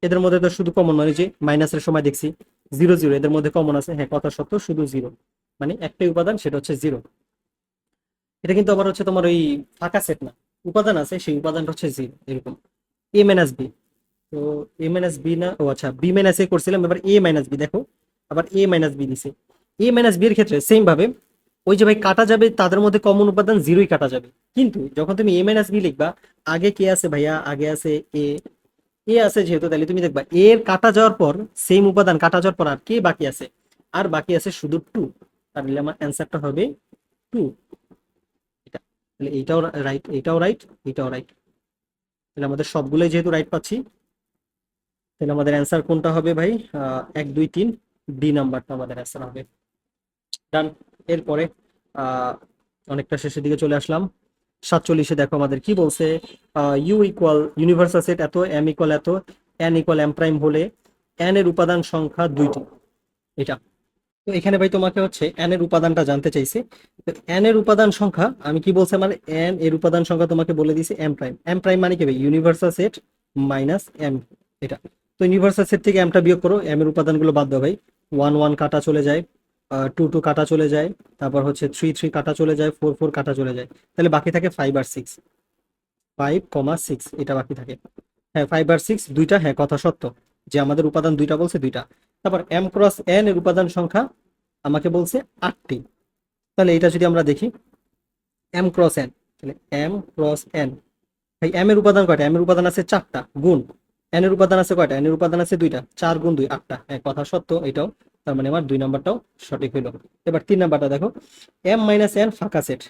এদের মধ্যে তো শুধু কমন মানে যে মাইনাসের সময় দেখছি 0 0, এদের মধ্যে কমন আছে, হ্যাঁ কথা সত্য, শুধু 0, মানে একটাই উপাদান সেটা হচ্ছে 0। এটা কিন্তু আবার হচ্ছে তোমার ওই ফাঁকা সেট না, উপাদান আছে সেই উপাদানটা হচ্ছে 0, এরকম। এ মাইনাস বি, তো এ মাইনাস বি না, ও আচ্ছা বি মাইনাস এ করছিলাম, এবার এ মাইনাস বি দেখো, আবার এ মাইনাস বি দিছে। এ মাইনাস বি এর ক্ষেত্রে সেম ভাবে ওই যে ভাই কাটা যাবে, তাদের মধ্যে কমন উপাদান 0ই কাটা যাবে, কিন্তু যখন তুমি এ মাইনাস বি লিখবা আগে কে আছে ভাইয়া? আগে আছে এ, এ আছে যেহেতু, তাহলে তুমি দেখবা এর কাটা যাওয়ার পর সেম উপাদান কাটা যাওয়ার পর আর কে বাকি আছে? আর বাকি আছে শুধু 2, তাহলে আমার অ্যান্সারটা হবে 2, এটা। তাহলে এইটাও রাইট, এইটাও রাইট, এইটাও রাইট, তাহলে আমাদের সবগুলোই যেহেতু রাইট পাচ্ছি, তাহলে আমাদের অ্যান্সার কোনটা হবে ভাই? 1 2 3, ডি নাম্বারটা আমাদের অ্যান্সার হবে। ডান। এরপরে আহ অনেকটা শেষের দিকে চলে আসলাম। 47-এ দেখো আমাদের কি বলছে? ইউ ইকুয়াল ইউনিভার্সাল সেট এত, এম ইকুয়াল এত, এন ইকুয়াল এম প্রাইম হলে n এর উপাদান সংখ্যা 2টি, এটা। তো এখানে ভাই তোমাকে হচ্ছে n এর উপাদানটা জানতে চাইছে। তো n এর উপাদান সংখ্যা আমি কি বলছি, মানে n এর উপাদান সংখ্যা তোমাকে বলে দিয়েছি m প্রাইম। m প্রাইম মানে কি ভাই, ইউনিভার্সাল সেট মাইনাস m, এটা। তো ইউনিভার্সাল সেট থেকে m টা বিয়োগ করো, m এর উপাদানগুলো বাদ দাও ভাই। 1 1 কাটা চলে যায়, 2 2 কাটা চলে যায়, তারপর হচ্ছে 3 3 কাটা চলে যায়, 4 4 কাটা চলে যায়। তাহলে বাকি থাকে 5 আর 6, 5,6 এটা বাকি থাকে। হ্যাঁ 5 আর 6 দুইটা, হ্যাঁ কথা সত্য যে আমাদের উপাদান দুইটা বলছে, দুইটা। তারপর m ক্রস n এর উপাদান সংখ্যা আমাকে বলছে 8টি। তাহলে এটা যদি আমরা দেখি m ক্রস n, তাহলে m ক্রস n, ভাই m এর উপাদান কয়টা, m এর উপাদান আছে 4টা, গুণ n এর উপাদান আছে কয়টা, n এর উপাদান আছে 2টা, 4 গুণ 2 8টা, হ্যাঁ কথা সত্য এটাও। তার মানে আমার 2 নাম্বারটাও সঠিক হইলো। এবার 3 নাম্বারটা দেখো, m মাইনাস n ফাঁকা সেট,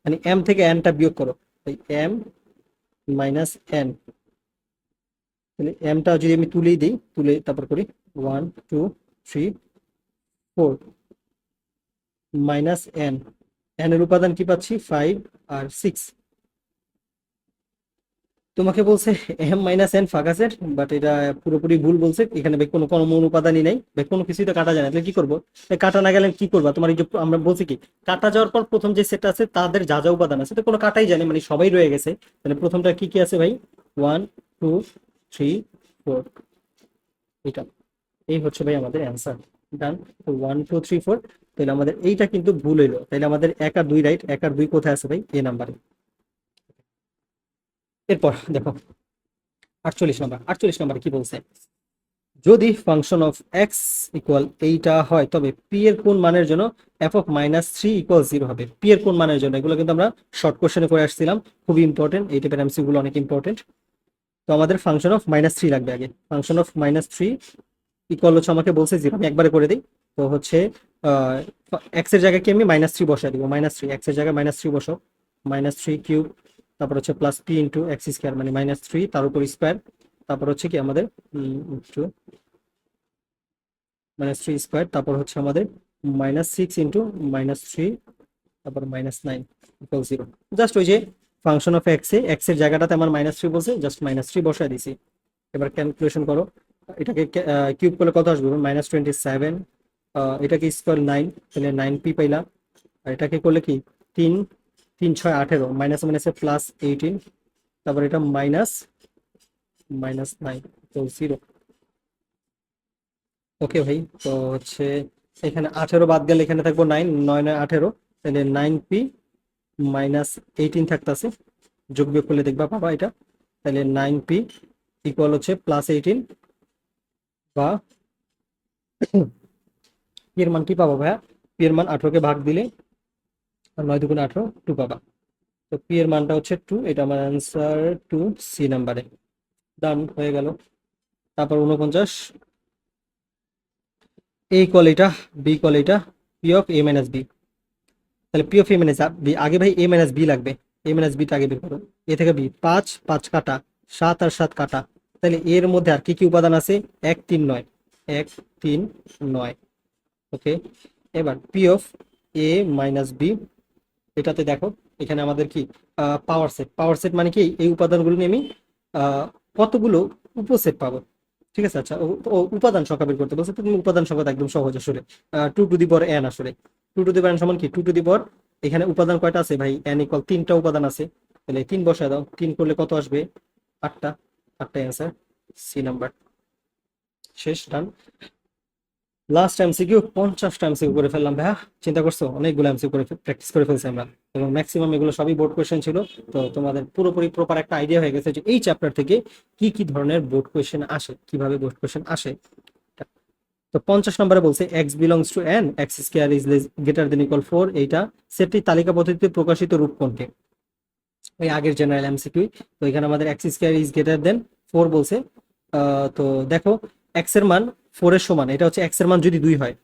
মানে m থেকে n টা বিয়োগ করো, তাই m মাইনাস n, তাহলে m টা যদি আমি তুলেই দিই, তুলে তারপর করি 1 2 3 4 মাইনাস n, n এর উপাদান কি পাচ্ছি 5 আর 6। তোমাকে বলছে m মাইনাস n ফাঁকা সেট, বাট এটা পুরোপুরি ভুল বলছে। এখানে ভাই কোনো কোনো উপাদানই নাই ভাই, কোনো কিছুই তো কাটা যায় না, তাহলে কি করবো? তাই কাটা না গেলে কি করবা, তোমার এই যে আমরা বলছি কি, কাটা যাওয়ার পর প্রথম যে সেট আছে তাদের যা যা উপাদান আছে তো কোনো কাটাই জানে, মানে সবাই রয়ে গেছে। তাহলে প্রথমটা কি কি আছে ভাই, 1 2 3 4, এটা। এই হচ্ছে ভাই আমাদের অ্যান্সার, ডান। 1 2 3 4, তাহলে আমাদের এইটা কিন্তু ভুল হইলো। তাহলে আমাদের 1 আর 2 রাইট, 1 আর 2 কোথায় আছে ভাই, এ নাম্বারে। এরপর দেখো 48 নম্বর, 48 নম্বরে কি বলছে, যদি ফাংশন অফ এক্স ইকুয়াল এইটা হয় তবে পি এর কোন মানের জন্য এফ অফ মাইনাস 3 ইকুয়াল 0 হবে। পি এর কোন মানের জন্য, এগুলো কিন্তু আমরা শর্ট কোশ্চেনে করে আসছিলাম, খুবই ইম্পর্টেন্ট, এই টাইপের এমসি গুলো অনেক ইম্পর্টেন্ট। তো আমাদের ফাংশন অফ -3 লাগবে আগে। ফাংশন অফ -3 ইকুয়াল হচ্ছে আমাকে বলছে 0, আমি একবারে করে দিই। তো হচ্ছে এক্স এর জায়গায় কি আমি -3 বসাই দিব, -3 এক্স এর জায়গায় -3 বসাও, -3 কিউব, তারপর হচ্ছে plus P into x square, মানে -3 তার উপর স্কোয়ার, তারপর হচ্ছে কি আমাদের একটু -3 স্কোয়ার, তারপর হচ্ছে আমাদের -6 ইন্টু -3, তারপর -9 ইকুয়াল 0। জাস্ট ওই যে ফাংশন অফ এক্স এর জায়গাটাতে আমার -3 বলছে, জাস্ট -3 বসায় দিছি। এবার ক্যালকুলেশন করো, এটাকে কিউব করলে কত আসবে, -27, এটাকে স্কোয়ার 9, তাহলে 9p পাইলা। আর এটাকে করলে কি 3 3 6 18, মাইনাস মাইনাসে +18, তারপর এটা -9 তো 0। ওকে ভাই, তো হচ্ছে এখানে 18 বাদ গেলে এখানে থাকবো 9, 9 9 18, তাহলে 9p -18 থাকতেছে, যোগ বিয়োগ করলে দেখবা পাবা এটা। তাহলে 9p ইকুয়াল হচ্ছে +18, বা পি এর মান কি পাবো ভাইয়া, পি এর মান 18 কে ভাগ দিলে 9 2 18 2 পাবা। তো পি এর মানটা হচ্ছে 2, এটা আমার অ্যান্সার 2 সি নাম্বারে। ডান হয়ে গেল। তারপর 49, এ ইকুয়াল এটা, বি ইকুয়াল এটা, p of A minus b. তাহলে p of A minus b আগে ভাই, এ মাইনাস বি লাগবে, এ মাইনাস বিটা আগে বের করো। এ থেকে বি 5 5 কাটা, 7 আর 7 কাটা, তাহলে এর মধ্যে আর কি কি উপাদান আছে, 1 3 9, 1 3 9। ওকে, এবার P of A minus B, এটাতে দেখো এখানে আমাদের কি পাওয়ার সেট, পাওয়ার সেট মানে কি এই উপাদানগুলো নিয়ে আমি কতগুলো উপসেট পাবো। ঠিক আছে, আচ্ছা ও উপাদান সংখ্যা বের করতে বলছে, তুমি উপাদান সংখ্যা তো একদম সহজ আসলে, 2 টু দি পাওয়ার n, আসলে 2 টু দি পাওয়ার n সমান কি 2 টু দি পাওয়ার, এখানে উপাদান কয়টা আছে ভাই, n ইকুয়াল 3টা উপাদান আছে, তাহলে 3 বসায় দাও, 3 করলে কত আসবে 8টা, 8টা অ্যান্সার সি নাম্বার। শেষ, ডান। লাস্ট এমসিকিউ, 50টা এমসিকিউ করে ফেললাম ভাইয়া, চিন্তা করছো, অনেকগুলো এমসিকিউ করে প্র্যাকটিস করে ফেলছি আমরা, এবং ম্যাক্সিমাম এগুলো সবই বোর্ড কোয়েশ্চেন ছিল। তো তোমাদের পুরোপুরি প্রপার একটা আইডিয়া হয়ে গেছে যে এই চ্যাপ্টার থেকে কি কি ধরনের বোর্ড কোয়েশ্চেন আসে, কিভাবে বোর্ড কোয়েশ্চেন আসে। তো 50 নম্বরে বলছে x belongs to N, x square is greater than equal 4, এইটা সেটটি তালিকা পদ্ধতিতে প্রকাশিত রূপ কোনটি, ওই আগের জেনারেল এমসিকিউ। তো এখানে আমাদের x square is greater than 4 বলছে। তো দেখো এক্স এর মান 4 এর সমান, এটা হচ্ছে এক্স এর মান যদি 2 হয়,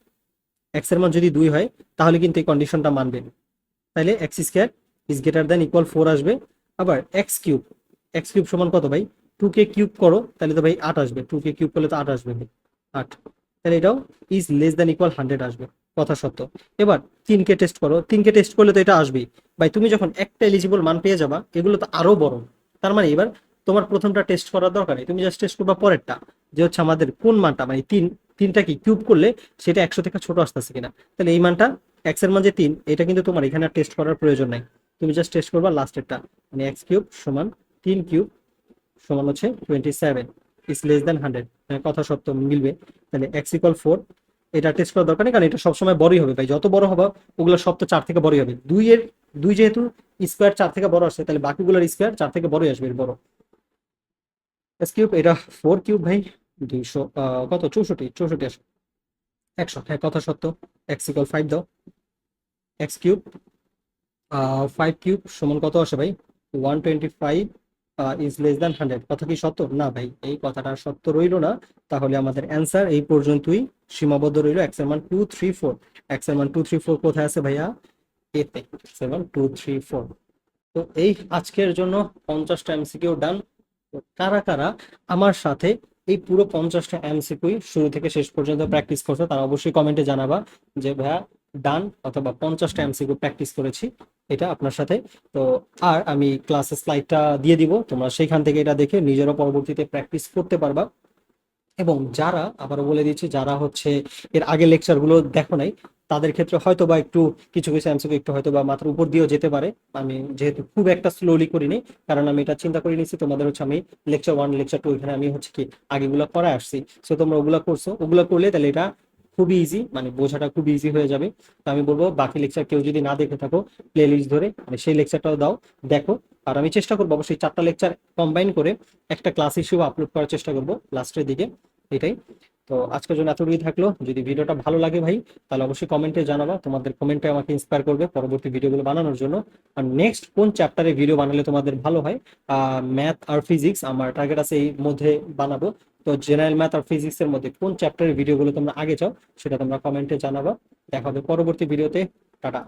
এক্স এর মান যদি 2 হয় তাহলে কিন্তু এই কন্ডিশনটা মানবে, তাহলে x square is greater than equal 4 আসবে। আবার এক্স কিউব, এক্স কিউব সমান কত ভাই, 2 কে কিউব করো তাহলে তো ভাই 8 আসবে, 2 কে কিউব করলে তো 8 আসবে ভাই, 8, তাহলে এটাও ইজ লেস দেন ইকুয়াল 100 আসবে, কথা সত্য। এবার 3 কে টেস্ট করো, 3 কে টেস্ট করলে তো এটা আসবেই ভাই, তুমি যখন একটা এলিজিবল মান পেয়ে যাবা এগুলো তো আরো বড়। তার মানে এবার তোমার প্রথমটা টেস্ট করার দরকার নেই, তুমি জাস্ট টেস্ট করবা পরেরটা, যে হচ্ছে আমাদের কোন মানটা মানে তিনটা কি কিউব করলে সেটা 100 থেকে ছোট আসতেছে কিনা। তাহলে এই মানটা এক্স এর মান যে 3, এটা কিন্তু তোমার এখানে টেস্ট করার প্রয়োজন নাই, তুমি জাস্ট টেস্ট করবা লাস্টেরটা, মানে এক্স কিউব সমান 3 কিউব সমান হচ্ছে 27 ইজ লেস দেন 100, কথা সত্য মিলবে। তাহলে এক্স ইকুয়াল 4, এটা টেস্ট করার দরকার নেই, কারণ এটা সবসময় বড়ই হবে ভাই, যত বড় হবে ওগুলো সব তো 4 থেকে বড়ই হবে। 2 যেহেতু স্কোয়ার 4 থেকে বড় আসছে, তাহলে বাকিগুলোর স্কোয়ার 4 থেকে বড়ই আসবে, এর বড়। এক্স কিউব এটা 4 কিউব ভাই 200 কত 64 আসে 100, হ্যাঁ কথা সত্য। এক্স ইকুয়াল 5 দাও, এক্স কিউব 5 কিউব সমান কত আসে ভাই 125 ইজ লেস দ্যান 100, কথা কি সত্য? না ভাই, এই কথাটা সত্য রইলো না। তাহলে আমাদের অ্যান্সার এই পর্যন্তই সীমাবদ্ধ রইলো। এক্স এর মান 2 3 4, এক্স এর মান 2 3 4 কোথায় আছে ভাইয়া? এতে এক্স এর মান 2 3 4। তো এই আজকের জন্য 50টা এমসিকিউ ডান। কারা কারা আমার সাথে এই পুরো 50টা এমসিকিউ শুরু থেকে শেষ পর্যন্ত প্র্যাকটিস করছো তারা অবশ্যই কমেন্টে জানাবা যে ভাইয়া ডান অথবা 50টা এমসিকিউ প্র্যাকটিস করেছি এটা আপনার সাথে। তো আর আমি ক্লাসের স্লাইডটা দিয়ে দিব, তোমরা সেখান থেকে এটা দেখে নিজেরও পরবর্তীতে প্র্যাকটিস করতে পারবা। এবং যারা, আবারও বলে দিচ্ছি, যারা হচ্ছে এর আগে লেকচারগুলো দেখো নাই, তাদের ক্ষেত্রে হয়তো বা একটু কিছু কিছু এমসিকিউ একটু হয়তো বা মাথার উপর দিয়েও যেতে পারে। আমি যেহেতু খুব একটা স্লোলি করিনি, কারণ আমি এটা চিন্তা করে নিচ্ছি তোমাদের হচ্ছে আমি লেকচার 1 লেকচার 2 এখানে আমি হচ্ছে কি আগেগুলো করায় আসছি, সো তোমরা ওগুলো করছো, ওগুলো করলে তাহলে এটা খুবই ইজি, মানে বোঝাটা খুব ইজি হয়ে যাবে। তো আমি বলবো বাকি লেকচার কেউ যদি না দেখে থাকো প্লে লিস্ট ধরে মানে সেই লেকচারটাও দাও, দেখো। আর আমি চেষ্টা করবো অবশ্যই 4টা লেকচার কম্বাইন করে একটা ক্লাস হিসেবে আপলোড করার চেষ্টা করবো লাস্টের দিকে, এটাই। তো আজকের জন্য এতটুকুই থাকলো। যদি ভিডিওটা ভালো লাগে ভাই তাহলে অবশ্যই কমেন্টে জানাবা, তোমাদের কমেন্টে আমাকে ইন্সপায়ার করবে পরবর্তী ভিডিওগুলো বানানোর জন্য। আর নেক্সট কোন চ্যাপ্টারে ভিডিও বানালে তোমাদের ভালো হয়, ম্যাথ আর ফিজিক্স আমার টার্গেট আছে এই মধ্যে বানাবো। তো জেনারেল ম্যাথ আর ফিজিক্স এর মধ্যে কোন চ্যাপ্টারের ভিডিওগুলো তোমরা আগে চাও সেটা তোমরা কমেন্টে জানাবা। দেখা হবে পরবর্তী ভিডিওতে। টাটা।